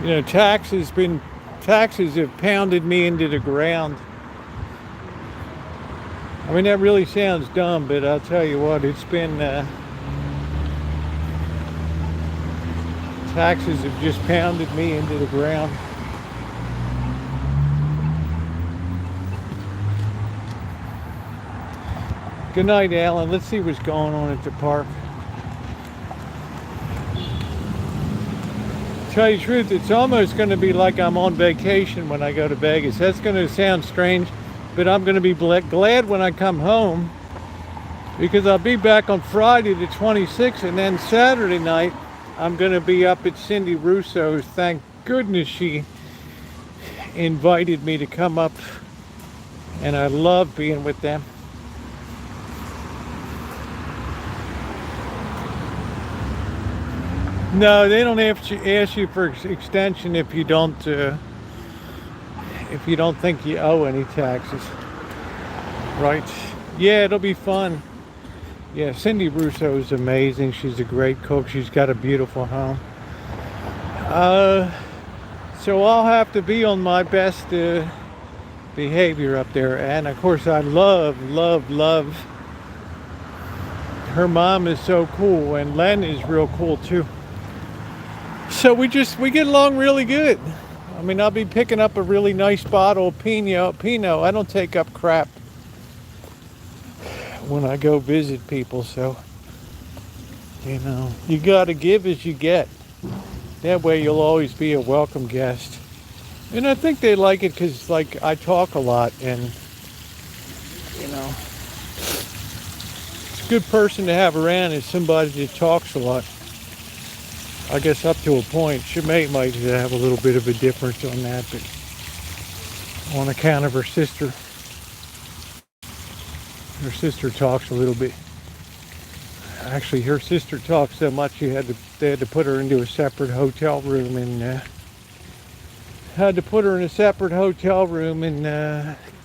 You know, taxes have pounded me into the ground. I mean, that really sounds dumb, but I'll tell you what, it's been, taxes have just pounded me into the ground. Good night, Alan. Let's see what's going on at the park. Tell you the truth, it's almost going to be like I'm on vacation when I go to Vegas. That's going to sound strange, but I'm going to be glad when I come home, because I'll be back on Friday the 26th, and then Saturday night I'm going to be up at Cindy Russo's, thank goodness she invited me to come up, and I love being with them. No, they don't have to ask you for extension if you don't think you owe any taxes, right? Yeah, it'll be fun. Yeah, Cindy Russo is amazing. She's a great cook. She's got a beautiful home. So I'll have to be on my best behavior up there. And of course, I love her mom is so cool, and Len is real cool too. So we get along really good. I mean, I'll be picking up a really nice bottle of Pinot. I don't take up crap when I go visit people, so you know, you gotta give as you get. That way you'll always be a welcome guest. And I think they like it because, like, I talk a lot, and you know, it's a good person to have around is somebody that talks a lot. I guess up to a point. Shemay might have a little bit of a difference on that, but on account of her sister. Her sister talks a little bit. Actually, her sister talks so much they had to put her into a separate hotel room in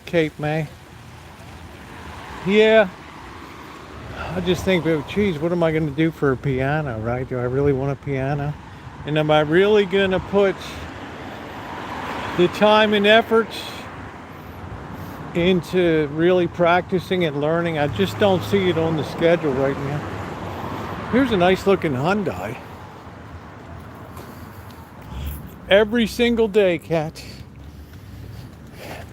Cape May. Yeah. I just think, geez, what am I going to do for a piano, right? Do I really want a piano? And am I really going to put the time and effort into really practicing and learning? I just don't see it on the schedule right now. Here's a nice looking Hyundai. Every single day, Kat.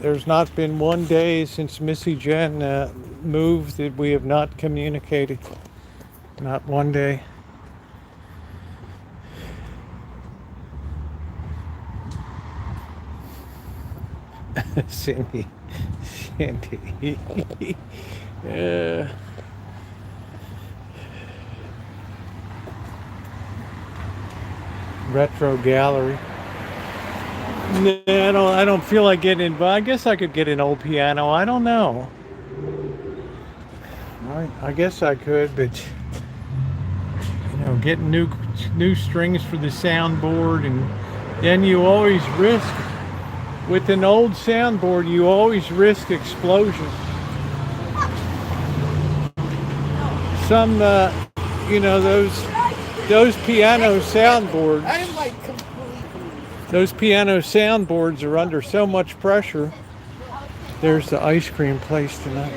There's not been one day since Missy Jen moved that we have not communicated. Not one day. Cindy. Retro gallery. No, I don't feel like getting, but I guess I could get an old piano. I don't know. I guess I could, but you know, getting new strings for the soundboard, and then you always risk with an old soundboard. You always risk explosion. Some, you know, those piano soundboards. Those piano soundboards are under so much pressure. There's the ice cream place tonight.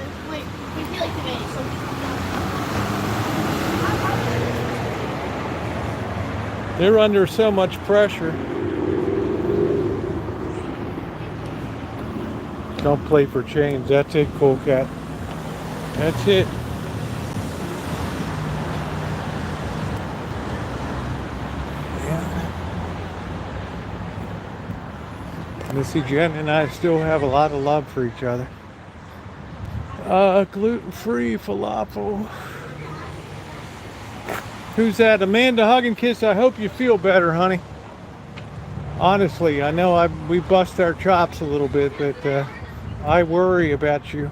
They're under so much pressure. Don't play for change. That's it, Cool Cat. That's it. Missy Jen and I still have a lot of love for each other. Gluten-free falafel. Who's that? Amanda Hug and Kiss. I hope you feel better, honey. Honestly, I know we bust our chops a little bit, but I worry about you.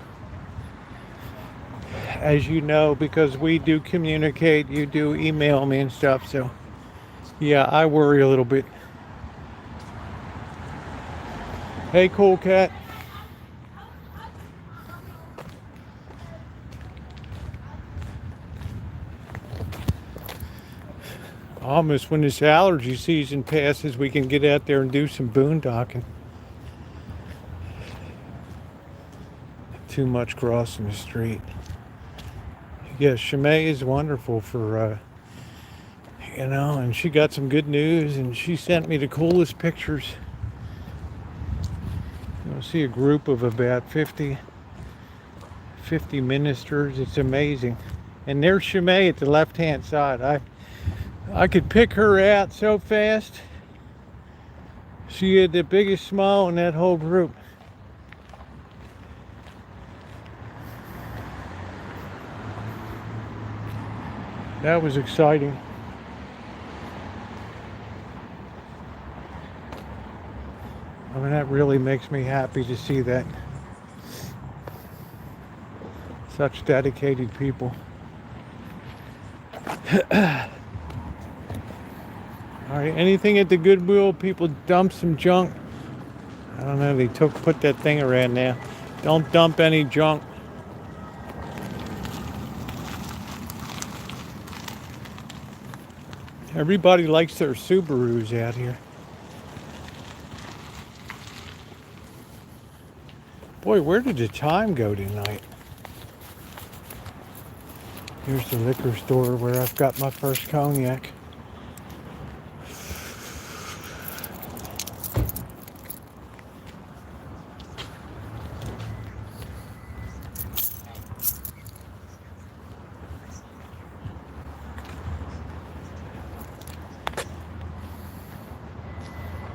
As you know, because we do communicate, you do email me and stuff, so yeah, I worry a little bit. Hey, Cool Cat. Almost when this allergy season passes, we can get out there and do some boondocking. Too much crossing the street. Yes, Shemay is wonderful for, you know, and she got some good news, and she sent me the coolest pictures. You'll see a group of about 50 ministers. It's amazing. And there's Shemay at the left-hand side. I could pick her out so fast. She had the biggest smile in that whole group. That was exciting. I mean, that really makes me happy to see that. Such dedicated people. All right, anything at the Goodwill? People dump some junk. I don't know, they put that thing around there. Don't dump any junk. Everybody likes their Subarus out here. Boy, where did the time go tonight? Here's the liquor store where I've got my first cognac.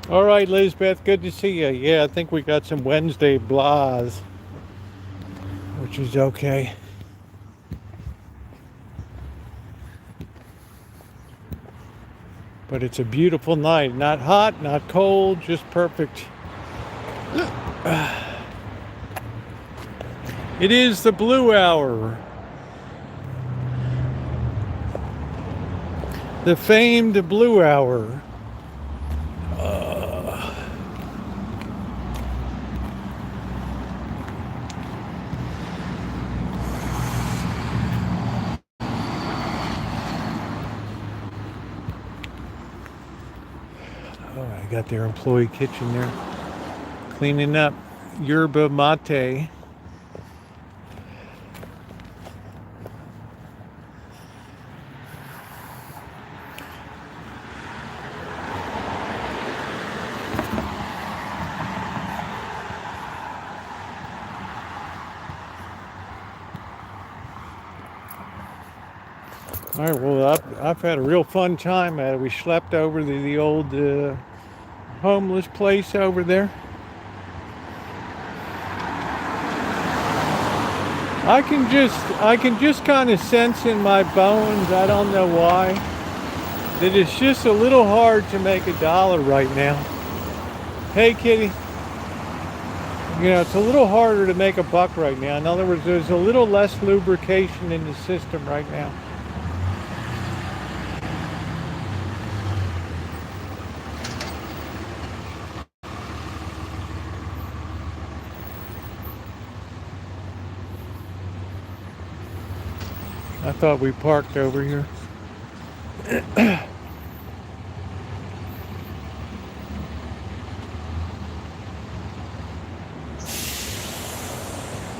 All right, Lisbeth, good to see you. Yeah, I think we got some Wednesday blahs, which is okay. But it's a beautiful night. Not hot, not cold, just perfect. It is the blue hour. The famed blue hour. I got their employee kitchen there, cleaning up yerba mate. All right, well, I've had a real fun time at it. We slept over the old homeless place over there. I can just kind of sense in my bones, I don't know why, that it's just a little hard to make $1 right now. Hey, kitty. You know, it's a little harder to make $1 right now. In other words, there's a little less lubrication in the system right now. I thought we parked over here. I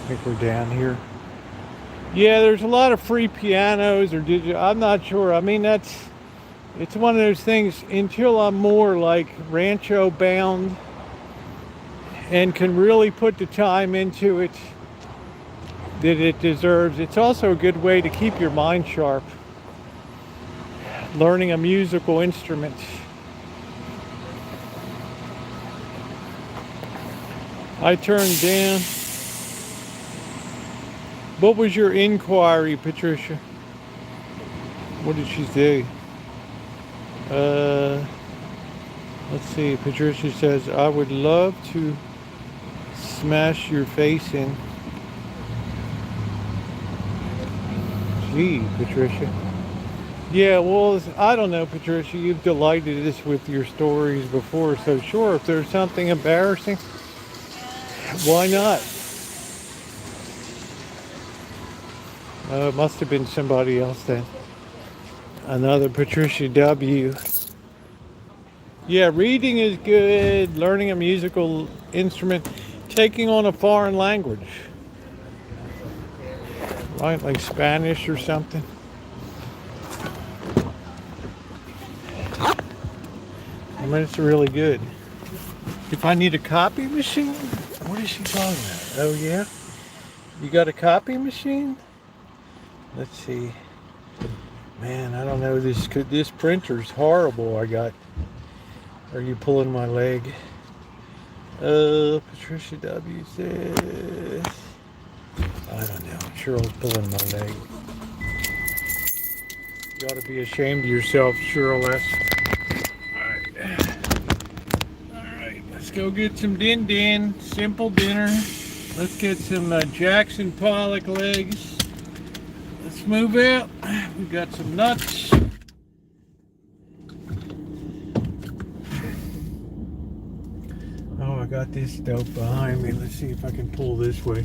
think we're down here. Yeah, there's a lot of free pianos or digital. I'm not sure. I mean, it's one of those things until I'm more like Rancho bound and can really put the time into it that it deserves. It's also a good way to keep your mind sharp. Learning a musical instrument. I turned down. What was your inquiry, Patricia? What did she say? Let's see. Patricia says, I would love to smash your face in. Gee, Patricia. Yeah, well, I don't know, Patricia. You've delighted us with your stories before, so sure, if there's something embarrassing, why not? It must have been somebody else then. Another Patricia W. Yeah, reading is good. Learning a musical instrument. Taking on a foreign language. Right, like Spanish or something. I mean, it's really good. If I need a copy machine? What is she talking about? Oh, yeah? You got a copy machine? Let's see. Man, I don't know. This printer's horrible I got. Are you pulling my leg? Patricia W. says... I don't know. Cheryl's pulling my leg. You ought to be ashamed of yourself, Cheryl S. Alright. Alright, let's Let's go get some din-din, simple dinner. Let's get some Jackson Pollock legs. Let's move out. We got some nuts. Oh, I got this dope behind me. Let's see if I can pull this way.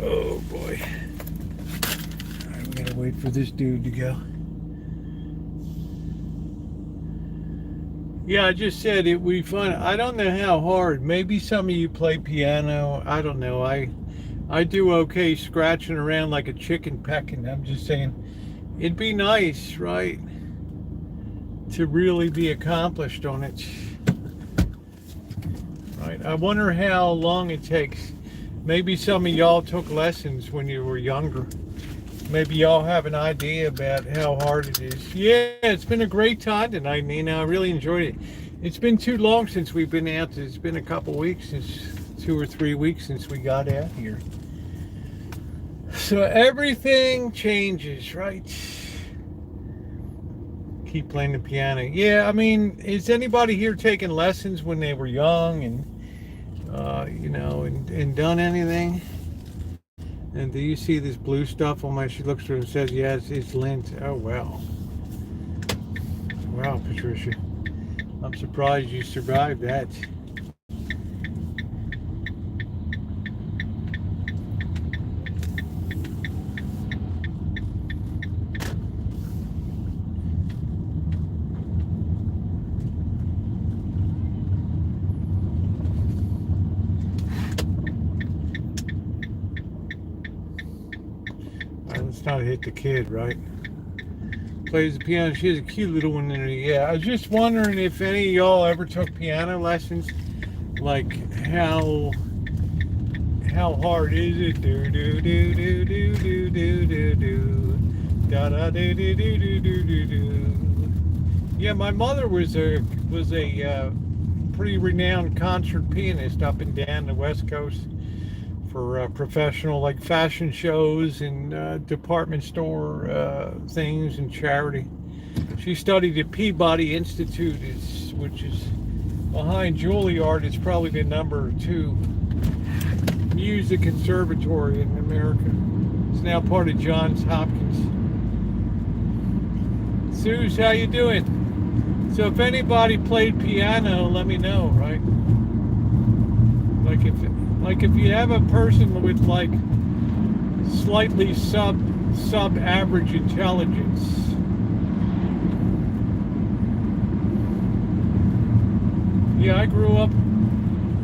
Oh boy. Alright, we gotta wait for this dude to go. Yeah, I just said it would be fun. I don't know how hard. Maybe some of you play piano. I don't know. I do okay scratching around like a chicken pecking. I'm just saying it'd be nice, right? To really be accomplished on it. Right. I wonder how long it takes. Maybe some of y'all took lessons when you were younger. Maybe y'all have an idea about how hard it is. Yeah, it's been a great time tonight, Nina. I really enjoyed it. It's been too long since we've been out. It's been a couple weeks, since 2 or 3 weeks since we got out here. So everything changes, right? Keep playing the piano. Yeah, I mean, is anybody here taking lessons when they were young and and done anything? And do you see this blue stuff on my, she looks through and says, yes, it's lint. Oh, wow. Wow, Patricia. I'm surprised you survived that. Let's not hit the kid, right? Plays the piano. She has a cute little one in her. Yeah, I was just wondering if any of y'all ever took piano lessons. Like how hard is it? Do do do do do do do do do da da do do do do do do do. Yeah, my mother was a pretty renowned concert pianist up and down the West Coast. For professional, like fashion shows and department store things and charity. She studied at Peabody Institute, which is behind Juilliard. It's probably the #2 music conservatory in America. It's now part of Johns Hopkins. Suze, how you doing? So if anybody played piano, let me know, right? Like if you have a person with like slightly sub average intelligence, yeah, I grew up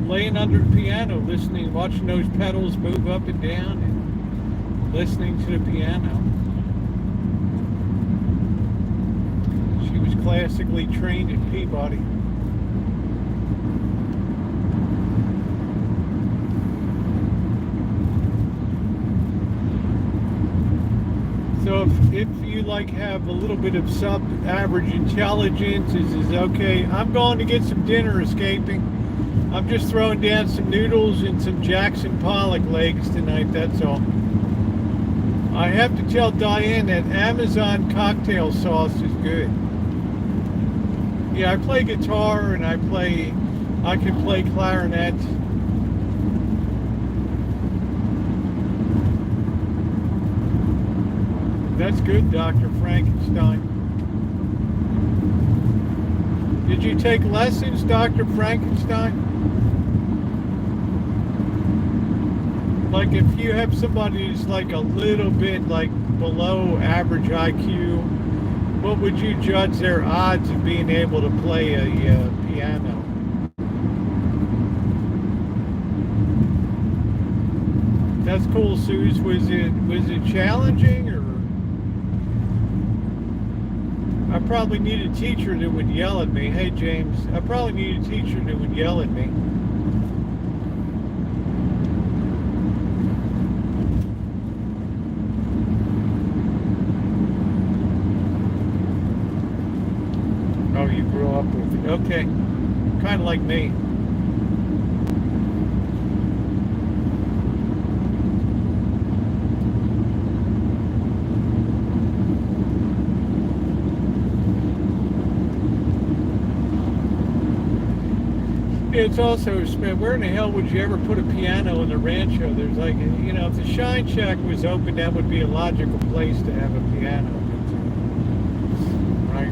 laying under the piano, listening, watching those pedals move up and down, and listening to the piano. She was classically trained at Peabody. So if you like have a little bit of sub-average intelligence, is okay. I'm going to get some dinner, escaping. I'm just throwing down some noodles and some Jackson Pollock legs tonight, that's all. I have to tell Diane that Amazon cocktail sauce is good. Yeah, I play guitar and I can play clarinet. That's good, Dr. Frankenstein. Did you take lessons, Dr. Frankenstein? Like if you have somebody who's like a little bit like below average IQ, what would you judge their odds of being able to play a piano? That's cool, Suze. Was it challenging, or? I probably need a teacher that would yell at me. Hey, James, I probably need a teacher that would yell at me. Oh, you grew up with it. Okay. Kind of like me. It's also, where in the hell would you ever put a piano in the Rancho? There's like, if the Shine Shack was open, that would be a logical place to have a piano. Right?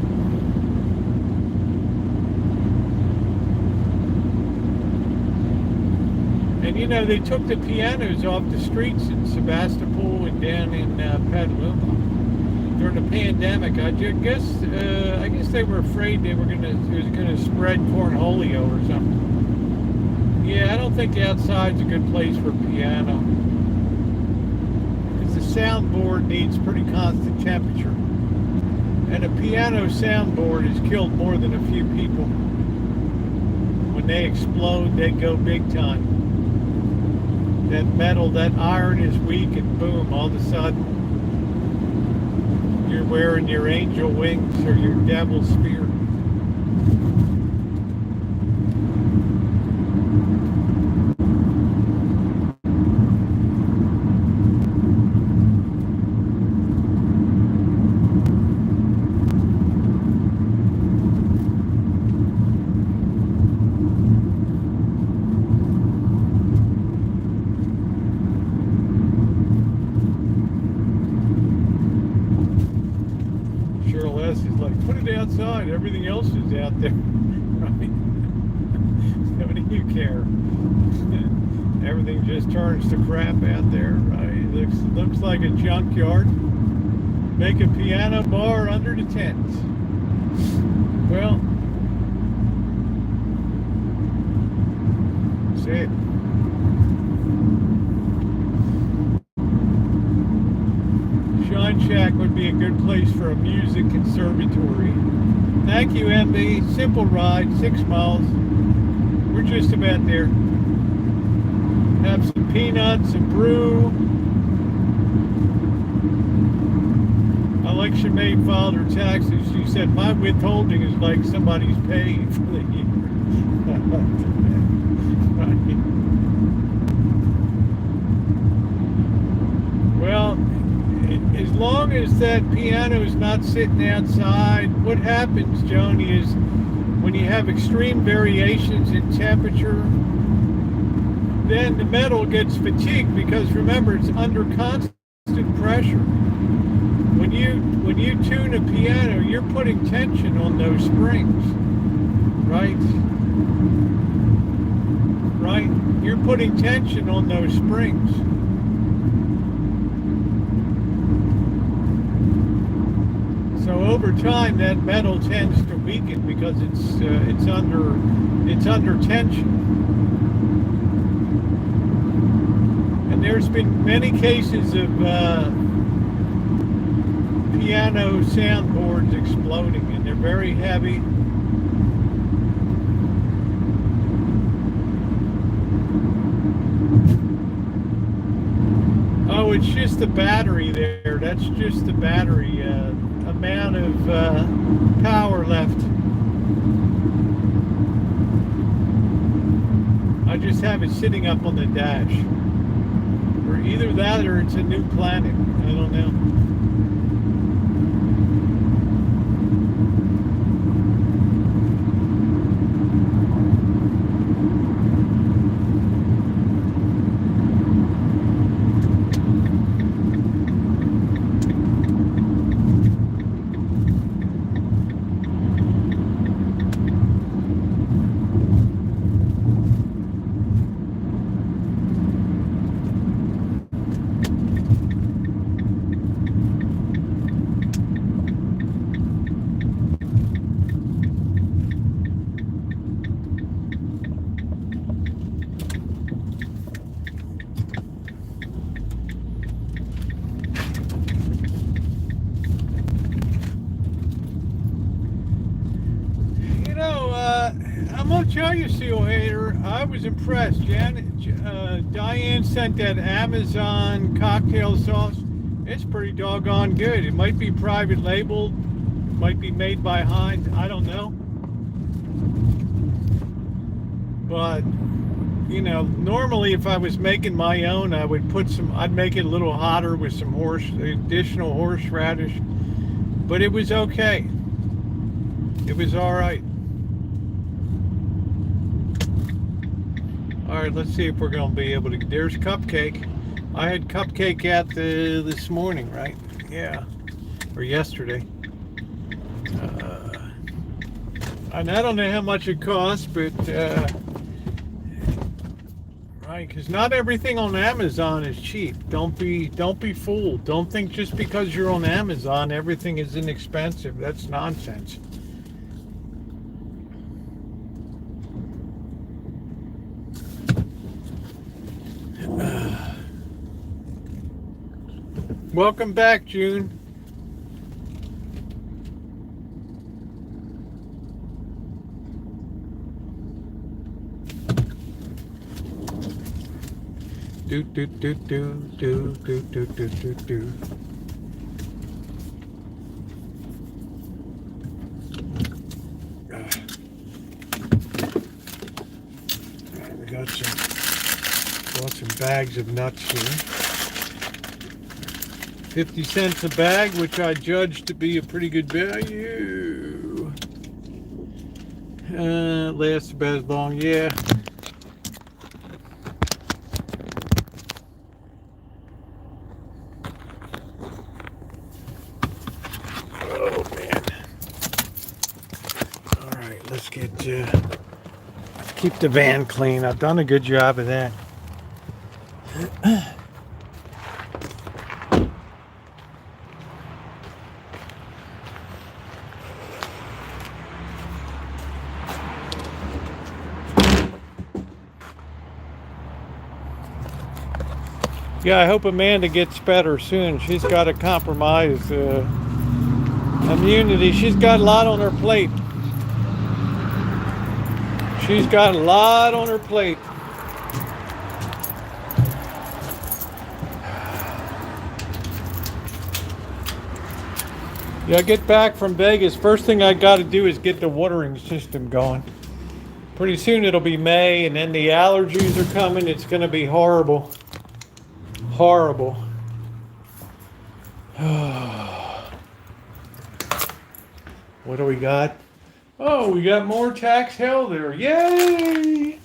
And they took the pianos off the streets in Sebastopol and down in Petaluma during the pandemic. I guess they were afraid it was gonna spread cornholio or something. Yeah, I don't think outside's a good place for a piano, because the soundboard needs pretty constant temperature, and a piano soundboard has killed more than a few people. When they explode, they go big time. That metal, that iron is weak, and boom, all of a sudden you're wearing your angel wings or your devil spear. Outside, everything else is out there, right? What do you care? Everything just turns to crap out there, right? Looks like a junkyard. Make a piano bar under the tent. Well, that's it. Shine Shack would be a good place for a music conservatory. Thank you, MB. Simple ride, 6 miles. We're just about there. Have some peanuts and brew. Election-Maid filed her taxes. She said, my withholding is like somebody's paid for the year. Well, as long as that piano is not sitting outside, what happens, Joni, is when you have extreme variations in temperature, then the metal gets fatigued, because remember, it's under constant pressure. When you tune a piano, you're putting tension on those springs, right? Right? You're putting tension on those springs. So over time, that metal tends to weaken because it's under tension. And there's been many cases of piano soundboards exploding, and they're very heavy. Oh, it's just the battery there. That's just the battery. Amount of power left. I just have it sitting up on the dash. Or either that or it's a new planet. I don't know. I'm gonna tell you, Seal Hater, I was impressed. Diane sent that Amazon cocktail sauce. It's pretty doggone good. It might be private labeled, might be made by Heinz, I don't know. But, you know, normally if I was making my own, I would put I'd make it a little hotter with some additional horseradish. But it was okay. It was all right. All right, let's see if we're going to be able to. There's Cupcake. I had Cupcake out this morning, right? Yeah, or yesterday. And I don't know how much it costs, but right, because not everything on Amazon is cheap. Don't be fooled. Don't think just because you're on Amazon everything is inexpensive. That's nonsense. Welcome back, June. Do do do do do do do do do do. We got some bags of nuts here. 50 cents a bag, which I judge to be a pretty good value. Lasts about as long, yeah. Oh man. All right, let's keep the van clean. I've done a good job of that. Yeah, I hope Amanda gets better soon. She's got a compromised immunity. She's got a lot on her plate. She's got a lot on her plate. Yeah, I get back from Vegas. First thing I got to do is get the watering system going. Pretty soon it'll be May, and then the allergies are coming. It's going to be horrible. Horrible. What do we got? Oh, we got more tax hell there. Yay!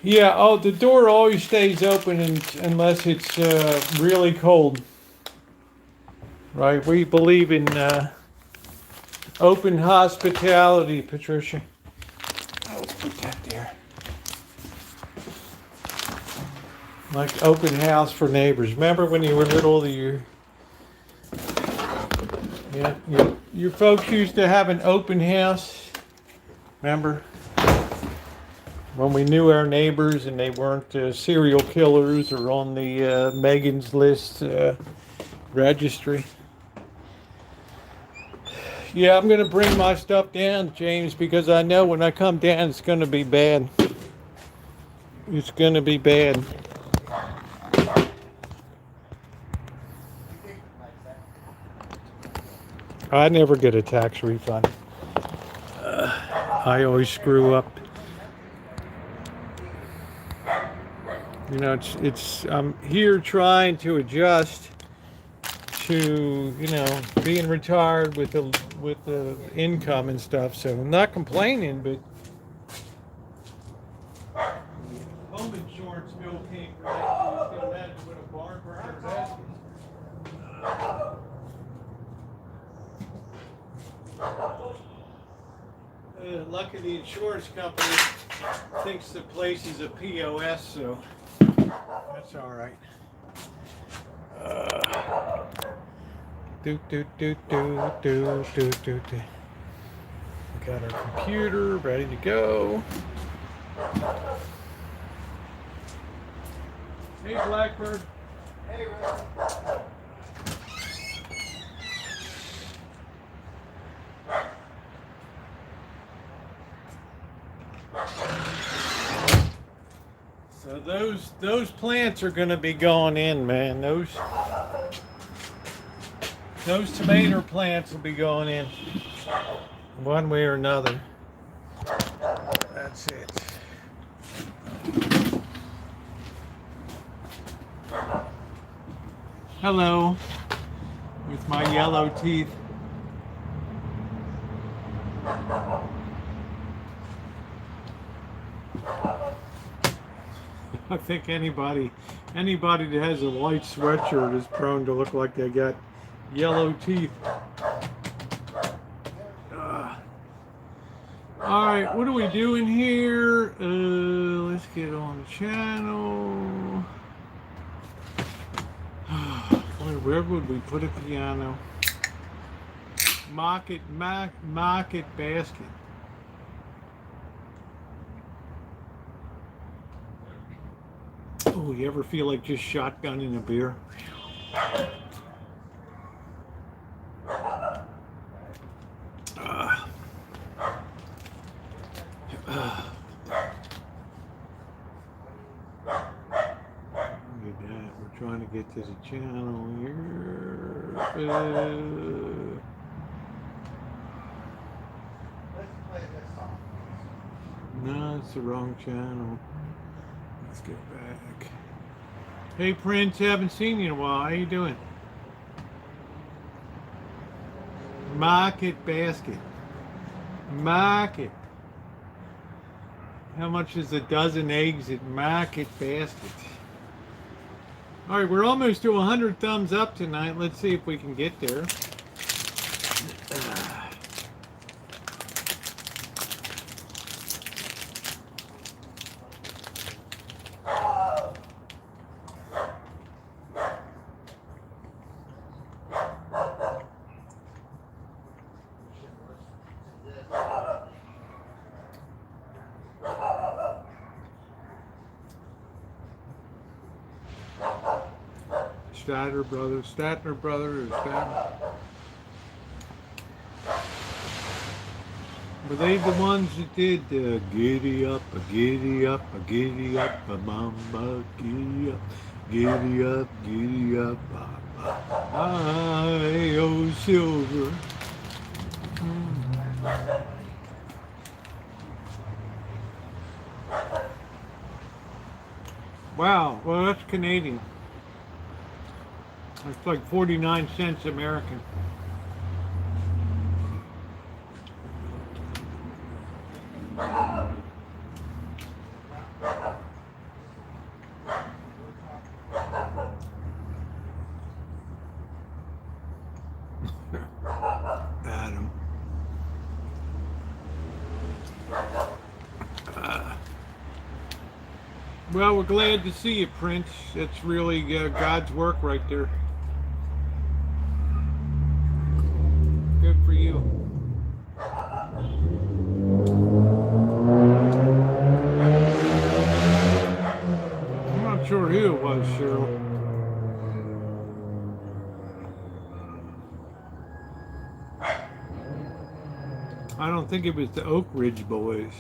Yeah, oh, the door always stays open unless it's really cold. Right, we believe in open hospitality, Patricia. Let's put that there. Like open house for neighbors. Remember when you were little, your folks used to have an open house? Remember? When we knew our neighbors and they weren't serial killers or on the Megan's List registry. Yeah, I'm going to bring my stuff down, James, because I know when I come down it's going to be bad. It's going to be bad. I never get a tax refund. I always screw up. You know, I'm here trying to adjust to, being retired with the income and stuff. So I'm not complaining, but home insurance bill came for that. You can imagine what a barn burner that is. Lucky the insurance company thinks the place is a POS, so that's all right. We got our computer ready to go. Hey, Blackbird. Hey, Rosa. So those plants are going to be going in, man. Those tomato plants will be going in one way or another. That's it. Hello, with my yellow teeth. I think anybody that has a white sweatshirt is prone to look like they got yellow teeth. All right, what are we doing here? Let's get on the channel. Where would we put a piano? Market basket. Oh, you ever feel like just shotgunning a beer? We're trying to get to the channel here. No, it's the wrong channel. Let's get back. Hey Prince, haven't seen you in a while. How you doing? Market basket. Market. How much is a dozen eggs at Market Basket? All right, we're almost to 100 thumbs up tonight. Let's see if we can get there. Statner Brothers. Were they the ones that did giddy up, mama, giddy up, I oh silver. Wow, well that's Canadian. It's like 49 cents American. Adam. Well, we're glad to see you, Prince. It's really God's work right there. Good for you. I'm not sure who it was, Cheryl. I don't think it was the Oak Ridge Boys.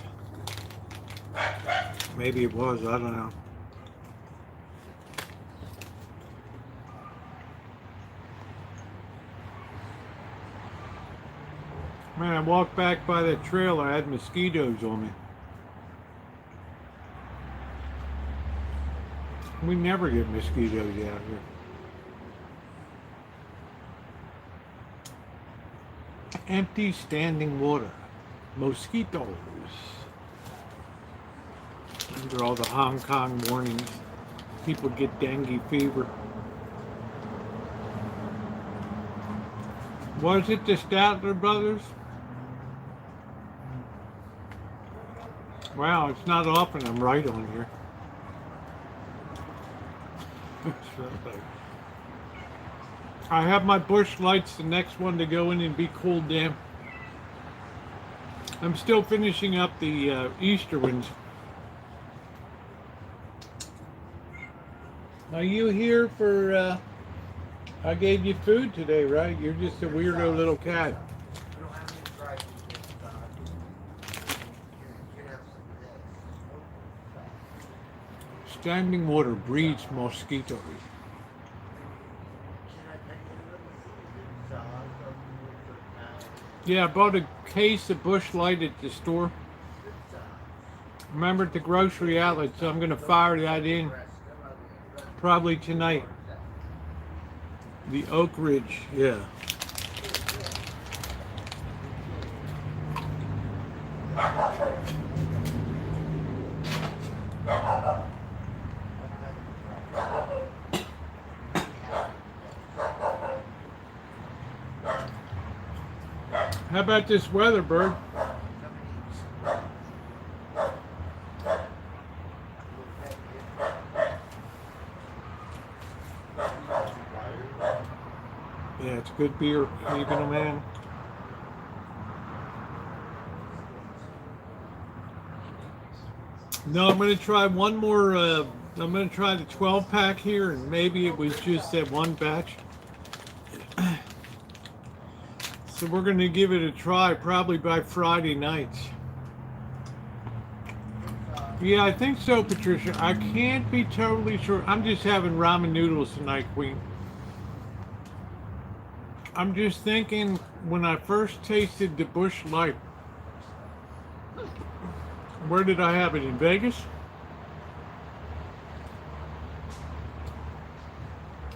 Maybe it was, I don't know. Man, I walked back by that trail, I had mosquitoes on me. We never get mosquitoes out here. Empty standing water. Mosquitoes. Under all the Hong Kong warnings, people get dengue fever. Was it the Statler brothers? Wow, it's not often I'm right on here. I have my bush lights, the next one to go in and be cooled down. I'm still finishing up the Easter ones. Are you here for, I gave you food today, right? You're just a weirdo little cat. Standing water breeds mosquitoes. Yeah, I bought a case of Bush Light at the store. Remember at the grocery outlet, so I'm going to fire that in probably tonight. The Oak Ridge, yeah. How about this weather, Bird? Yeah, it's good beer, keeping them in. No, I'm going to try one more. I'm going to try the 12 pack here, and maybe it was just that one batch. So we're going to give it a try probably by Friday nights. Yeah, I think so, Patricia. I can't be totally sure. I'm just having ramen noodles tonight, Queen. I'm just thinking when I first tasted the Busch Light, where did I have it? In Vegas?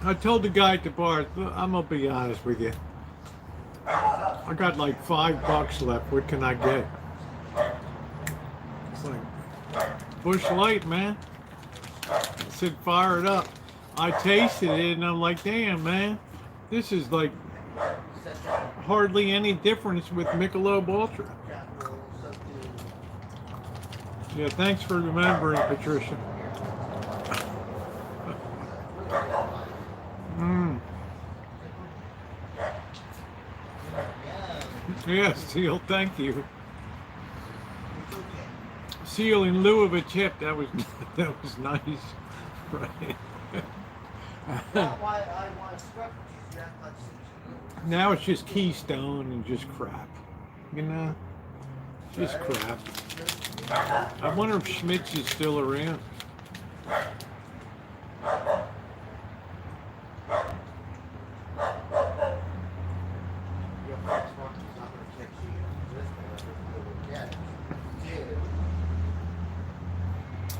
I told the guy at the bar, I'm going to be honest with you. I got like $5 left. What can I get? It's like Busch Light, man. I said, fire it up. I tasted it and I'm like, damn, man. This is like hardly any difference with Michelob Ultra. Yeah, thanks for remembering, Patricia. Yeah, Seal, thank you. Seal, in lieu of a tip, that was nice. Right. Now it's just Keystone and just crap. You know? Just crap. I wonder if Schmitz is still around.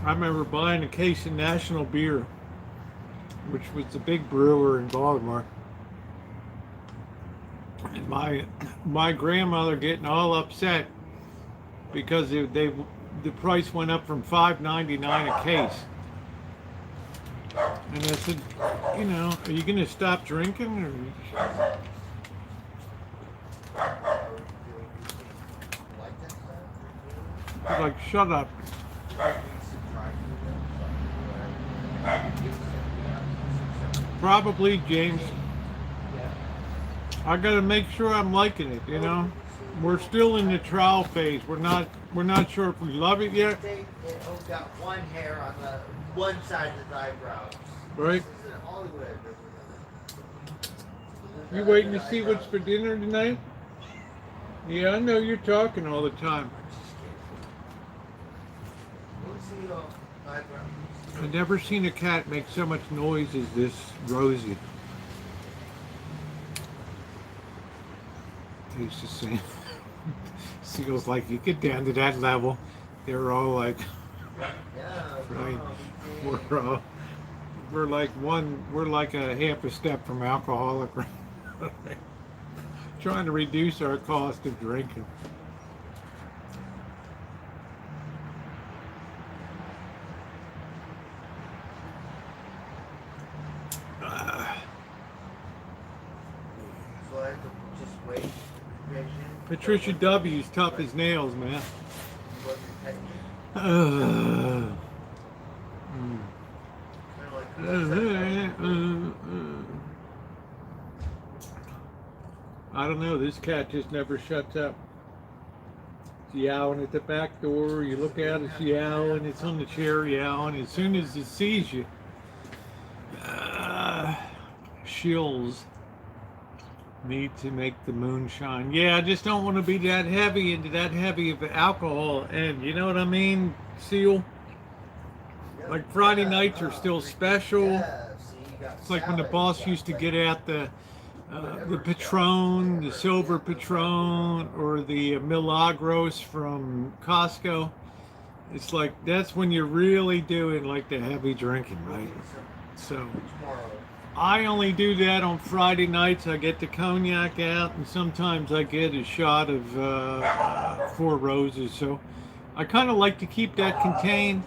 I remember buying a case of National Beer, which was the big brewer in Baltimore. And my grandmother getting all upset because the price went up from $5.99 a case. And I said, you know, are you going to stop drinking? Or like, shut up. Probably, James. I got to make sure I'm liking it, you know. We're still in the trial phase. We're not sure if we love it yet. It got one hair on the one side of his eyebrow. Right. This is in Hollywood. You waiting to see what's for dinner tonight? Yeah, I know you're talking all the time. I've never seen a cat make so much noise as this Rosie. Tastes the same. Seal's like, you get down to that level, they're all like, right? We're like a half a step from alcoholic. Trying to reduce our cost of drinking. Patricia W's tough as nails, man. I don't know, this cat just never shuts up. It's yowling at the back door, you look out, it's yowling, it's on the chair yowling. As soon as it sees you, shills need to make the moonshine. Yeah, I just don't want to be that heavy into that heavy of alcohol, and you know what I mean, Seal? Like Friday nights are still special. It's like when the boss used to get out the Patron, the silver Patron, or the Milagros from Costco. It's like that's when you're really doing like the heavy drinking, right? So I only do that on Friday nights. I get the cognac out, and sometimes I get a shot of Four Roses. So I kind of like to keep that contained.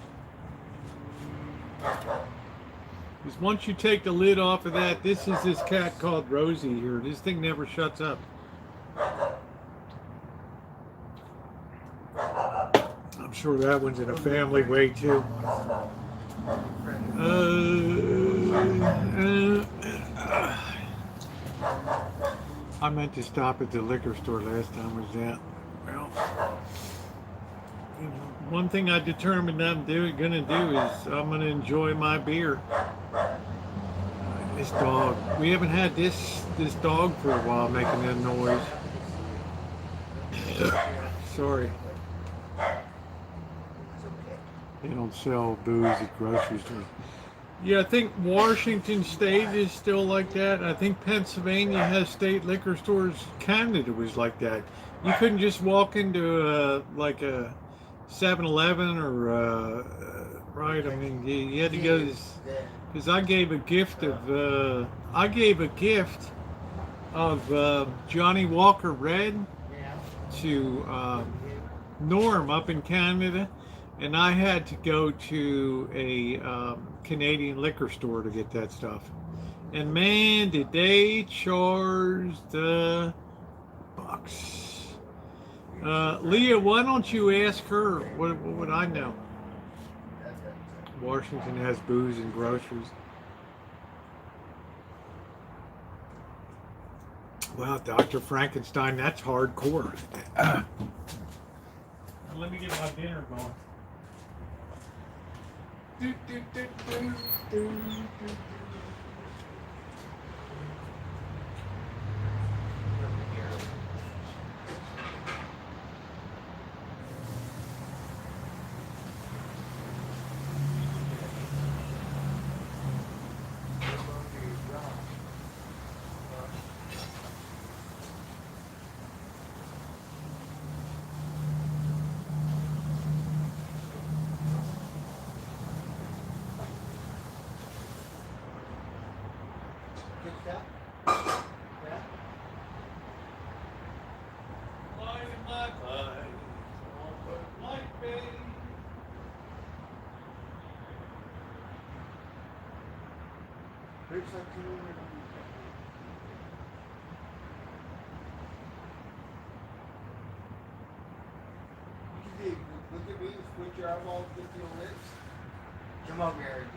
Because once you take the lid off of that, this is this cat called Rosie here. This thing never shuts up. sure that one's in a family way too. I meant to stop at the liquor store last time. Was that? Well, one thing I determined I'm gonna do is I'm gonna enjoy my beer. This dog. We haven't had this dog for a while making that noise. Sorry. They don't sell booze at grocery stores. Yeah, I think Washington State is still like that. I think Pennsylvania has state liquor stores. Canada was like that. You couldn't just walk into like a 7-Eleven or right. I mean, you had to go. Because I gave a gift of Johnny Walker Red to Norm up in Canada, and I had to go to a Canadian liquor store to get that stuff. And man, did they charge the bucks. Leah, why don't you ask her? What would I know? Washington has booze and groceries. Wow, Dr. Frankenstein, that's hardcore. Let me get my dinner going. Look at me, put your eyeballs with your lips. Come over here.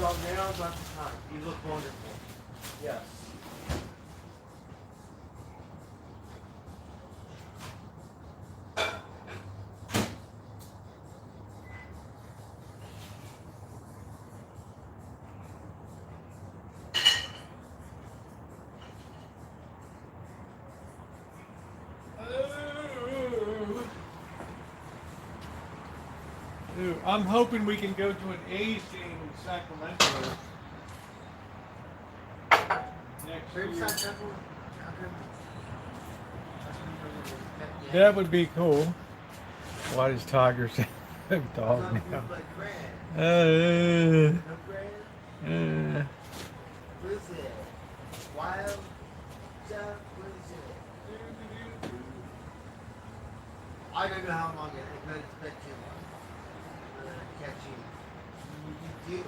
dog now, not the time. You look wonderful. Yes. Ooh, I'm hoping we can go to an A's game in Sacramento next year. That would be cool. Why does Tiger say dog now? What is it? Wild stuff? What is it? I don't know how long it is, but it's been too long. Catchy. You do.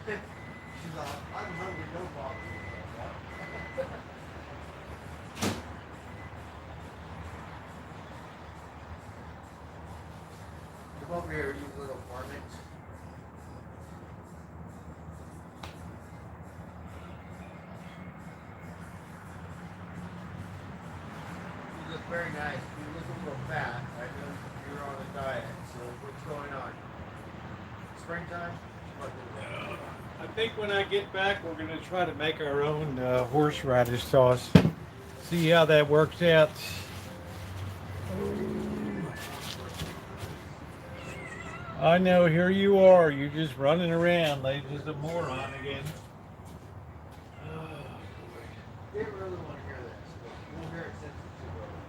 She's like, I'm hungry, no problem. Come over here, you little varmint. You look very nice. You look a little fat. I know you're on a diet, so what's going on? Springtime? I think when I get back, we're going to try to make our own horseradish sauce. See how that works out. I know, here you are. You're just running around like just a moron again. They really want to hear this, but we'll hear it since it's too early.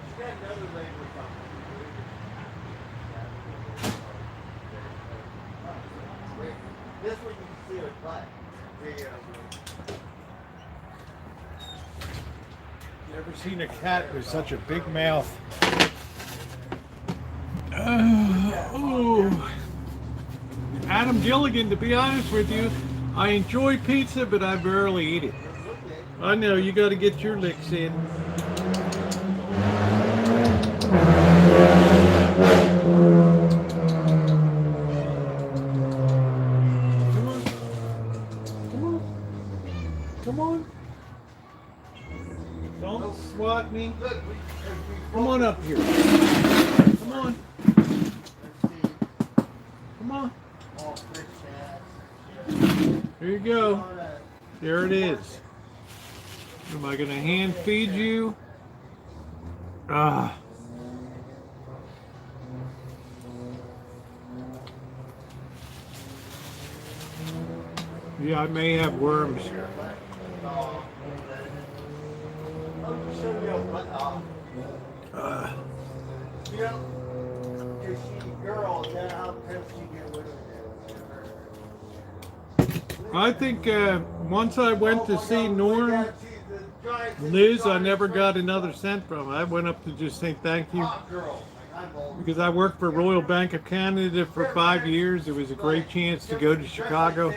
She's got another labor company. This one you can see her butt. Never seen a cat with such a big mouth. Oh. Adam Gilligan, to be honest with you, I enjoy pizza, but I barely eat it. I know, you got to get your licks in. Come on. Don't swat me. Come on up here. Come on. Come on. Here you go. There it is. Am I going to hand feed you? Ah. Yeah, I may have worms. You know, because she's a girl, then how can she get away with it? I think once I went to see Norm, Liz, I never got another cent from her. I went up to just say thank you. Because I worked for Royal Bank of Canada for 5 years. It was a great chance to go to Chicago.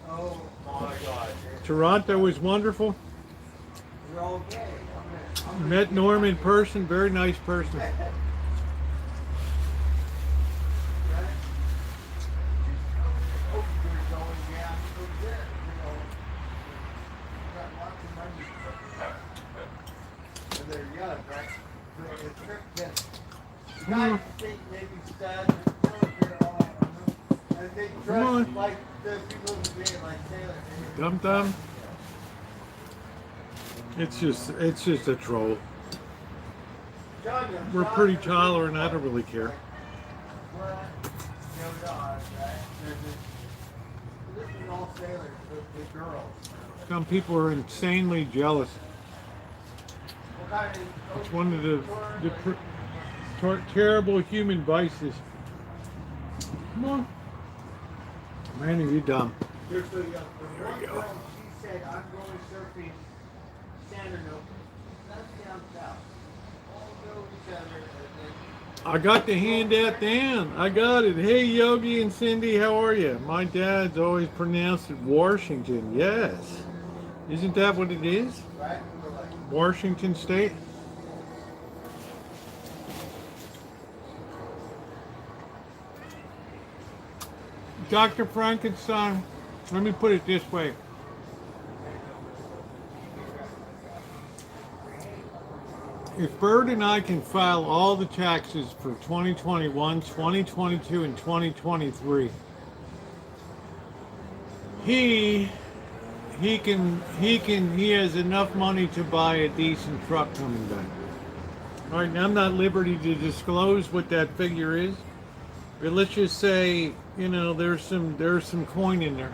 Oh my God. Toronto was wonderful. Met Norm in person, very nice person. Guys think maybe sad and they dress like the people who did like sailors. Dum Dum. It's just a troll. We're pretty tolerant. I don't really care. Some people are insanely jealous. It's one of the terrible human vices. Come on. Man, are you dumb? There we go. She said, I'm going surfing Standard Open. That's down south. All know each other, and then I got the handout down. I got it. Hey, Yogi and Cindy, how are you? My dad's always pronounced it Washington. Yes. Isn't that what it is? Washington State? Dr. Frankenstein, let me put it this way. If Bird and I can file all the taxes for 2021, 2022, and 2023, he has enough money to buy a decent truck coming back. All right, now I'm not at liberty to disclose what that figure is, but let's just say, you know, there's some coin in there.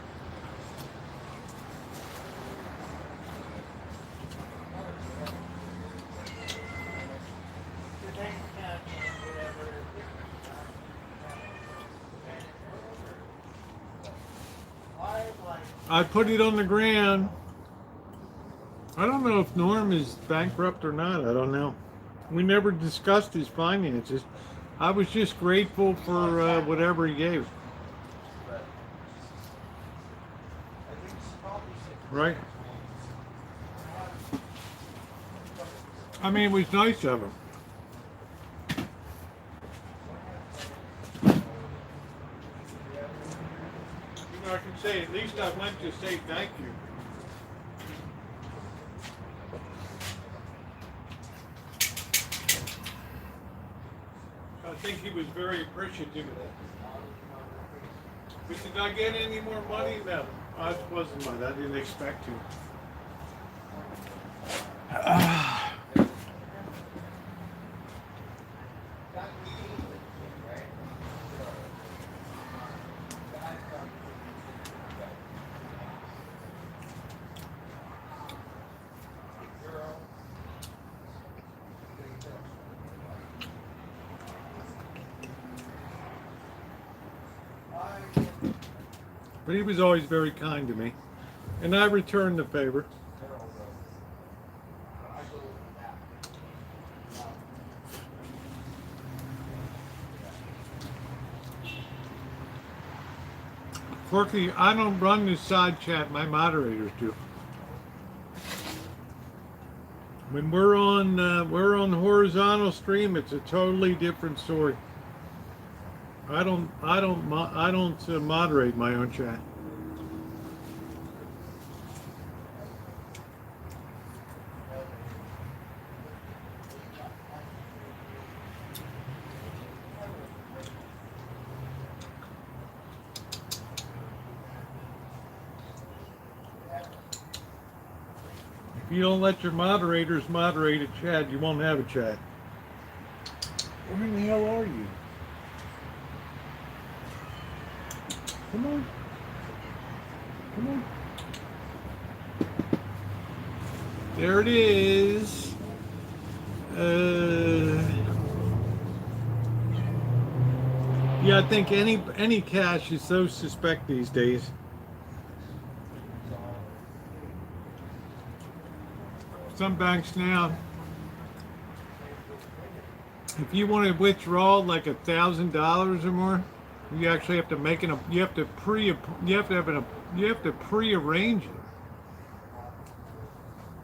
I put it on the ground. I don't know if Norm is bankrupt or not. I don't know. We never discussed his finances. I was just grateful for whatever he gave. Right? I mean, it was nice of him. I can say, at least I went to say thank you. I think he was very appreciative of that. But did I get any more money? No, it wasn't mine. I didn't expect to. But he was always very kind to me, and I returned the favor. Forky, I don't run this side chat, my moderators do. When we're on horizontal stream, it's a totally different story. I don't moderate my own chat. If you don't let your moderators moderate a chat, you won't have a chat. Where in the hell are you? Come on. Come on. There it is. Yeah, I think any cash is so suspect these days. Some banks now, if you want to withdraw like $1,000 or more, you actually have to make it. You have to pre-arrange it,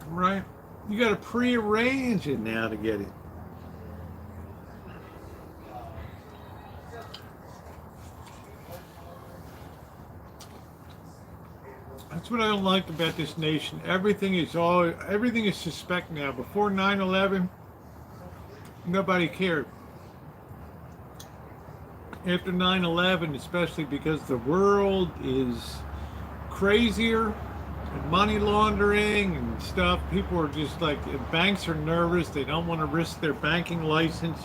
right? You got to pre-arrange it now to get it. That's what I don't like about this nation. Everything is suspect now. Before 9/11, nobody cared. After 9/11, especially because the world is crazier, and money laundering and stuff, people are just like, banks are nervous, they don't want to risk their banking license.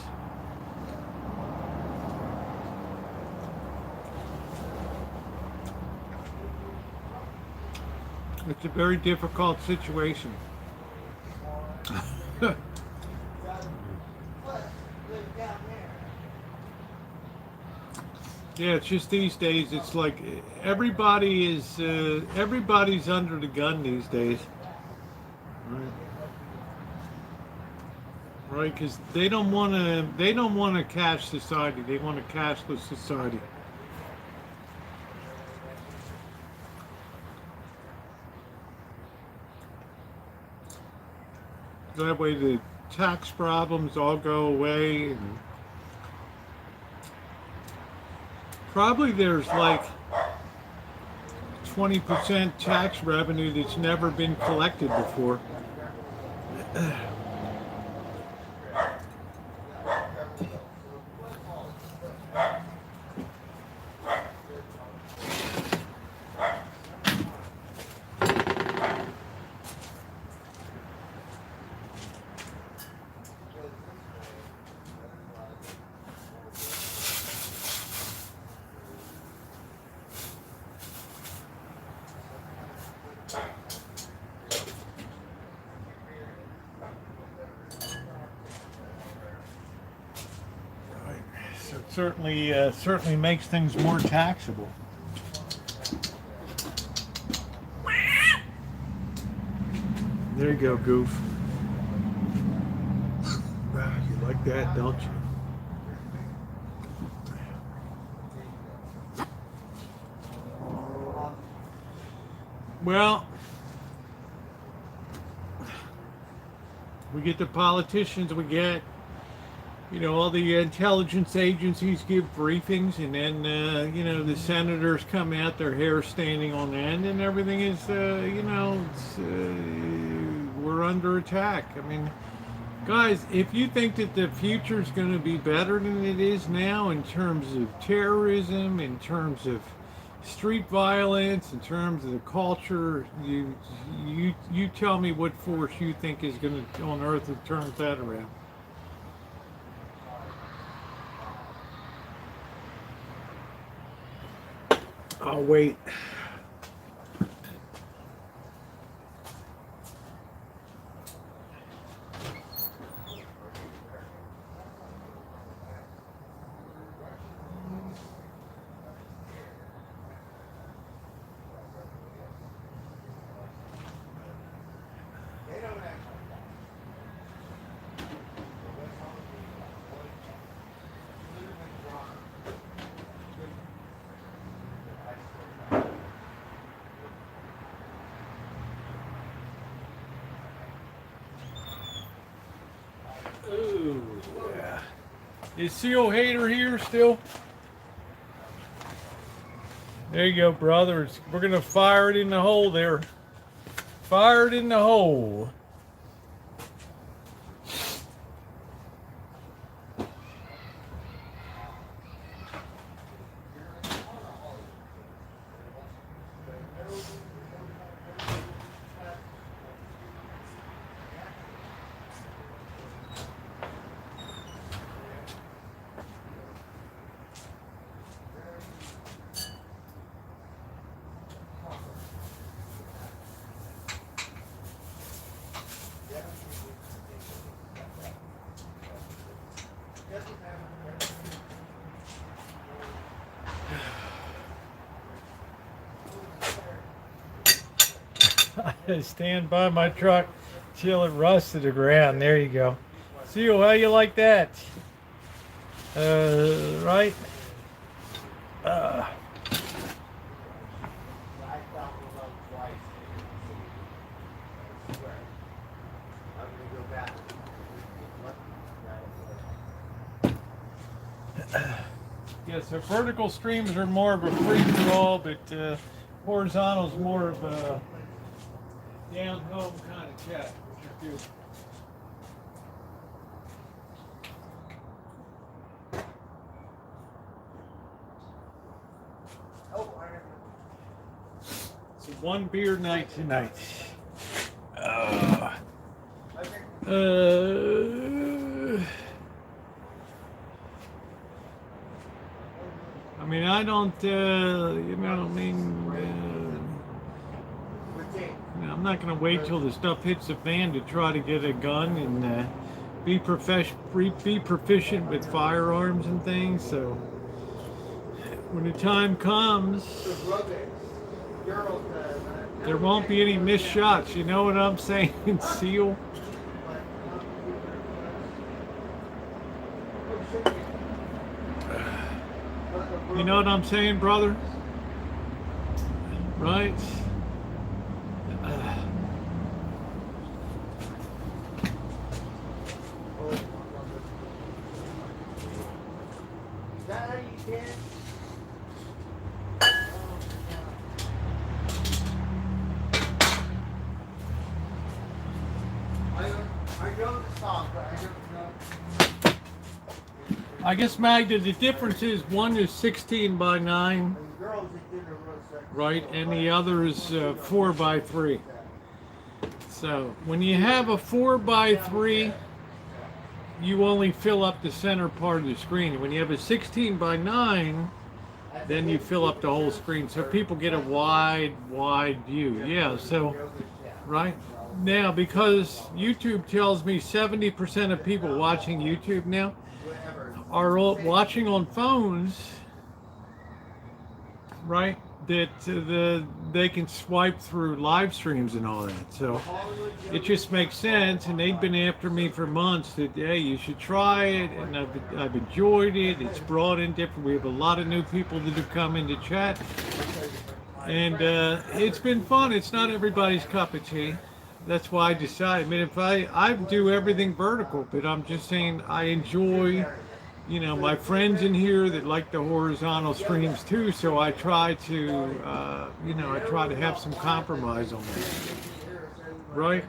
It's a very difficult situation. Yeah, it's just these days, it's like everybody's under the gun these days. Right. right? Because they don't want a cash society. They want a cashless society. That way the tax problems all go away, and probably there's like 20% tax revenue that's never been collected before. So it certainly makes things more taxable. There you go, Goof. You like that, don't you? Well, we get the politicians, we get, all the intelligence agencies give briefings, and then, the senators come out, their hair standing on end, and everything is, we're under attack. I mean, guys, if you think that the future is going to be better than it is now in terms of terrorism, in terms of street violence, in terms of the culture, you tell me what force you think is going to on earth that turns that around. I'll wait. Ooh, yeah. Is Seal Hater here still? There you go, brothers. We're going to fire it in the hole there. Fire it in the hole. I stand by my truck till it rusts to the ground. There you go. Seal, how you like that? Right? Yes, so vertical streams are more of a free-for-all, but horizontal is more of a down-home kind of chat, which is good. It's a one beer night tonight. I mean, I don't, I'm not going to wait till the stuff hits the fan to try to get a gun and be proficient with firearms and things. So when the time comes, there won't be any missed shots. You know what I'm saying, Seal? You know what I'm saying, brother? Right? Is that how you did? I know the song, but I don't know. I guess, Magda, the difference is one is 16 by 9, And the girls that did the roast, right, and the other is 4 by 3. So when you have a 4 by 3, you only fill up the center part of the screen. When you have a 16 by 9, then you fill up the whole screen, so people get a wide view. Yeah, so, right? Now, because YouTube tells me 70% of people watching YouTube now are watching on phones, right? That they can swipe through live streams and all that. So it just makes sense. And they've been after me for months that, hey, you should try it. And I've enjoyed it. It's brought in different. We have a lot of new people that have come into chat, and it's been fun. It's not everybody's cup of tea. That's why I decided. I mean, if I do everything vertical, but I'm just saying I enjoy, you know, my friends in here that like the horizontal streams too. So I try to, you know, I try to have some compromise on that. Right?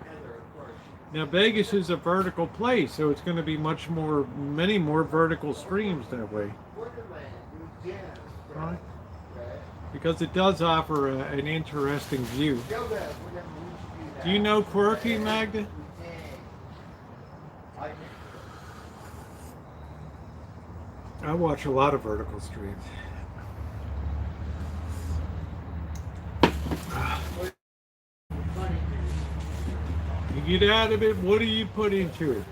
Now Vegas is a vertical place, so it's going to be many more vertical streams that way. Right? Because it does offer an interesting view. Do you know Quirky, Magda? I watch a lot of vertical streams. You get out of it, what do you put into it?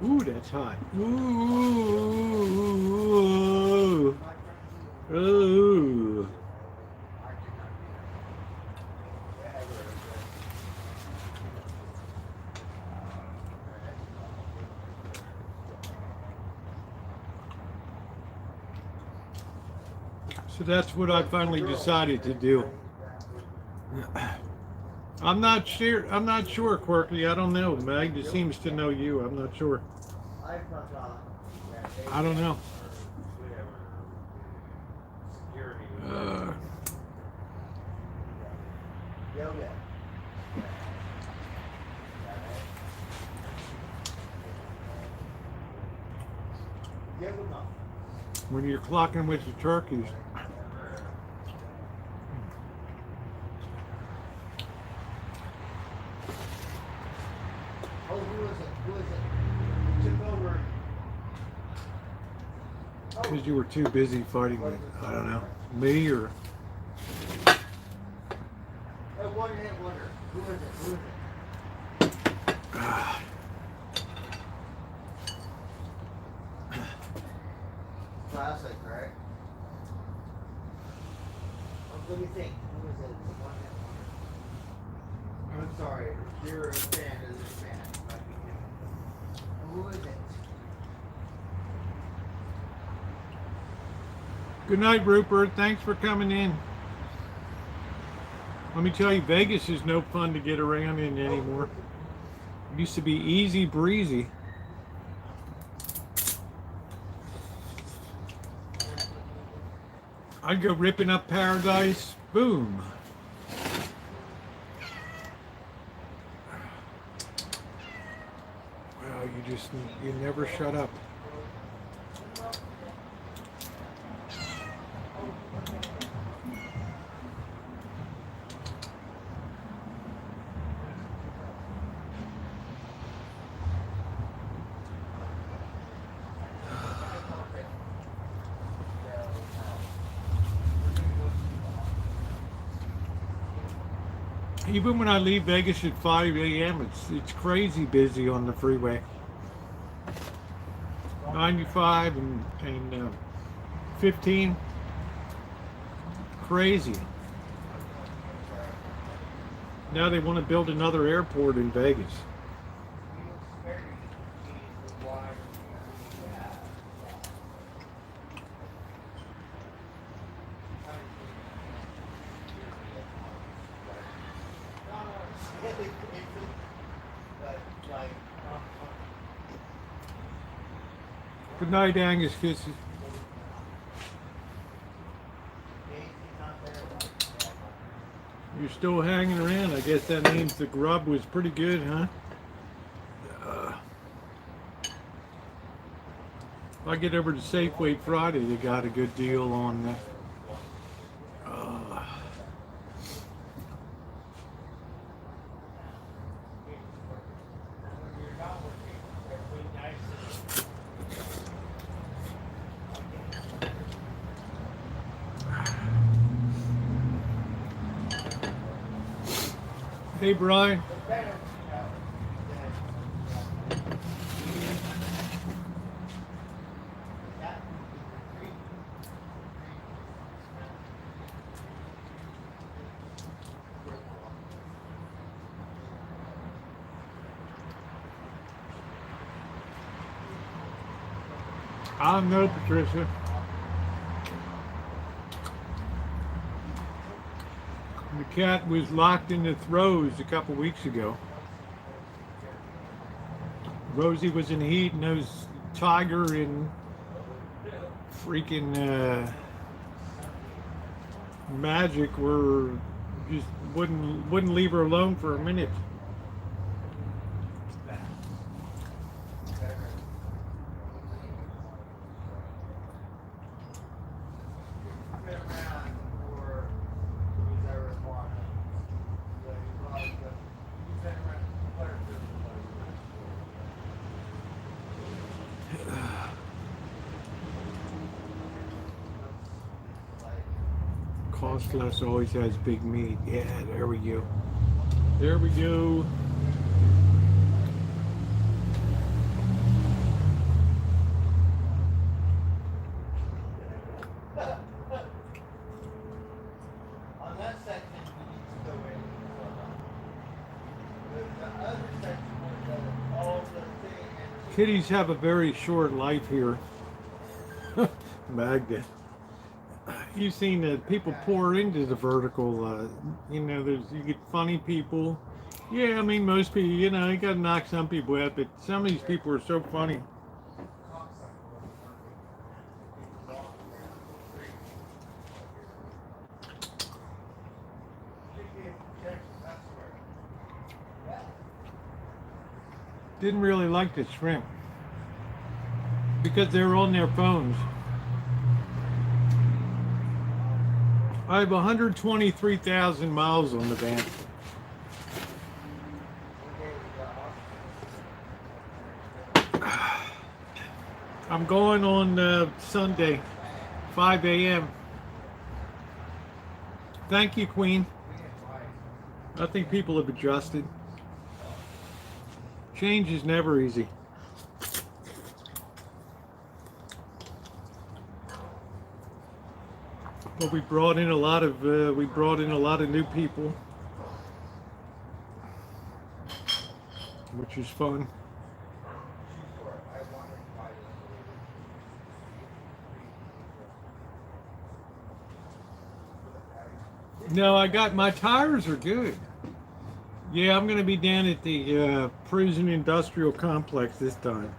Ooh, that's hot. Ooh. Ooh. So that's what I finally decided to do. I'm not sure, Quirky. I don't know. Magda seems to know you. I'm not sure. I don't know. When you're clocking with your turkeys. Because you were too busy fighting with, I don't know, me or... One hit wonder. Who is it? Classic, right? What do you think? Who is it? One hit wonder. I'm sorry. If you're a fan of this band, who is it? Good night, Rupert. Thanks for coming in. Let me tell you, Vegas is no fun to get around in anymore. It used to be easy breezy. I'd go ripping up Paradise. Boom. Well, you never shut up. Even when I leave Vegas at 5 a.m., it's crazy busy on the freeway. 95 and 15. Crazy. Now they want to build another airport in Vegas. But like, Good night, Angus. Kisses. Daisy's not there. You're still hanging around. I guess that means the grub was pretty good, huh? If I get over to Safeway Friday, they got a good deal on that. Hey, Brian. I know, Patricia. The cat was locked in the throes a couple weeks ago. Rosie was in heat, and those tiger and freaking Magic were just wouldn't leave her alone for a minute. Costless always has big meat. Yeah, there we go. There we go. On that section, we need to go in. The other section was all the thing. Kitties have a very short life here. Magda. You've seen that people pour into the vertical, you know, you get funny people. Yeah, I mean, most people, you know, you gotta knock some people out, but some of these people are so funny. Didn't really like the shrimp because they were on their phones. I have 123,000 miles on the van. I'm going on Sunday, 5 a.m. Thank you, Queen. I think people have adjusted. Change is never easy. But we brought in a lot of new people, which is fun. No, I got my tires are good. Yeah, I'm going to be down at the prison industrial complex this time.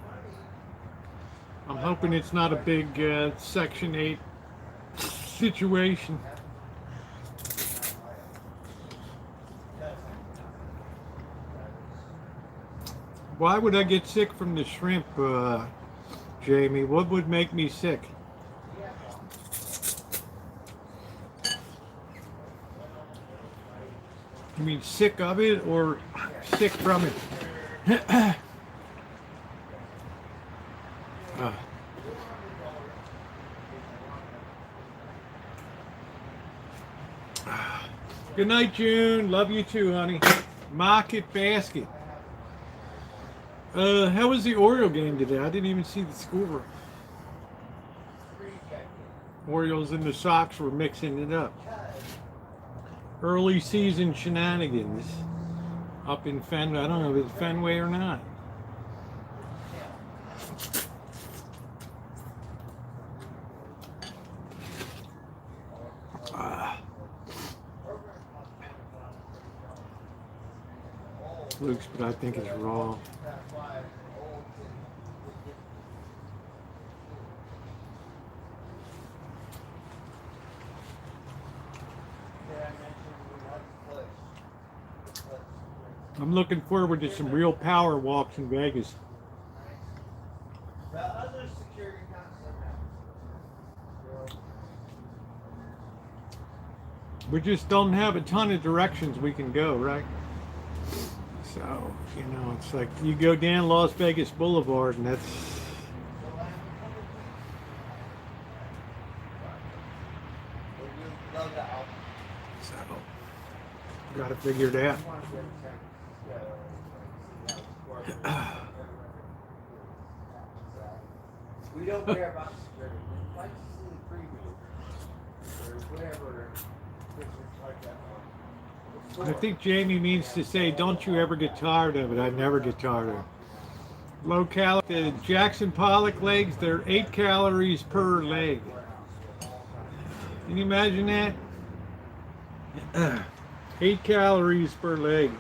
I'm hoping it's not a big Section 8 situation. Why would I get sick from the shrimp, Jamie? What would make me sick? You mean sick of it or sick from it? Good night, June. Love you too, honey. Market basket. How was the Oriole game today? I didn't even see the score. Orioles and the Sox were mixing it up. Early season shenanigans up in Fenway. I don't know if it's Fenway or not. flukes, but I think it's raw. I'm looking forward to some real power walks in Vegas. The other security concept. We just don't have a ton of directions we can go, right? So, you know, it's like you go down Las Vegas Boulevard and that's... So, got to figure it out. We don't care about security. We'd like to see the preview or whatever pictures like that. I think Jamie means to say, don't you ever get tired of it. I never get tired of it. Low calorie. The Jackson Pollock legs, they're 8 calories per leg. Can you imagine that? 8 calories per leg.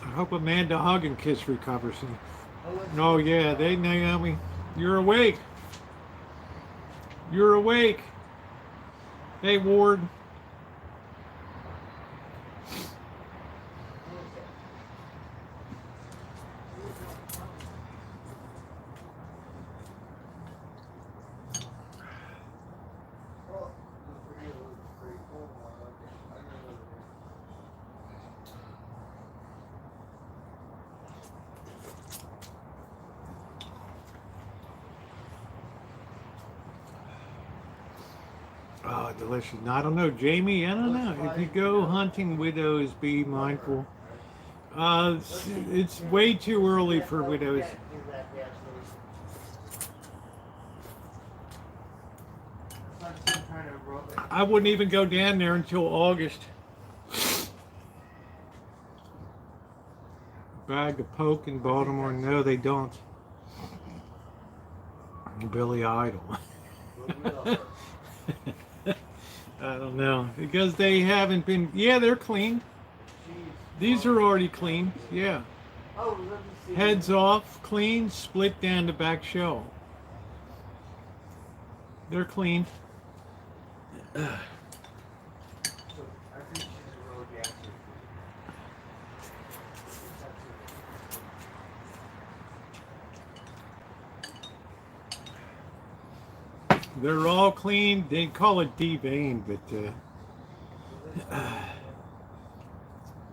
I hope Amanda Hugginkiss recovers. Oh yeah, Naomi, you're awake. You're awake. Hey Ward. Oh, delicious. I don't know, Jamie, I don't know. If you go hunting widows, be mindful. It's way too early for widows. I wouldn't even go down there until August. Bag of poke in Baltimore? No, they don't. Billy Idol. I don't know, because they haven't been, yeah, they're clean. These are already clean, yeah. Heads off, clean, split down the back shell. They're clean. They're all clean. They call it deveined, but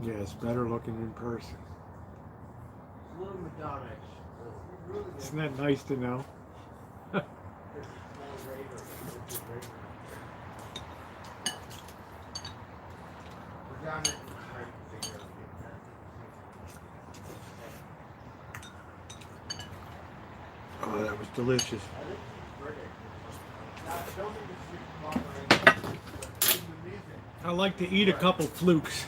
yeah, it's better looking in person. Isn't that nice to know? Oh, that was delicious. I like to eat a couple flukes.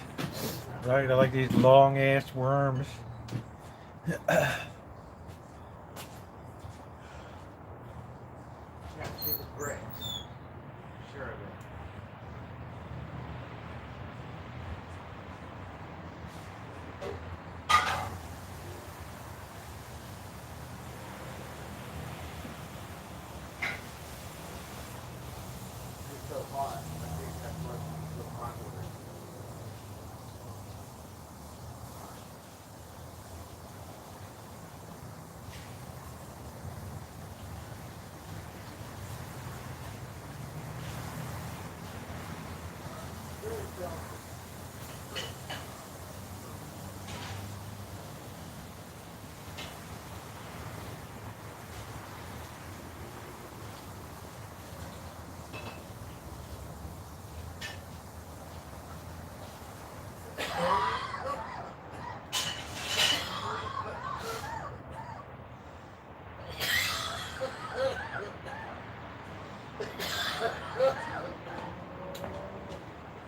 Right, I like these long ass worms.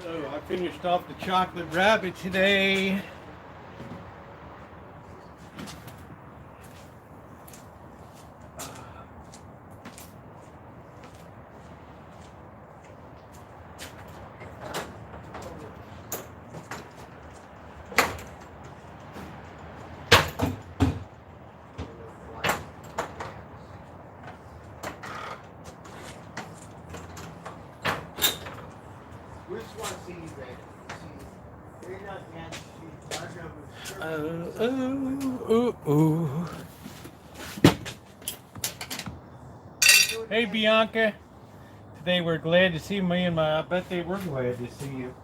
So I finished off the chocolate rabbit today. want to see you, babe. See, you're not yet. Hey Bianca, today we're glad to see me and I bet they were glad to see you.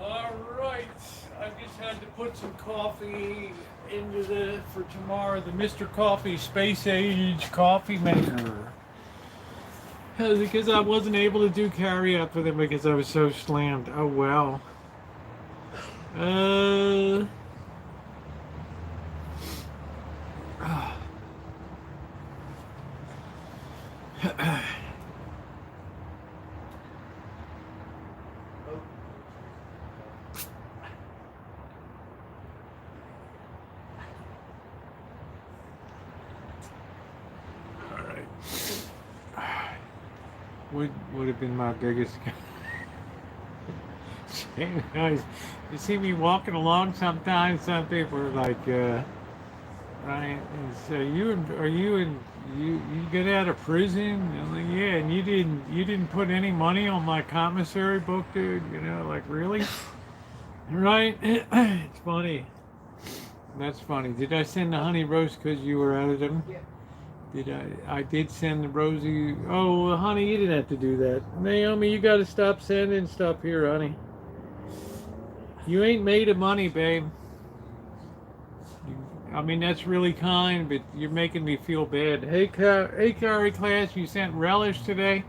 Alright, I just had to put some coffee into for tomorrow, the Mr. Coffee Space Age coffee maker. Because I wasn't able to do carry out for them because I was so slammed. Oh well. Would have been my biggest. Guys, you see me walking along sometimes. Some people are like, Ryan, so you get out of prison? I'm like, yeah, and you didn't put any money on my commissary book, dude. You know, like really, right? It's funny. That's funny. Did I send the honey roast because you were out of them? Yeah. I did send Rosie. Oh, well, honey, you didn't have to do that. Naomi, you got to stop sending stuff here, honey. You ain't made of money, babe. I mean, that's really kind, but you're making me feel bad. Hey, Carrie class, you sent relish today?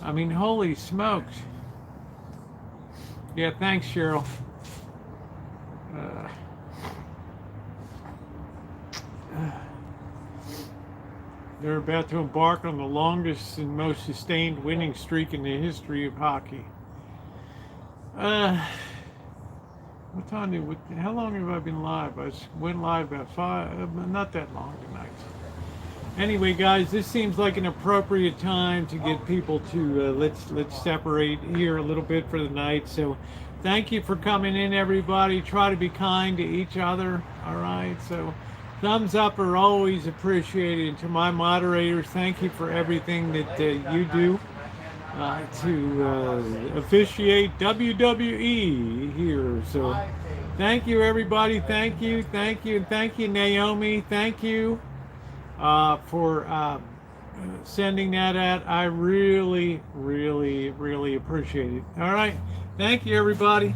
I mean, holy smokes. Yeah, thanks, Cheryl. They're about to embark on the longest and most sustained winning streak in the history of hockey. What time how long have I been live? I went live about 5, not that long tonight. Anyway, guys, this seems like an appropriate time to get people to, let's separate here a little bit for the night. So thank you for coming in, everybody. Try to be kind to each other, all right? So thumbs up are always appreciated. And to my moderators, thank you for everything that you do to officiate WWE here. So thank you, everybody. Thank you, and thank you, Naomi. Thank you for sending that out. I really, really, really appreciate it. All right. Thank you, everybody.